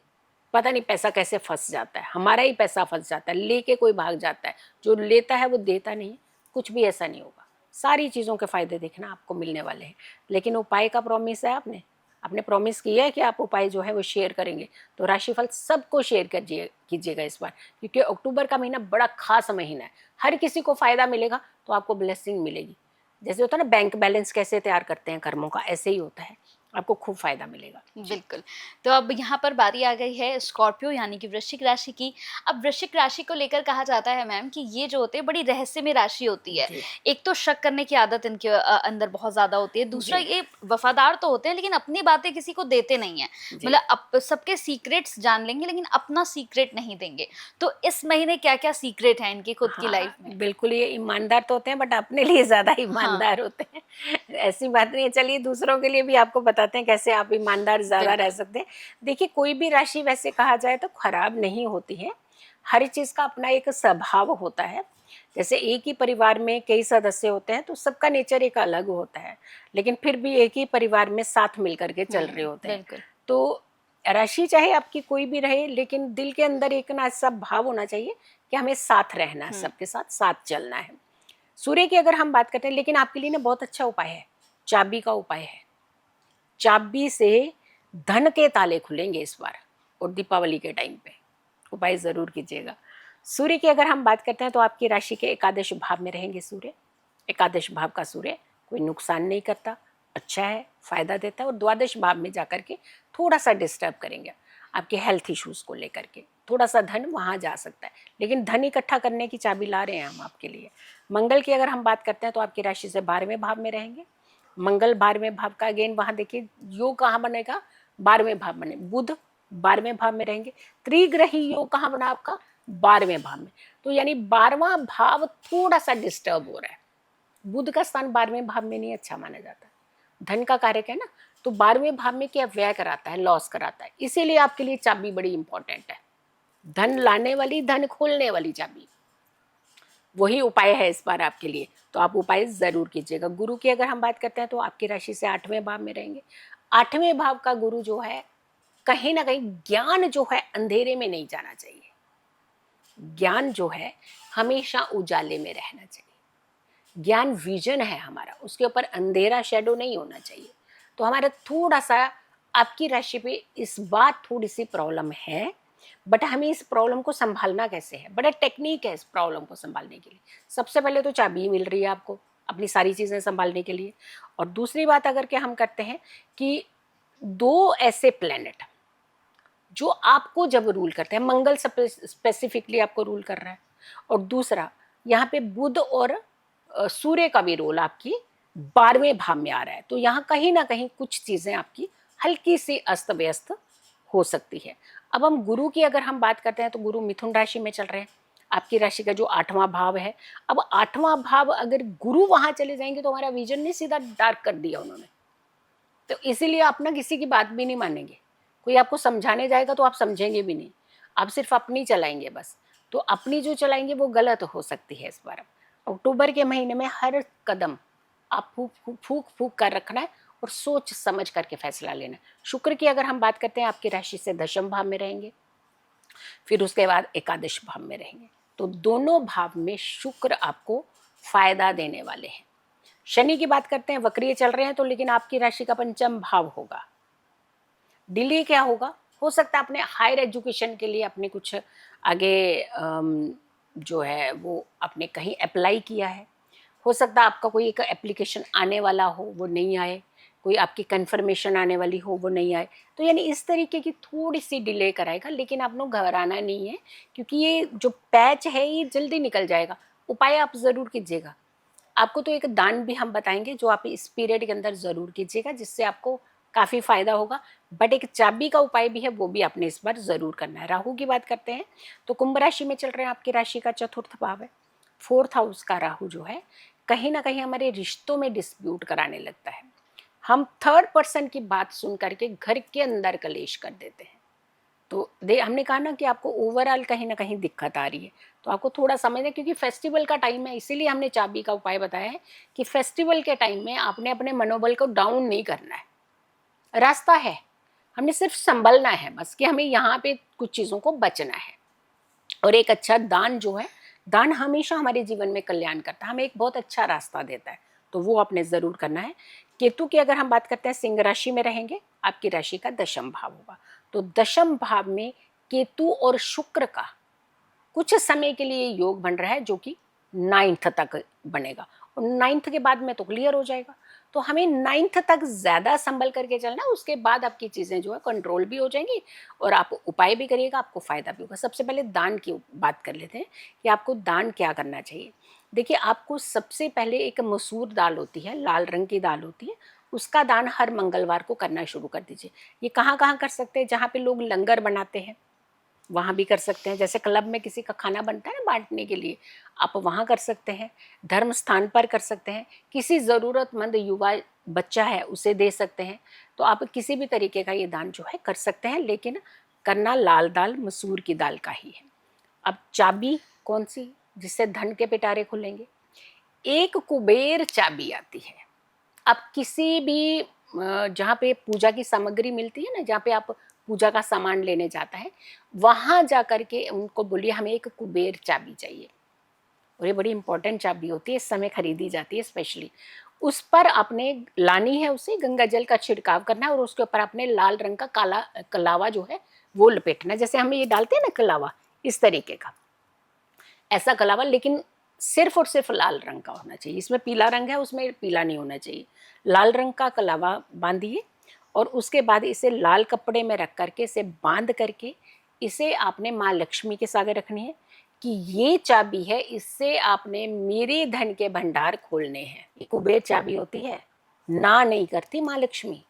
पता नहीं पैसा कैसे फंस जाता है, हमारा ही पैसा फंस जाता है, लेके कोई भाग जाता है, जो लेता है वो देता नहीं है। कुछ भी ऐसा नहीं होगा, सारी चीज़ों के फायदे देखना आपको मिलने वाले हैं। लेकिन उपाय का प्रॉमिस है, आपने प्रॉमिस किया है कि आप उपाय जो है वो शेयर करेंगे, तो राशिफल सबको शेयर कीजिएगा इस बार, क्योंकि अक्टूबर का महीना बड़ा खास महीना है, हर किसी को फायदा मिलेगा, तो आपको ब्लेसिंग मिलेगी। जैसे होता है ना बैंक बैलेंस कैसे तैयार करते हैं कर्मों का, ऐसे ही होता है, आपको खूब फायदा मिलेगा। बिल्कुल। तो अब यहाँ पर बारी आ गई है स्कॉर्पियो यानी कि वृश्चिक राशि की। अब वृश्चिक राशि को लेकर कहा जाता है मैम कि ये जो होते हैं बड़ी रहस्यमय राशि होती है। जी। एक तो शक करने की आदत इनके अंदर बहुत ज़्यादा होती है। दूसरा, जी। ये वफ़ादार तो होते हैं लेकिन अपनी बातें किसी को देते नहीं हैं। जी। मतलब सबके सीक्रेट्स जान लेंगे लेकिन अपना सीक्रेट नहीं देंगे। तो इस महीने क्या-क्या सीक्रेट हैं इनकी खुद की लाइफ़ हाँ, में? बिल्कुल ये ईमानदार तो होते हैं, बट अपने लिए ज़्यादा हाँ, ईमानदार होते हैं। ऐसी बात नहीं है, चलिए दूसरों के लिए भी आपको बताते हैं कैसे आप ईमानदार ज़्यादा रह बिल्कुल। सकते हैं। देखिए, कोई भी राशि वैसे कहा जाए तो खराब नहीं होती है, हर चीज़ का अपना एक स्वभाव होता है। जैसे एक ही परिवार में कई सदस्य होते हैं तो सबका नेचर एक अलग होता है, लेकिन फिर भी एक ही परिवार में साथ मिल करके चल रहे होते हैं। बिल्कुल। तो राशि चाहे आपकी कोई भी रहे, लेकिन दिल के अंदर एक ना ऐसा भाव होना चाहिए कि हमें साथ रहना है, हुँ, सबके साथ साथ चलना है। सूर्य की अगर हम बात करते हैं, लेकिन आपके लिए ना बहुत अच्छा उपाय है, चाबी का उपाय है। चाबी से धन के ताले खुलेंगे इस बार, और दीपावली के टाइम पे उपाय जरूर कीजिएगा। सूर्य की अगर हम बात करते हैं तो आपकी राशि के एकादश भाव में रहेंगे सूर्य। एकादश भाव का सूर्य कोई नुकसान नहीं करता, अच्छा है, फायदा देता है। और द्वादश भाव में जाकर के थोड़ा सा डिस्टर्ब करेंगे आपके हेल्थ इश्यूज को लेकर के, थोड़ा सा धन वहाँ जा सकता है, लेकिन धन इकट्ठा करने की चाबी ला रहे हैं हम आपके लिए। मंगल की अगर हम बात करते हैं तो आपकी राशि से 12वें भाव में रहेंगे। मंगल 12वें भाव का, अगेन वहाँ देखिए योग कहाँ बनेगा, 12वें भाव बने, बुध 12वें भाव में रहेंगे। त्रिग्रही योग कहाँ बना आपका, 12वें भाव में। तो यानी 12वां भाव थोड़ा सा डिस्टर्ब हो रहा है। बुध का स्थान 12वें भाव में नहीं अच्छा माना जाता, धन का कारक है ना, तो 12वें भाव में क्या व्यय कराता है, लॉस कराता है। इसीलिए आपके लिए चाबी बड़ी इंपॉर्टेंट है, धन लाने वाली, धन खोलने वाली चाबी, वही उपाय है इस बार आपके लिए। तो आप उपाय जरूर कीजिएगा। गुरु की अगर हम बात करते हैं तो आपकी राशि से 8वें भाव में रहेंगे। 8वें भाव का गुरु जो है, कहीं ना कहीं ज्ञान जो है अंधेरे में नहीं जाना चाहिए, ज्ञान जो है हमेशा उजाले में रहना चाहिए। ज्ञान विजन है हमारा, उसके ऊपर अंधेरा शेडो नहीं होना चाहिए। तो हमारा थोड़ा सा आपकी राशि पे इस बार थोड़ी सी प्रॉब्लम है, बट हमें इस प्रॉब्लम को संभालना कैसे है, बड़ा टेक्निक है इस प्रॉब्लम को संभालने के लिए। सबसे पहले तो चाबी मिल रही है आपको अपनी सारी चीज़ें संभालने के लिए। और दूसरी बात अगर के हम करते हैं कि दो ऐसे प्लेनेट जो आपको जब रूल करते हैं, मंगल स्पेसिफिकली आपको रूल कर रहा है, और दूसरा यहाँ पे बुध और सूर्य का भी रोल आपकी 12वें भाव में आ रहा है। तो यहाँ कहीं ना कहीं कुछ चीज़ें आपकी हल्की सी अस्त व्यस्त हो सकती है। अब हम गुरु की अगर हम बात करते हैं तो गुरु मिथुन राशि में चल रहे हैं, आपकी राशि का जो 8वां भाव है, अब 8वां भाव अगर गुरु वहां चले जाएंगे तो हमारा विजन नहीं, सीधा डार्क कर दिया उन्होंने। तो इसीलिए आप ना किसी की बात भी नहीं मानेंगे, कोई आपको समझाने जाएगा तो आप समझेंगे भी नहीं, आप सिर्फ अपनी चलाएंगे बस। तो अपनी जो चलाएंगे वो गलत हो सकती है इस बार। अक्टूबर के महीने में हर कदम आप फूक फूक कर रखना है और सोच समझ करके फैसला लेना है। शुक्र की अगर हम बात करते हैं, आपकी राशि से 10वें भाव में रहेंगे, फिर उसके बाद एकादश भाव में रहेंगे, तो दोनों भाव में शुक्र आपको फायदा देने वाले हैं। शनि की बात करते हैं, वक्रीय चल रहे हैं तो, लेकिन आपकी राशि का 5वां भाव होगा। डिले क्या होगा, हो सकता है अपने हायर एजुकेशन के लिए अपने कुछ आगे जो है वो आपने कहीं अप्लाई किया है, हो सकता है आपका कोई एक एप्लीकेशन आने वाला हो वो नहीं आए, कोई आपकी कंफर्मेशन आने वाली हो वो नहीं आए, तो यानी इस तरीके की थोड़ी सी डिले कराएगा। लेकिन आप लोग घबराना नहीं है, क्योंकि ये जो पैच है ये जल्दी निकल जाएगा। उपाय आप ज़रूर कीजिएगा। आपको तो एक दान भी हम बताएंगे जो आप इस पीरियड के अंदर ज़रूर कीजिएगा, जिससे आपको काफ़ी फायदा होगा। बट एक चाबी का उपाय भी है, वो भी आपने इस बार ज़रूर करना है। राहु की बात करते हैं तो कुंभ राशि में चल रहे हैं, आपकी राशि का 4th भाव है। 4th हाउस का राहु जो है कहीं ना कहीं हमारे रिश्तों में डिस्प्यूट कराने लगता है। हम 3rd पर्सन की बात सुन करके घर के अंदर कलेश कर देते हैं। तो हमने कहा ना कि आपको ओवरऑल कहीं ना कहीं दिक्कत आ रही है, तो आपको थोड़ा समझना, क्योंकि फेस्टिवल का टाइम है, इसीलिए हमने चाबी का उपाय बताया है कि फेस्टिवल के टाइम में आपने अपने मनोबल को डाउन नहीं करना है। रास्ता है, हमने सिर्फ संभलना है बस, कि हमें यहाँ पे कुछ चीज़ों को बचना है। और एक अच्छा दान जो है, दान हमेशा हमारे जीवन में कल्याण करता है, हमें एक बहुत अच्छा रास्ता देता है, तो वो आपने ज़रूर करना है। केतु की अगर हम बात करते हैं, सिंह राशि में रहेंगे, आपकी राशि का 10वां भाव होगा। तो 10वें भाव में केतु और शुक्र का कुछ समय के लिए योग बन रहा है, जो कि 9th तक बनेगा, और 9th के बाद में तो क्लियर हो जाएगा। तो हमें 9th तक ज़्यादा संभल करके चलना, उसके बाद आपकी चीज़ें जो है कंट्रोल भी हो जाएंगी और आप उपाय भी करिएगा, आपको फ़ायदा भी होगा। सबसे पहले दान की बात कर लेते हैं कि आपको दान क्या करना चाहिए। देखिए, आपको सबसे पहले एक मसूर दाल होती है, लाल रंग की दाल होती है, उसका दान हर मंगलवार को करना शुरू कर दीजिए। ये कहाँ कहाँ कर सकते हैं, जहाँ पे लोग लंगर बनाते हैं वहाँ भी कर सकते हैं। जैसे क्लब में किसी का खाना बनता है ना बांटने के लिए, आप वहाँ कर सकते हैं। धर्म स्थान पर कर सकते हैं, किसी ज़रूरतमंद युवा बच्चा है उसे दे सकते हैं। तो आप किसी भी तरीके का ये दान जो है कर सकते हैं, लेकिन करना लाल दाल मसूर की दाल का ही है। अब चाबी कौन सी जिससे धन के पिटारे खुलेंगे, एक कुबेर चाबी आती है। आप किसी भी जहाँ पे पूजा की सामग्री मिलती है ना, जहाँ पे आप पूजा का सामान लेने जाता है, वहाँ जा कर के उनको बोलिए हमें एक कुबेर चाबी चाहिए, और ये बड़ी इंपॉर्टेंट चाबी होती है, इस समय खरीदी जाती है स्पेशली। उस पर आपने लानी है, उसे गंगा जल का छिड़काव करना है और उसके ऊपर आपने लाल रंग का काला कलावा जो है वो लपेटना है। जैसे हम ये डालते हैं ना कलावा, इस तरीके का ऐसा कलावा, लेकिन सिर्फ और सिर्फ लाल रंग का होना चाहिए। इसमें पीला रंग है, उसमें पीला नहीं होना चाहिए। लाल रंग का कलावा बांधिए और उसके बाद इसे लाल कपड़े में रख करके, इसे बांध करके, इसे आपने माँ लक्ष्मी के सामने रखनी है कि ये चाबी है, इससे आपने मेरे धन के भंडार खोलने हैं। ये कुबेर चाबी होती है, ना नहीं करती माँ लक्ष्मी।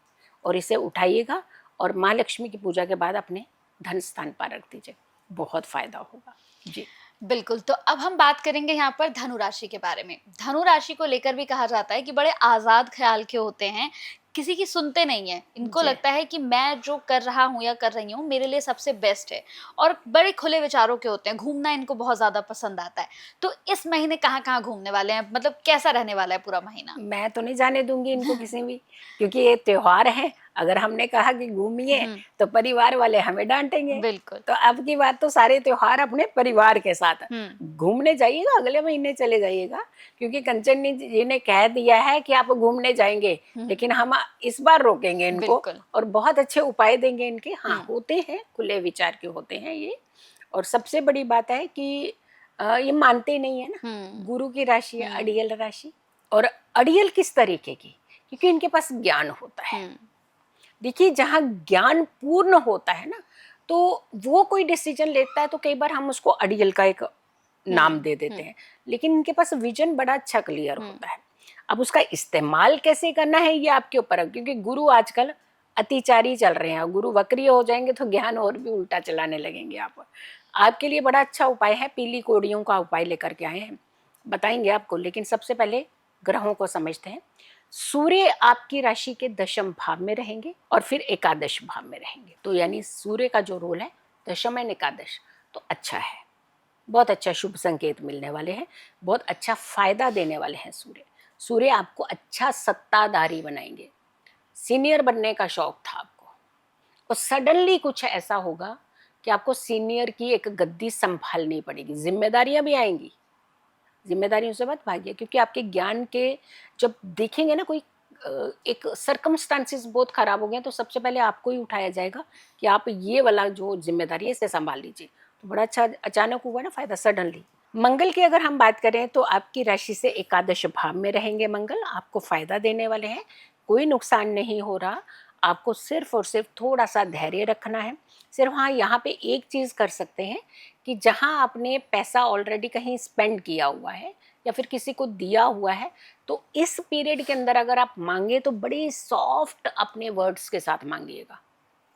और इसे उठाइएगा और माँ लक्ष्मी की पूजा के बाद अपने धन स्थान पर रख दीजिए, बहुत फायदा होगा जी। बिल्कुल, तो अब हम बात करेंगे यहाँ पर धनु राशि के बारे में। धनु राशि को लेकर भी कहा जाता है कि बड़े आज़ाद ख़्याल के होते हैं, किसी की सुनते नहीं हैं। इनको जी। लगता है कि मैं जो कर रहा हूँ या कर रही हूँ, मेरे लिए सबसे बेस्ट है, और बड़े खुले विचारों के होते हैं। घूमना इनको बहुत ज़्यादा पसंद आता है। तो इस महीने कहाँ-कहाँ घूमने वाले हैं? मतलब कैसा रहने वाला है पूरा महीना? मैं तो नहीं जाने दूंगी इनको किसी भी, क्योंकि ये त्योहार है। अगर हमने कहा कि घूमिए हुँ, तो परिवार वाले हमें डांटेंगे। बिल्कुल। तो अब की बात तो सारे त्योहार अपने परिवार के साथ हुँ, घूमने जाइएगा, अगले महीने चले जाइएगा, क्योंकि कंचन जी ने कह दिया है कि आप घूमने जाएंगे, हुँ, लेकिन हम इस बार रोकेंगे इनको बिल्कुल। और बहुत अच्छे उपाय देंगे इनके। हाँ, हुँ, होते हैं, खुले विचार के होते हैं ये। और सबसे बड़ी बात है कि ये मानते नहीं है ना। हुँ, गुरु की राशि है हुँ, अड़ियल राशि, और अड़ियल किस तरीके की, क्योंकि इनके पास ज्ञान होता है। हुँ, देखिए, जहाँ ज्ञान पूर्ण होता है ना, तो वो कोई डिसीजन लेता है तो कई बार हम उसको अड़ियल का एक नाम हुँ, दे देते हुँ, हैं, लेकिन इनके पास विजन बड़ा अच्छा क्लियर हुँ, होता है। अब उसका इस्तेमाल कैसे करना है ये आपके ऊपर है, क्योंकि गुरु आजकल अतिचारी चल रहे हैं, गुरु वक्री हो जाएंगे तो ज्ञान और भी उल्टा चलाने लगेंगे। आपके लिए बड़ा अच्छा उपाय है, पीली कौड़ियों का उपाय लेकर के आए हैं, बताएंगे आपको। लेकिन सबसे पहले ग्रहों को समझते हैं। सूर्य आपकी राशि के दशम भाव में रहेंगे और फिर एकादश भाव में रहेंगे। तो यानी सूर्य का जो रोल है दशम एंड एकादश, तो अच्छा है, बहुत अच्छा शुभ संकेत मिलने वाले हैं, बहुत अच्छा फायदा देने वाले हैं सूर्य। सूर्य आपको अच्छा सत्ताधारी बनाएंगे। सीनियर बनने का शौक था आपको, और सडनली कुछ ऐसा होगा कि आपको सीनियर की एक गद्दी संभालनी पड़ेगी, जिम्मेदारियां भी आएंगी। जिम्मेदारियों से मत भागिए, क्योंकि आपके ज्ञान के जब देखेंगे ना कोई एक सर्कमस्टांसिस बहुत खराब हो गए तो सबसे पहले आपको ही उठाया जाएगा कि आप ये वाला जो जिम्मेदारी है इसे संभाल लीजिए। तो बड़ा अच्छा अचानक हुआ ना फायदा, सडनली। मंगल की अगर हम बात करें तो आपकी राशि से एकादश भाव में रहेंगे मंगल, आपको फायदा देने वाले हैं, कोई नुकसान नहीं हो रहा। आपको सिर्फ और सिर्फ थोड़ा सा धैर्य रखना है। सिर्फ हाँ, यहाँ पे एक चीज़ कर सकते हैं कि जहाँ आपने पैसा ऑलरेडी कहीं स्पेंड किया हुआ है या फिर किसी को दिया हुआ है, तो इस पीरियड के अंदर अगर आप मांगे तो बड़ी सॉफ्ट अपने वर्ड्स के साथ मांगिएगा,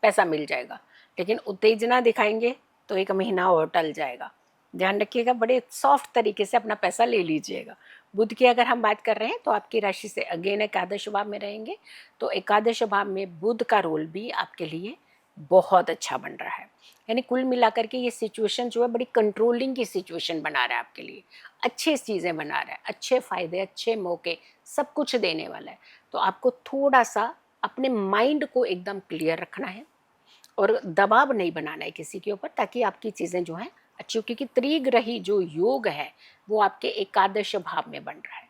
पैसा मिल जाएगा। लेकिन उत्तेजना दिखाएंगे तो 1 महीना और टल जाएगा। ध्यान रखिएगा, बड़े सॉफ्ट तरीके से अपना पैसा ले लीजिएगा। बुध की अगर हम बात कर रहे हैं तो आपकी राशि से अगेन एकादश भाव में रहेंगे, तो एकादश भाव में बुध का रोल भी आपके लिए बहुत अच्छा बन रहा है। यानी कुल मिलाकर के ये सिचुएशन जो है बड़ी कंट्रोलिंग की सिचुएशन बना रहा है आपके लिए, अच्छी चीज़ें बना रहा है, अच्छे फायदे, अच्छे मौके, सब कुछ देने वाला है। तो आपको थोड़ा सा अपने माइंड को एकदम क्लियर रखना है और दबाव नहीं बनाना है किसी के ऊपर, ताकि आपकी चीज़ें जो हैं अच्छी हो। क्योंकि त्रिग्रही जो योग है वो आपके एकादश भाव में बन रहा है,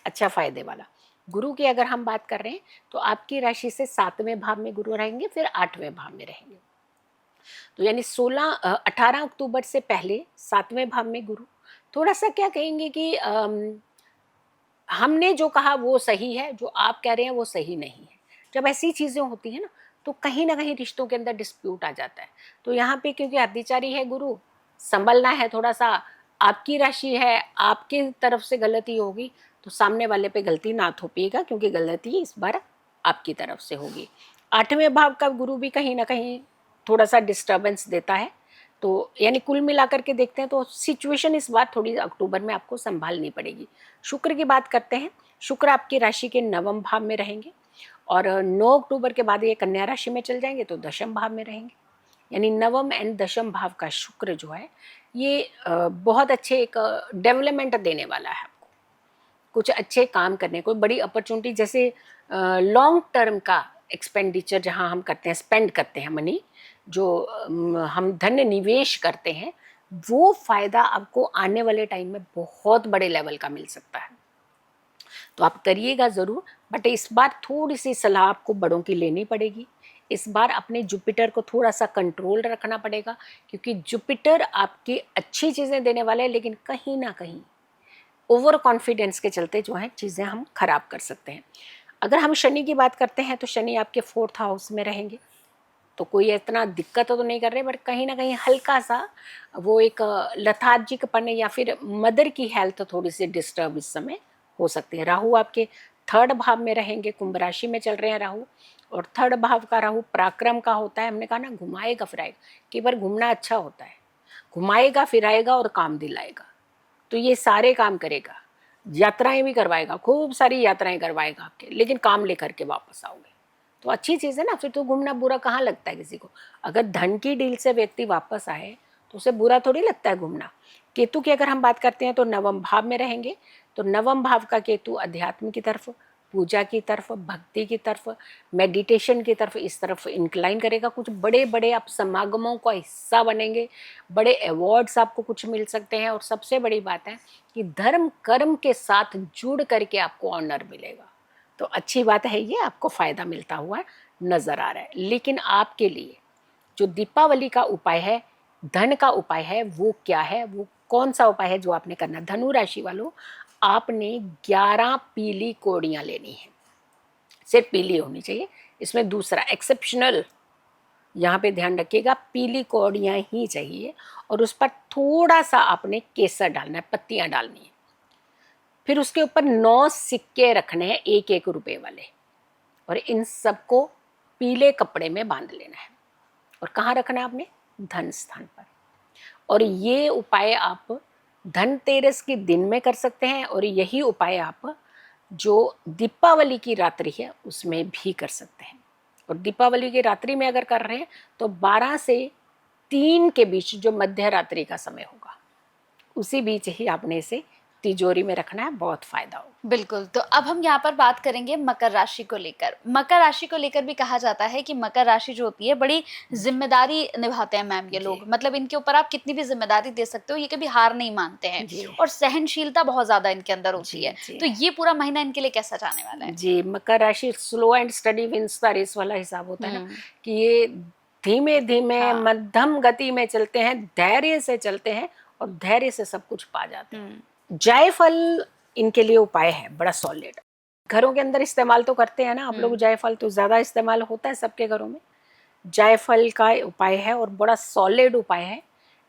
अच्छा फायदे वाला। गुरु की अगर हम बात कर रहे हैं तो आपकी राशि से 7वें भाव में गुरु रहेंगे, फिर 8वें भाव में रहेंगे। तो यानी 18 अक्टूबर से पहले 7वें भाव में गुरु, थोड़ा सा क्या कहेंगे कि हमने जो कहा वो सही है, जो आप कह रहे हैं वो सही नहीं है। जब ऐसी चीज़ें होती हैं तो कहीं ना कहीं रिश्तों के अंदर डिस्प्यूट आ जाता है। तो यहाँ पे क्योंकि अतिचारी है गुरु, संभलना है थोड़ा सा। आपकी राशि है, आपकी तरफ से गलती होगी तो सामने वाले पे गलती ना थोपिएगा, क्योंकि गलती इस बार आपकी तरफ से होगी। 8वें भाव का गुरु भी कहीं ना कहीं थोड़ा सा डिस्टर्बेंस देता है। तो यानी कुल मिलाकर के देखते हैं तो सिचुएशन इस बार थोड़ी अक्टूबर में आपको संभालनी पड़ेगी। शुक्र की बात करते हैं। शुक्र आपकी राशि के 9वें भाव में रहेंगे और 9 अक्टूबर के बाद ये कन्या राशि में चल जाएंगे तो दशम भाव में रहेंगे। यानी नवम एंड दशम भाव का शुक्र जो है ये बहुत अच्छे एक डेवलपमेंट देने वाला है आपको, कुछ अच्छे काम करने को, बड़ी अपॉर्चुनिटी। जैसे लॉन्ग टर्म का एक्सपेंडिचर जहाँ हम करते हैं, स्पेंड करते हैं मनी, जो हम धन निवेश करते हैं, वो फायदा आपको आने वाले टाइम में बहुत बड़े लेवल का मिल सकता है। तो आप करिएगा ज़रूर, बट इस बार थोड़ी सी सलाह आपको बड़ों की लेनी पड़ेगी। इस बार अपने जुपिटर को थोड़ा सा कंट्रोल रखना पड़ेगा, क्योंकि जुपिटर आपकी अच्छी चीज़ें देने वाले हैं, लेकिन कहीं ना कहीं ओवर कॉन्फिडेंस के चलते जो है चीज़ें हम खराब कर सकते हैं। अगर हम शनि की बात करते हैं तो शनि आपके 4th हाउस में रहेंगे, तो कोई इतना दिक्कत तो नहीं कर रहे, बट कहीं ना कहीं हल्का सा वो एक लथार्जिकपन या फिर मदर की हेल्थ थोड़ी सी डिस्टर्ब इस समय हो सकती है। राहु आपके 3rd भाव में रहेंगे, कुंभ राशि में चल रहे हैं राहु, और 3rd भाव का राहु पराक्रम का होता है। हमने कहा ना, घुमाएगा फिराएगा, कई बार घूमना अच्छा होता है, घुमाएगा फिराएगा और काम दिलाएगा। तो ये सारे काम करेगा, यात्राएं भी करवाएगा, खूब सारी यात्राएं करवाएगा आपके, लेकिन काम लेकर के वापस आओगे तो अच्छी चीज़ है ना। फिर तो घूमना बुरा कहाँ लगता है किसी को। अगर धन की डील से व्यक्ति वापस आए तो उसे बुरा थोड़ी लगता है घूमना। केतु की अगर हम बात करते हैं तो 9वें भाव में रहेंगे, तो 9वें भाव का केतु अध्यात्म की तरफ, पूजा की तरफ, भक्ति की तरफ, मेडिटेशन की तरफ, इस तरफ इंक्लाइन करेगा। कुछ बड़े बड़े आप समागमों का हिस्सा बनेंगे, बड़े अवार्ड्स आपको कुछ मिल सकते हैं, और सबसे बड़ी बात है कि धर्म कर्म के साथ जुड़ करके आपको ऑनर मिलेगा। तो अच्छी बात है, ये आपको फ़ायदा मिलता हुआ नज़र आ रहा है। लेकिन आपके लिए जो दीपावली का उपाय है, धन का उपाय है, वो क्या है, वो कौन सा उपाय है जो आपने करना? धनु राशि वालों, आपने 11 पीली कौड़ियाँ लेनी है, सिर्फ पीली होनी चाहिए। इसमें दूसरा एक्सेप्शनल, यहाँ पे ध्यान रखिएगा, पीली कौड़ियाँ ही चाहिए, और उस पर थोड़ा सा आपने केसर डालना है, पत्तियाँ डालनी है। फिर उसके ऊपर 9 सिक्के रखने हैं 1-1 रुपए वाले, और इन सबको पीले कपड़े में बांध लेना है। और कहाँ रखना है आपने? धन स्थान पर। और ये उपाय आप धनतेरस के दिन में कर सकते हैं, और यही उपाय आप जो दीपावली की रात्रि है उसमें भी कर सकते हैं। और दीपावली की रात्रि में अगर कर रहे हैं तो 12 से 3 के बीच जो मध्य रात्रि का समय होगा, उसी बीच ही आपने इसे तिजोरी में रखना है, बहुत फायदा होगा। बिल्कुल। तो अब हम यहाँ पर बात करेंगे मकर राशि को लेकर। मकर राशि को लेकर भी कहा जाता है कि मकर राशि जो होती है बड़ी जिम्मेदारी निभाते हैं मैम ये जी। लोग, मतलब इनके ऊपर आप कितनी भी जिम्मेदारी दे सकते हो, ये कभी हार नहीं मानते हैं जी। और सहनशीलता बहुत ज्यादा इनके अंदर होती जी, है। जी। तो ये पूरा महीना इनके लिए कैसा जाने वाला है? जी, मकर राशि slow and steady wins the race वाला हिसाब होता है ना, हम्म। कि ये धीमे धीमे हाँ। मध्यम गति में चलते हैं, धैर्य से चलते हैं और धैर्य से सब कुछ पा जाते हैं। हम्म। जायफल इनके लिए उपाय है बड़ा सॉलिड। घरों के अंदर इस्तेमाल तो करते हैं ना आप लोग, जायफल तो ज्यादा इस्तेमाल होता है सबके घरों में। जायफल का उपाय है और बड़ा सॉलिड उपाय है,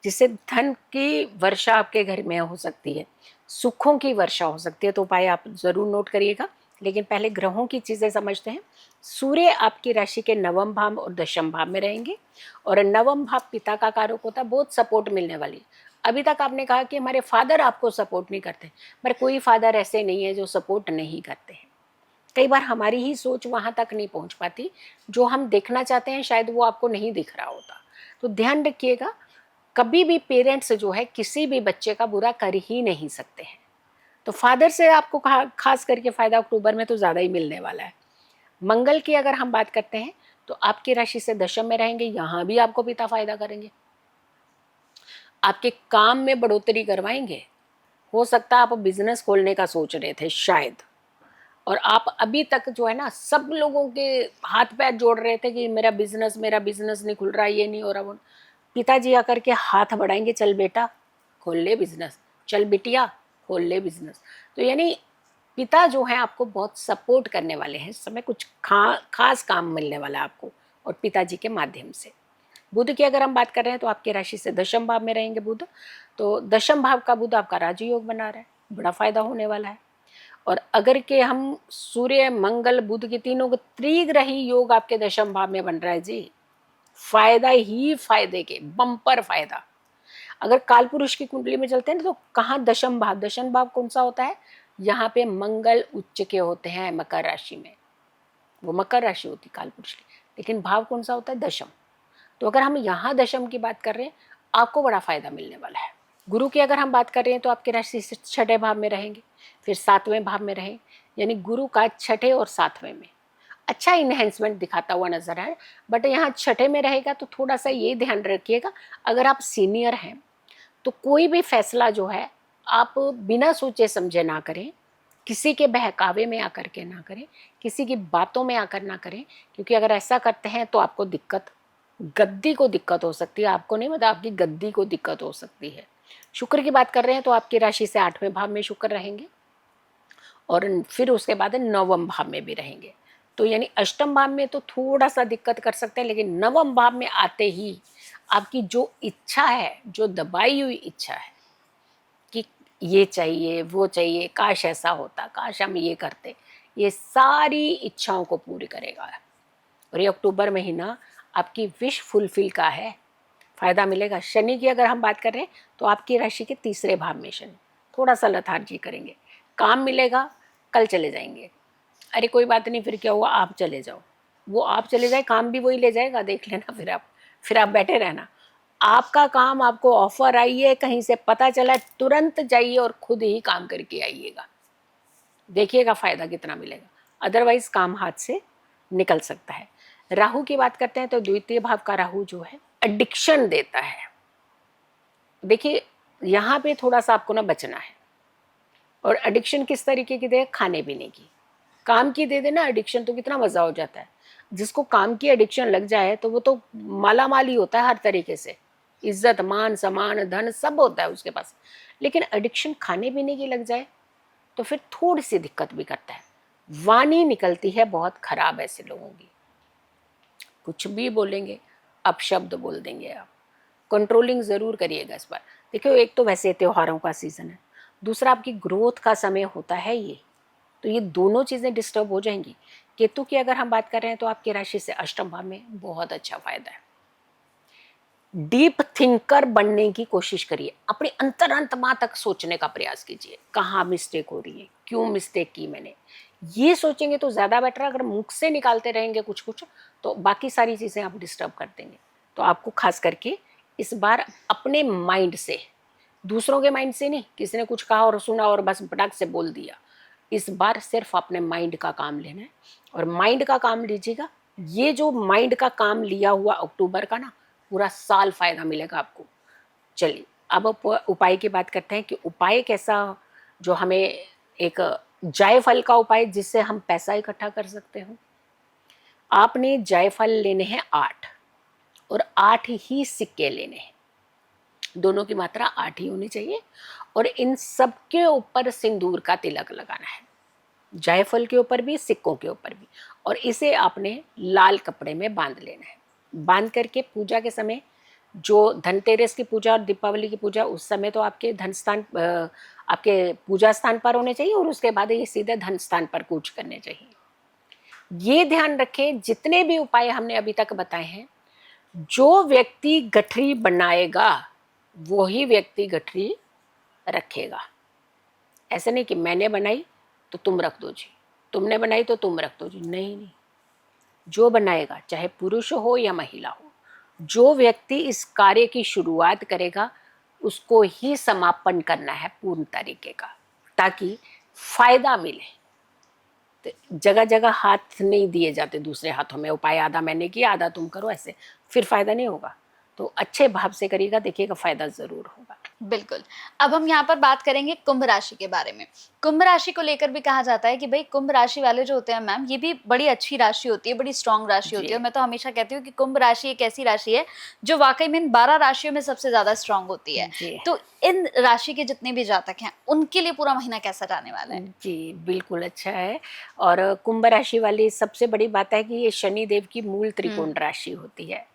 जिससे धन की वर्षा आपके घर में हो सकती है, सुखों की वर्षा हो सकती है। तो उपाय आप जरूर नोट करिएगा। लेकिन पहले ग्रहों की चीजें समझते हैं। सूर्य आपकी राशि के नवम भाव और दशम भाव में रहेंगे, और नवम भाव पिता का कारक होता है, बहुत सपोर्ट मिलने वाली। अभी तक आपने कहा कि हमारे फादर आपको सपोर्ट नहीं करते, पर कोई फादर ऐसे नहीं है जो सपोर्ट नहीं करते हैं। कई बार हमारी ही सोच वहां तक नहीं पहुंच पाती, जो हम देखना चाहते हैं शायद वो आपको नहीं दिख रहा होता। तो ध्यान रखिएगा, कभी भी पेरेंट्स जो है किसी भी बच्चे का बुरा कर ही नहीं सकते हैं। तो फादर से आपको खास करके फायदा अक्टूबर में तो ज्यादा ही मिलने वाला है। मंगल की अगर हम बात करते हैं तो आपकी राशि से दशम में रहेंगे, यहां भी आपको पिता फायदा करेंगे, आपके काम में बढ़ोतरी करवाएंगे। हो सकता है आप बिजनेस खोलने का सोच रहे थे शायद, और आप अभी तक जो है ना सब लोगों के हाथ पैर जोड़ रहे थे कि मेरा बिजनेस नहीं खुल रहा, ये नहीं हो रहा, वो। पिताजी आकर के हाथ बढ़ाएंगे, चल बेटा खोल ले बिजनेस, चल बिटिया खोल ले बिजनेस। तो यानी पिता जो है आपको बहुत सपोर्ट करने वाले हैं इस समय, कुछ खास काम मिलने वाला है आपको, और पिताजी के माध्यम से। बुध की अगर हम बात कर रहे हैं तो आपकी राशि से दशम भाव में रहेंगे बुध। तो दशम भाव का बुध आपका राजयोग बना रहा है, बड़ा फायदा होने वाला है। और अगर के हम सूर्य मंगल बुध के तीनों का त्रिग्रही योग आपके दशम भाव में बन रहा है जी, फायदा ही फायदे के बम्पर फायदा। अगर काल पुरुष की कुंडली में चलते हैं तो कहाँ दशम भाव, दशम भाव कौन सा होता है, यहाँ पे मंगल उच्च के होते हैं मकर राशि में, वो मकर राशि होती काल पुरुष की, लेकिन भाव कौन सा होता है, दशम। तो अगर हम यहाँ दशम की बात कर रहे हैं, आपको बड़ा फायदा मिलने वाला है। गुरु की अगर हम बात कर रहे हैं तो आपकी राशि से छठे भाव में रहेंगे, फिर सातवें भाव में रहे, यानी गुरु का छठे और सातवें में अच्छा इन्हेंसमेंट दिखाता हुआ नजर है। बट यहाँ छठे में रहेगा तो थोड़ा सा ये ध्यान रखिएगा, अगर आप सीनियर हैं तो कोई भी फैसला जो है आप बिना सोचे समझे ना करें, किसी के बहकावे में आकर के ना करें, किसी की बातों में आकर ना करें, क्योंकि अगर ऐसा करते हैं तो आपको दिक्कत, गद्दी को दिक्कत हो सकती है, आपको नहीं, मतलब आपकी गद्दी को दिक्कत हो सकती है। शुक्र की बात कर रहे हैं तो आपकी राशि से आठवें भाव में शुक्र रहेंगे, और फिर उसके बाद नवम भाव में भी रहेंगे। तो यानी अष्टम भाव में तो थोड़ा सा दिक्कत कर सकते हैं, लेकिन नवम भाव में आते ही आपकी जो इच्छा है, जो दबाई हुई इच्छा है कि ये चाहिए वो चाहिए, काश ऐसा होता, काश हम ये करते, ये सारी इच्छाओं को पूरी करेगा। और ये अक्टूबर महीना आपकी विश फुलफिल का है, फायदा मिलेगा। शनि की अगर हम बात कर रहे हैं तो आपकी राशि के तीसरे भाव में शनि, थोड़ा सा लथार्जी करेंगे, काम मिलेगा, कल चले जाएंगे, अरे कोई बात नहीं फिर क्या हुआ, आप चले जाओ, वो आप चले जाए काम भी वही ले जाएगा, देख लेना, फिर आप बैठे रहना। आपका काम, आपको ऑफर आई है कहीं से पता चला, तुरंत जाइए और खुद ही काम करके आइएगा, देखिएगा फायदा कितना मिलेगा, अदरवाइज काम हाथ से निकल सकता है। राहु की बात करते हैं तो द्वितीय भाव का राहु जो है एडिक्शन देता है। देखिए यहाँ पे थोड़ा सा आपको ना बचना है। और एडिक्शन किस तरीके की दे, खाने पीने की, काम की दे देना एडिक्शन तो कितना मजा हो जाता है। जिसको काम की एडिक्शन लग जाए तो वो तो माला माल ही होता है हर तरीके से, इज्जत मान सम्मान धन सब होता है उसके पास। लेकिन एडिक्शन खाने पीने की लग जाए तो फिर थोड़ी सी दिक्कत भी करता है। वाणी निकलती है बहुत खराब ऐसे लोगों की, कुछ भी बोलेंगे, अपशब्द बोल देंगे आप, कंट्रोलिंग ज़रूर करिएगा इस बार। देखिए एक तो वैसे त्योहारों का सीज़न है, दूसरा आपकी ग्रोथ का समय होता है ये, तो ये दोनों चीज़ें डिस्टर्ब हो जाएंगी। केतु की अगर हम बात कर रहे हैं तो आपकी राशि से अष्टम भाव में बहुत अच्छा फायदा है। डीप थिंकर बनने की कोशिश करिए, अपने अंतरात्मा तक सोचने का प्रयास कीजिए, कहाँ मिस्टेक हो रही है, क्यों मिस्टेक की मैंने, ये सोचेंगे तो ज़्यादा बेटर है। अगर मुख से निकालते रहेंगे कुछ कुछ तो बाकी सारी चीज़ें आप डिस्टर्ब कर देंगे। तो आपको खास करके इस बार अपने माइंड से, दूसरों के माइंड से नहीं, किसी ने कुछ कहा और सुना और बस पटाख से बोल दिया, इस बार सिर्फ अपने माइंड का काम लेना है और माइंड का काम लीजिएगा। ये जो माइंड का काम लिया हुआ अक्टूबर का ना, पूरा साल फायदा मिलेगा आपको। चलिए अब उपाय की बात करते हैं कि उपाय कैसा, जो हमें एक जायफल का उपाय जिससे हम पैसा इकट्ठा कर सकते हो। आपने जायफल लेने हैं 8 और 8 ही सिक्के लेने हैं, दोनों की मात्रा 8 ही होनी चाहिए और इन सब के ऊपर सिंदूर का तिलक लगाना है, जायफल के ऊपर भी, सिक्कों के ऊपर भी। और इसे आपने लाल कपड़े में बांध लेना है। बांध करके पूजा के समय, जो धनतेरस की पूजा और दीपावली की पूजा, उस समय तो आपके धन स्थान आपके पूजा स्थान पर होने चाहिए और उसके बाद ये सीधे धन स्थान पर कूच करने चाहिए। ये ध्यान रखें, जितने भी उपाय हमने अभी तक बताए हैं, जो व्यक्ति गठरी बनाएगा वही व्यक्ति गठरी रखेगा। ऐसे नहीं कि मैंने बनाई तो तुम रख दो जी, तुमने बनाई तो तुम रख दो जी, नहीं नहीं। जो बनाएगा, चाहे पुरुष हो या महिला हो, जो व्यक्ति इस कार्य की शुरुआत करेगा उसको ही समापन करना है पूर्ण तरीके का, ताकि फायदा मिले। तो जगह जगह हाथ नहीं दिए जाते दूसरे हाथों में, उपाय आधा मैंने किया आधा तुम करो, ऐसे फिर फायदा नहीं होगा। तो अच्छे भाव से करिएगा, देखिएगा फायदा जरूर होगा। बिल्कुल। अब हम यहाँ पर बात करेंगे कुंभ राशि के बारे में। कुंभ राशि को लेकर भी कहा जाता है कि भई कुंभ राशि वाले जो होते हैं मैम, ये भी बड़ी अच्छी राशि होती है, बड़ी स्ट्रॉन्ग राशि होती है। और मैं तो हमेशा कहती हूँ कि कुंभ राशि एक ऐसी राशि है जो वाक़ई में इन 12 राशियों में सबसे ज़्यादा स्ट्रॉन्ग होती है। जी तो इन राशि के जितने भी जातक हैं, उनके लिए पूरा महीना कैसा जाने वाला है? जी, बिल्कुल अच्छा है। और कुंभ राशि वाली सबसे बड़ी बात है कि ये शनि देव की मूल त्रिकोण राशि होती है।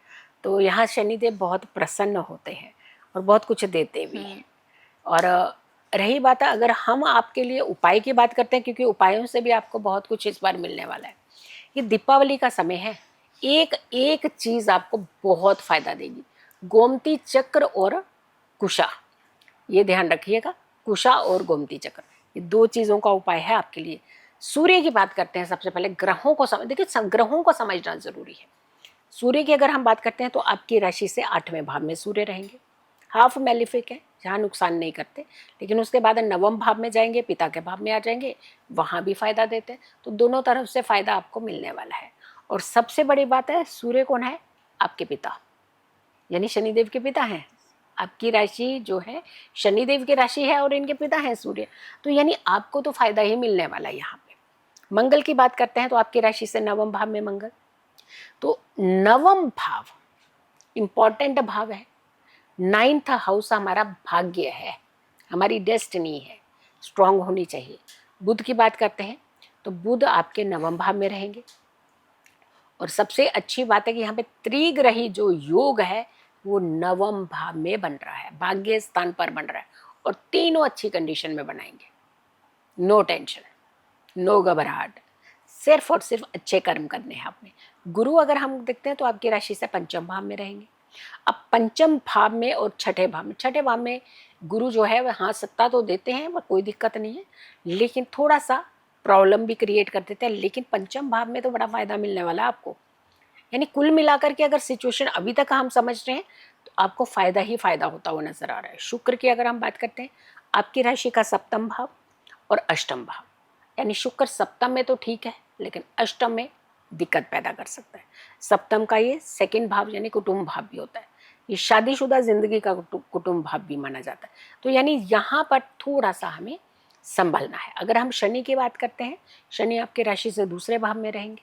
तो यहाँ शनि देव बहुत प्रसन्न होते हैं और बहुत कुछ देते भी हैं। और रही बात है, अगर हम आपके लिए उपाय की बात करते हैं, क्योंकि उपायों से भी आपको बहुत कुछ इस बार मिलने वाला है। ये दीपावली का समय है, एक एक चीज़ आपको बहुत फायदा देगी। गोमती चक्र और कुशा, ये ध्यान रखिएगा, कुशा और गोमती चक्र, ये 2 चीज़ों का उपाय है आपके लिए। सूर्य की बात करते हैं सबसे पहले, ग्रहों को समझ, देखिए ग्रहों को समझना जरूरी है। सूर्य की अगर हम बात करते हैं तो आपकी राशि से 8वें भाव में सूर्य रहेंगे, हाफ मैलिफिक है, जहाँ नुकसान नहीं करते। लेकिन उसके बाद 9वें भाव में जाएंगे, पिता के भाव में आ जाएंगे, वहाँ भी फायदा देते हैं। तो दोनों तरफ से फायदा आपको मिलने वाला है। और सबसे बड़ी बात है, सूर्य कौन है? आपके पिता, यानी शनिदेव के पिता हैं। आपकी राशि जो है शनिदेव की राशि है और इनके पिता हैं सूर्य, तो यानी आपको तो फायदा ही मिलने वाला है। यहाँ पे मंगल की बात करते हैं तो आपकी राशि से 9वें भाव में मंगल, तो 9वां भाव इंपॉर्टेंट भाव है। 9th हाउस हमारा भाग्य है, हमारी डेस्टिनी है, स्ट्रांग होनी चाहिए। बुध की बात करते हैं तो बुध आपके 9वें भाव में रहेंगे। और सबसे अच्छी बात है कि यहाँ पे त्रिग्रही जो योग है वो 9वें भाव में बन रहा है, भाग्य स्थान पर बन रहा है। और तीनों अच्छी कंडीशन में बनाएंगे, नो टेंशन, नो घबराहट, सिर्फ और सिर्फ अच्छे कर्म करने हैं आपने। गुरु अगर हम देखते हैं तो आपकी राशि से 5वें भाव में रहेंगे। अब 5वें भाव में और 6ठे भाव में, 6ठे भाव में गुरु जो है वह, हाँ सत्ता तो देते हैं, वह कोई दिक्कत नहीं है, लेकिन थोड़ा सा प्रॉब्लम भी क्रिएट कर देते हैं। लेकिन 5वें भाव में तो बड़ा फायदा मिलने वाला है आपको। यानी कुल मिलाकर के अगर सिचुएशन अभी तक हम समझ रहे हैं तो आपको फायदा ही फायदा होता हुआ नजर आ रहा है। शुक्र की अगर हम बात करते हैं, आपकी राशि का 7वां भाव और 8वां भाव, यानी शुक्र 7th में तो ठीक है, लेकिन 8th में दिक्कत पैदा कर सकता है। 7th का ये 2nd भाव यानी कुटुंब भाव भी होता है, ये शादीशुदा जिंदगी का कुटुंब भाव भी माना जाता है। तो यानी यहाँ पर थोड़ा सा हमें संभलना है। अगर हम शनि की बात करते हैं, शनि आपकी राशि से 2रे भाव में रहेंगे।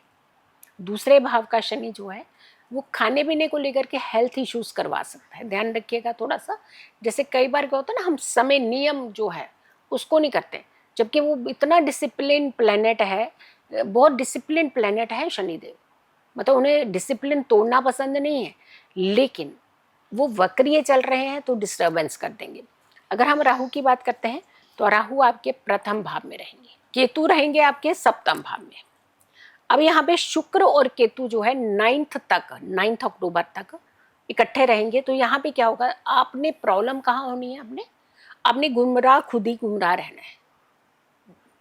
2रे भाव का शनि जो है वो खाने पीने को लेकर के हेल्थ इश्यूज करवा सकता है, ध्यान रखिएगा थोड़ा सा। जैसे कई बार क्या होता है ना, हम समय नियम जो है उसको नहीं करते, जबकि वो इतना डिसिप्लिन प्लेनेट है, बहुत डिसिप्लिन प्लेनेट है शनिदेव। मतलब उन्हें डिसिप्लिन तोड़ना पसंद नहीं है, लेकिन वो वक्रीय चल रहे हैं तो डिस्टर्बेंस कर देंगे। अगर हम राहु की बात करते हैं तो राहु आपके 1st भाव में रहेंगे, केतु रहेंगे आपके 7वें भाव में। अब यहाँ पे शुक्र और केतु जो है 9th तक, 9 अक्टूबर तक इकट्ठे रहेंगे तो यहाँ पे क्या होगा, आपने प्रॉब्लम कहाँ होनी है, आपने गुमराह, खुद ही गुमराह रहना है।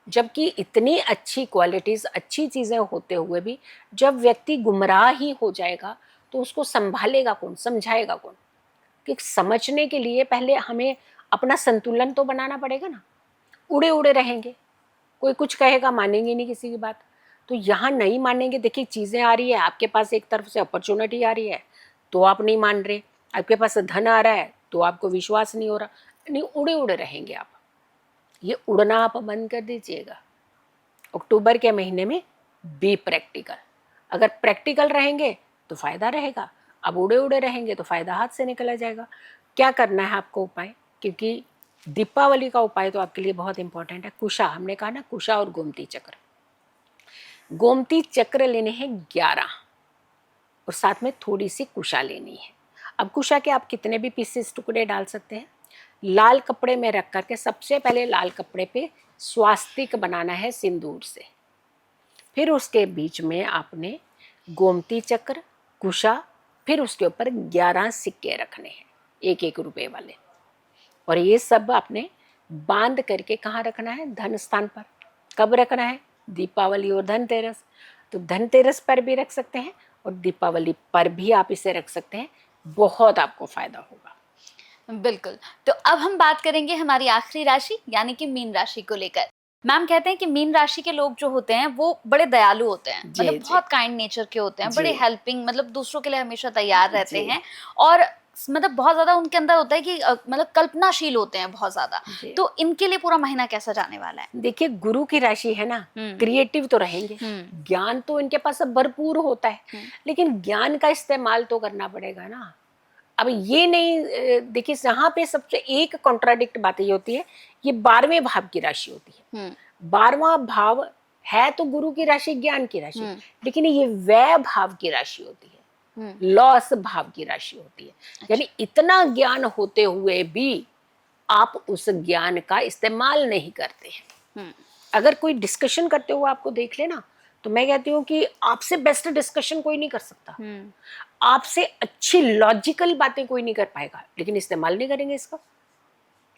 जबकि इतनी अच्छी क्वालिटीज, अच्छी चीजें होते हुए भी जब व्यक्ति गुमराह ही हो जाएगा तो उसको संभालेगा कौन, समझाएगा कौन? कि समझने के लिए पहले हमें अपना संतुलन तो बनाना पड़ेगा ना। उड़े उड़े रहेंगे, कोई कुछ कहेगा मानेंगे नहीं किसी की बात। तो यहाँ नहीं मानेंगे। देखिए चीजें आ रही है आपके पास, एक तरफ से अपॉर्चुनिटी आ रही है तो आप नहीं मान रहे, आपके पास धन आ रहा है तो आपको विश्वास नहीं हो रहा, नहीं, उड़े उड़े रहेंगे आप। ये उड़ना आप बंद कर दीजिएगा। अक्टूबर के महीने में बी प्रैक्टिकल। अगर प्रैक्टिकल रहेंगे तो फायदा रहेगा, अब उड़े उड़े रहेंगे तो फायदा हाथ से निकला जाएगा। क्या करना है आपको उपाय, क्योंकि दीपावली का उपाय तो आपके लिए बहुत इंपॉर्टेंट है। कुशा, हमने कहा ना, कुशा और गोमती चक्र। गोमती चक्र लेने हैं 11 और साथ में थोड़ी सी कुशा लेनी है। अब कुशा के आप कितने भी पीसेस, टुकड़े डाल सकते हैं। लाल कपड़े में रख करके सबसे पहले लाल कपड़े पे स्वास्तिक बनाना है सिंदूर से। फिर उसके बीच में आपने गोमती चक्र, कुशा, फिर उसके ऊपर 11 सिक्के रखने हैं, 1-1 रुपए वाले। और ये सब आपने बांध करके कहाँ रखना है, धन स्थान पर। कब रखना है, दीपावली और धनतेरस। तो धनतेरस पर भी रख सकते हैं और दीपावली पर भी आप इसे रख सकते हैं, बहुत आपको फायदा होगा। बिल्कुल। तो अब हम बात करेंगे हमारी आखिरी राशि यानी कि मीन राशि को लेकर। मैम कहते हैं कि मीन राशि के लोग जो होते हैं वो बड़े दयालु होते हैं, जी, मतलब जी। बहुत काइंड नेचर के होते हैं, बड़े जी। हेल्पिंग, मतलब दूसरों के लिए हमेशा तैयार रहते जी। हैं। और मतलब बहुत ज्यादा उनके अंदर होता है कि मतलब कल्पनाशील होते हैं बहुत ज्यादा। जी। तो इनके लिए पूरा महीना कैसा जाने वाला है? देखिए गुरु की राशि है ना, क्रिएटिव तो रहेंगे, ज्ञान तो इनके पास अब भरपूर होता है, लेकिन ज्ञान का इस्तेमाल तो करना पड़ेगा ना। अब ये नहीं, देखिए यहाँ पे सबसे एक कॉन्ट्राडिक्ट बात ये होती है, ये 12वें भाव की राशि होती है। 12वां भाव है तो गुरु की राशि, ज्ञान की राशि, लेकिन ये व्यय भाव की राशि होती है, लॉस भाव की राशि होती है। यानी इतना ज्ञान होते हुए भी आप उस ज्ञान का इस्तेमाल नहीं करते हैं। अगर कोई डिस्कशन करते हुए आपको देख लेना तो मैं कहती हूँ कि आपसे बेस्ट डिस्कशन कोई नहीं कर सकता, आपसे अच्छी लॉजिकल बातें कोई नहीं कर पाएगा, लेकिन इस्तेमाल नहीं करेंगे इसका।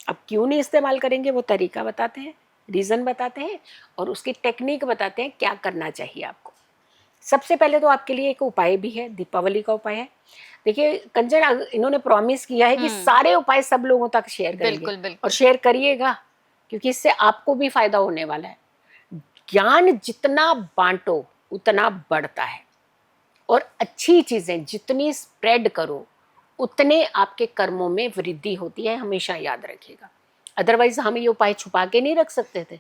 अब क्यों नहीं इस्तेमाल करेंगे, वो तरीका बताते हैं, रीजन बताते हैं और उसकी टेक्निक बताते हैं क्या करना चाहिए आपको। सबसे पहले तो आपके लिए एक उपाय भी है, दीपावली का उपाय है। देखिए कंचन, इन्होंने प्रॉमिस किया है कि सारे उपाय सब लोगों तक शेयर करेंगे। बिल्कुल, बिल्कुल। और शेयर करिएगा, क्योंकि इससे आपको भी फायदा होने वाला है। ज्ञान जितना बांटो उतना बढ़ता है, और अच्छी चीजें जितनी स्प्रेड करो उतने आपके कर्मों में वृद्धि होती है, हमेशा याद रखिएगा। अदरवाइज हम ये उपाय छुपा के नहीं रख सकते थे,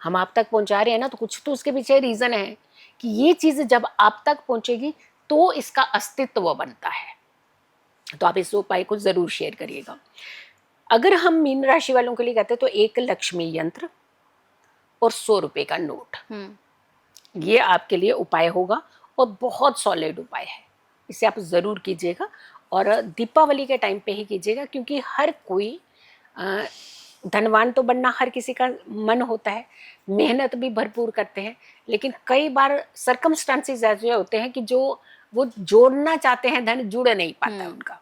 हम आप तक पहुंचा रहे हैं ना, तो कुछ तो उसके पीछे रीजन है कि ये चीज जब आप तक पहुंचेगी तो इसका अस्तित्व बनता है। तो आप इस उपाय को जरूर शेयर करिएगा। अगर हम मीन राशि वालों के लिए कहते हैं तो एक लक्ष्मी यंत्र और 100 रुपए का नोट, ये आपके लिए उपाय होगा और बहुत सॉलिड उपाय है, इसे आप ज़रूर कीजिएगा। और दीपावली के टाइम पे ही कीजिएगा, क्योंकि हर कोई धनवान तो बनना हर किसी का मन होता है, मेहनत भी भरपूर करते हैं, लेकिन कई बार सर्कमस्टांसेस ऐसे होते हैं कि जो वो जोड़ना चाहते हैं धन जुड़ नहीं पाता है, उनका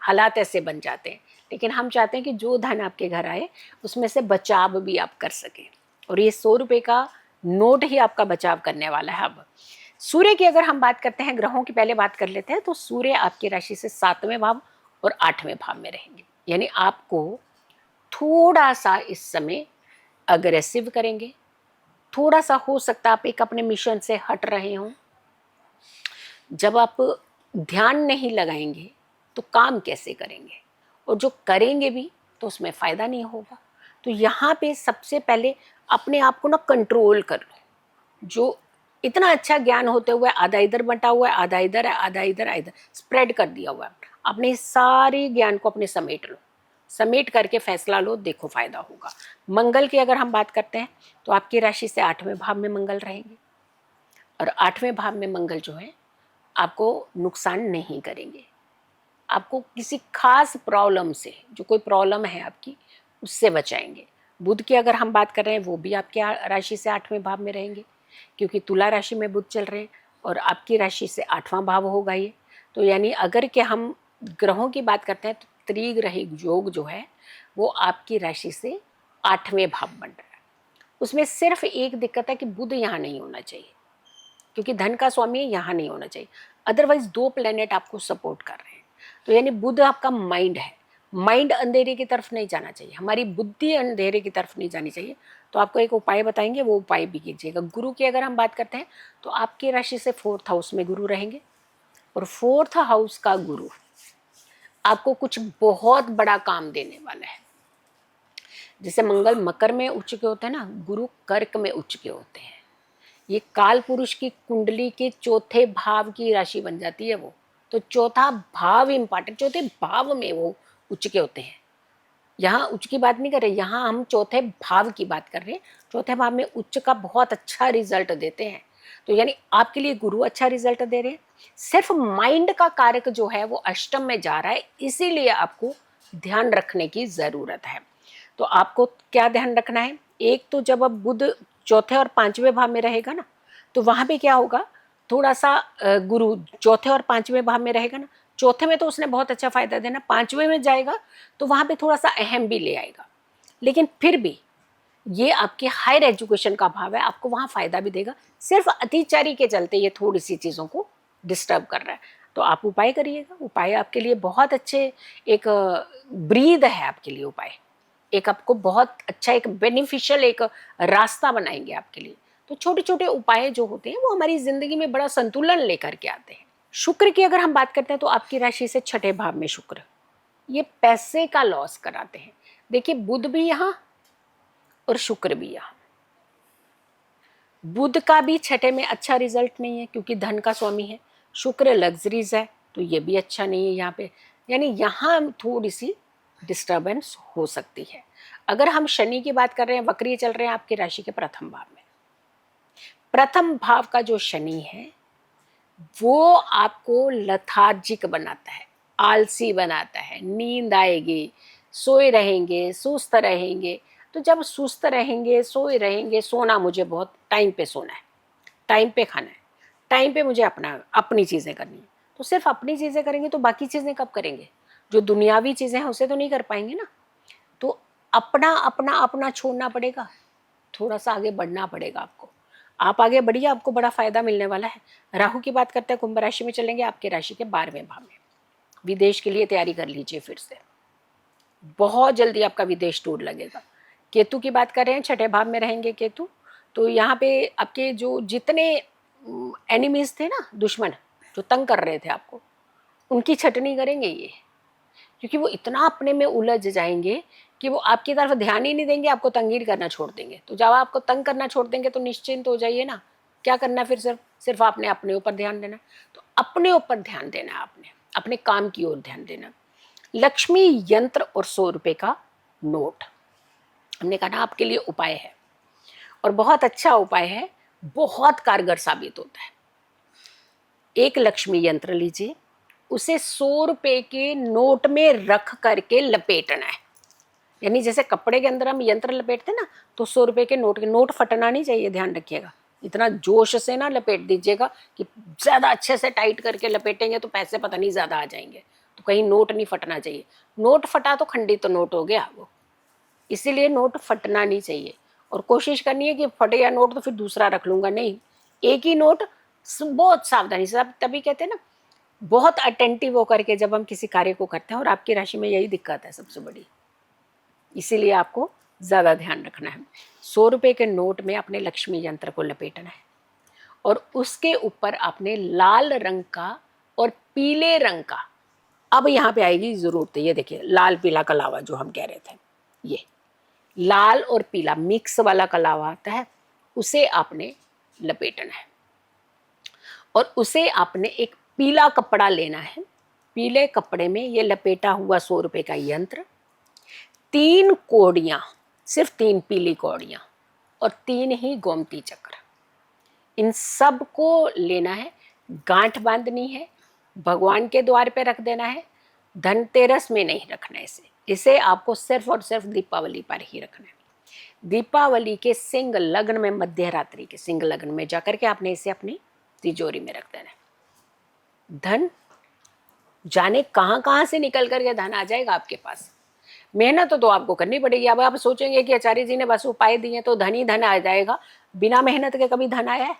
हालात ऐसे बन जाते हैं। लेकिन हम चाहते हैं कि जो धन आपके घर आए उसमें से बचाव भी आप कर सकें, और ये 100 रुपए का नोट ही आपका बचाव करने वाला है। अब सूर्य की अगर हम बात करते हैं, ग्रहों की पहले बात कर लेते हैं, तो सूर्य आपकी राशि से 7वें भाव और 8वें भाव में रहेंगे। यानी आपको थोड़ा सा इस समय अग्रेसिव करेंगे, थोड़ा सा हो सकता आप एक अपने मिशन से हट रहे हों। जब आप ध्यान नहीं लगाएंगे तो काम कैसे करेंगे, और जो करेंगे भी तो उसमें फायदा नहीं होगा। तो यहाँ पे सबसे पहले अपने आप को ना कंट्रोल कर लो। जो इतना अच्छा ज्ञान होते हुए आधा इधर बंटा हुआ है, आधा इधर है, आधा इधर, इधर स्प्रेड कर दिया हुआ है, अपने सारे ज्ञान को अपने समेट लो, समेट करके फैसला लो, देखो फायदा होगा। मंगल की अगर हम बात करते हैं तो आपकी राशि से 8वें भाव में मंगल रहेंगे, और 8वें भाव में मंगल जो है आपको नुकसान नहीं करेंगे, आपको किसी खास प्रॉब्लम से, जो कोई प्रॉब्लम है आपकी, उससे बचाएंगे। बुध की अगर हम बात कर रहे हैं, वो भी आपकी राशि से 8वें भाव में रहेंगे, क्योंकि तुला राशि में बुध चल रहे हैं और आपकी राशि से 8वां भाव होगा ये। तो यानी अगर कि हम ग्रहों की बात करते हैं तो त्रिग्रही योग जो है वो आपकी राशि से 8वें भाव बन रहा है। उसमें सिर्फ एक दिक्कत है कि बुध यहाँ नहीं होना चाहिए, क्योंकि धन का स्वामी यहाँ नहीं होना चाहिए। अदरवाइज 2 प्लेनेट आपको सपोर्ट कर रहे हैं। तो यानी बुध आपका माइंड है, माइंड अंधेरे की तरफ नहीं जाना चाहिए, हमारी बुद्धि अंधेरे की तरफ नहीं जानी चाहिए। तो आपको एक उपाय बताएंगे, वो उपाय भी कीजिएगा। गुरु की अगर हम बात करते हैं तो आपकी राशि से 4th हाउस में गुरु रहेंगे, और 4th हाउस का गुरु आपको कुछ बहुत बड़ा काम देने वाला है। जैसे मंगल मकर में उच्च के होते हैं ना, गुरु कर्क में उच्च के होते हैं। ये काल पुरुष की कुंडली के 4थे भाव की राशि बन जाती है वो। तो 4था भाव इंपॉर्टेंट, 4थे भाव में वो उच्च के होते हैं। यहाँ उच्च की बात नहीं कर रहे, यहाँ हम 4थे भाव की बात कर रहे हैं। 4थे भाव में उच्च का बहुत अच्छा रिजल्ट देते हैं। तो यानी आपके लिए गुरु अच्छा रिजल्ट दे रहे हैं। सिर्फ माइंड का कारक जो है वो अष्टम में जा रहा है, इसीलिए आपको ध्यान रखने की जरूरत है। तो आपको क्या ध्यान रखना है, एक तो जब अब बुध 4थे और 5वें भाव में रहेगा ना, तो वहां पे क्या होगा, थोड़ा सा गुरु 4थे और 5वें भाव में रहेगा ना, 4थे में तो उसने बहुत अच्छा फायदा देना, 5वें में जाएगा तो वहां पे थोड़ा सा अहम भी ले आएगा। लेकिन फिर भी ये आपके हायर एजुकेशन का भाव है, आपको वहां फायदा भी देगा। सिर्फ अतिचारी के चलते ये थोड़ी सी चीजों को डिस्टर्ब कर रहा है। तो आप उपाय करिएगा, उपाय आपके लिए बहुत अच्छे, एक ब्रीद है आपके लिए उपाय, एक आपको बहुत अच्छा एक बेनिफिशियल एक रास्ता बनाएंगे आपके लिए। तो छोटे छोटे उपाय जो होते हैं वो हमारी जिंदगी में बड़ा संतुलन लेकर के आते हैं। शुक्र की अगर हम बात करते हैं तो आपकी राशि से 6ठे भाव में शुक्र, ये पैसे का लॉस कराते हैं। देखिए बुध भी यहाँ और शुक्र भी यहाँ। बुध का भी 6ठे में अच्छा रिजल्ट नहीं है क्योंकि धन का स्वामी है। शुक्र लग्जरीज है तो ये भी अच्छा नहीं है यहाँ पे, यानी यहाँ थोड़ी सी डिस्टर्बेंस हो सकती है। अगर हम शनि की बात कर रहे हैं, वक्री चल रहे हैं आपकी राशि के प्रथम भाव में। प्रथम भाव का जो शनि है वो आपको लथार्जिक बनाता है, आलसी बनाता है, नींद आएगी, सोए रहेंगे, सुस्त रहेंगे। तो जब सुस्त रहेंगे, सोए रहेंगे, सोना मुझे बहुत टाइम पे सोना है, टाइम पे खाना है, टाइम पे मुझे अपनी चीज़ें करनी है। तो सिर्फ अपनी चीज़ें करेंगे तो बाकी चीज़ें कब करेंगे, जो दुनियावी चीज़ें हैं उसे तो नहीं कर पाएंगे ना। तो अपना अपना अपना छोड़ना पड़ेगा, थोड़ा सा आगे बढ़ना पड़ेगा आपको। आप आगे बढ़िए, आपको बड़ा फायदा मिलने वाला है। राहु की बात करते हैं, कुंभ राशि में चलेंगे, आपके राशि के 12वें भाव में। विदेश के लिए तैयारी कर लीजिए, फिर से बहुत जल्दी आपका विदेश टूर लगेगा। केतु की बात कर रहे हैं, 6ठे भाव में रहेंगे केतु। तो यहाँ पे आपके जो जितने एनिमीज थे ना, दुश्मन जो तंग कर रहे थे आपको, उनकी छटनी करेंगे ये, क्योंकि वो इतना अपने में उलझ जाएंगे कि वो आपकी तरफ ध्यान ही नहीं देंगे, आपको तंगीर करना छोड़ देंगे। तो जब आपको तंग करना छोड़ देंगे तो निश्चिंत हो जाइए ना, क्या करना है फिर सिर्फ आपने अपने ऊपर ध्यान देना। तो अपने ऊपर ध्यान देना है, आपने अपने काम की ओर ध्यान देना। लक्ष्मी यंत्र और 100 रुपये का नोट हमने कहा ना आपके लिए उपाय है, और बहुत अच्छा उपाय है, बहुत कारगर साबित होता है। एक लक्ष्मी यंत्र लीजिए, उसे 100 रुपये के नोट में रख करके लपेटना है। यानी जैसे कपड़े के अंदर हम यंत्र लपेटते ना, तो 100 रुपये के नोट फटना नहीं चाहिए, ध्यान रखिएगा। इतना जोश से ना लपेट दीजिएगा कि ज़्यादा अच्छे से टाइट करके लपेटेंगे तो पैसे पता नहीं ज़्यादा आ जाएंगे। तो कहीं नोट नहीं फटना चाहिए, नोट फटा तो खंडित तो नोट हो गया वो, इसीलिए नोट फटना नहीं चाहिए। और कोशिश करनी है कि फटे या नोट तो फिर दूसरा रख लूँगा, नहीं, एक ही नोट बहुत सावधानी से। तभी कहते हैं ना, बहुत अटेंटिव होकर के जब हम किसी कार्य को करते हैं, और आपकी राशि में यही दिक्कत है सबसे बड़ी, इसीलिए आपको ज़्यादा ध्यान रखना है। 100 रुपये के नोट में अपने लक्ष्मी यंत्र को लपेटना है, और उसके ऊपर आपने लाल रंग का और पीले रंग का, अब यहाँ पे आएगी ज़रूरत, ये देखिए लाल पीला कलावा जो हम कह रहे थे, ये लाल और पीला मिक्स वाला कलावा आता है, उसे आपने लपेटना है। और उसे आपने एक पीला कपड़ा लेना है, पीले कपड़े में ये लपेटा हुआ 100 रुपये का यंत्र, 3 कौड़ियाँ, सिर्फ 3 पीली कौड़ियाँ और 3 ही गोमती चक्र, इन सब को लेना है, गांठ बांधनी है, भगवान के द्वार पे रख देना है। धनतेरस में नहीं रखना है इसे आपको सिर्फ और सिर्फ दीपावली पर ही रखना है। दीपावली के सिंह लग्न में, मध्य रात्रि के सिंह लग्न में जाकर के आपने इसे अपनी तिजोरी में रख देना है। धन जाने कहाँ कहाँ से निकल करके धन आ जाएगा आपके पास। मेहनत तो आपको करनी पड़ेगी। अब आप सोचेंगे कि आचार्य जी ने बस उपाय दिए तो धन ही धन आ जाएगा, बिना मेहनत के कभी धन आया है?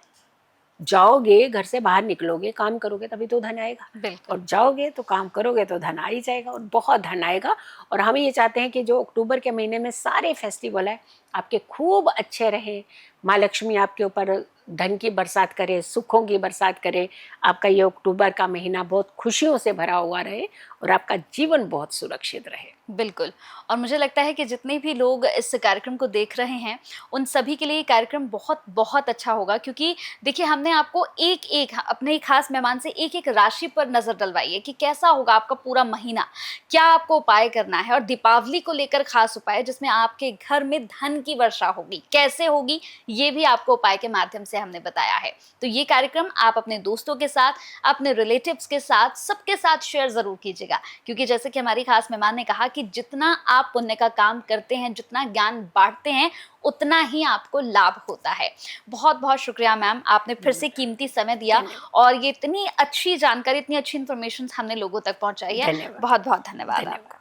जाओगे, घर से बाहर निकलोगे, काम करोगे तभी तो धन आएगा। बिल्कुल। और जाओगे तो काम करोगे तो धन आ ही जाएगा, और बहुत धन आएगा। और हम ये चाहते हैं कि जो अक्टूबर के महीने में सारे फेस्टिवल है आपके खूब अच्छे रहे, माँ लक्ष्मी आपके ऊपर धन की बरसात करे, सुखों की बरसात करे, आपका ये अक्टूबर का महीना बहुत खुशियों से भरा हुआ रहे और आपका जीवन बहुत सुरक्षित रहे। बिल्कुल। और मुझे लगता है कि जितने भी लोग इस कार्यक्रम को देख रहे हैं उन सभी के लिए ये कार्यक्रम बहुत बहुत अच्छा होगा, क्योंकि देखिए हमने आपको एक एक अपने ही खास मेहमान से एक एक राशि पर नज़र डलवाई है कि कैसा होगा आपका पूरा महीना, क्या आपको उपाय करना है, और दीपावली को लेकर खास उपाय जिसमें आपके घर में धन की वर्षा होगी, कैसे होगी ये भी आपको उपाय के माध्यम से हमने बताया है। तो ये कार्यक्रम आप अपने दोस्तों के साथ, अपने रिलेटिव्स के साथ, सबके साथ शेयर ज़रूर कीजिएगा, क्योंकि जैसे कि हमारी खास मेहमान ने कहा कि जितना आप पुण्य का काम करते हैं, जितना ज्ञान बांटते हैं, उतना ही आपको लाभ होता है। बहुत बहुत शुक्रिया मैम, आपने फिर से कीमती समय दिया और ये इतनी अच्छी जानकारी, इतनी अच्छी इन्फॉर्मेशन हमने लोगों तक पहुंचाई है। धन्यवाद। बहुत बहुत धन्यवाद धन्यवाद। आपका।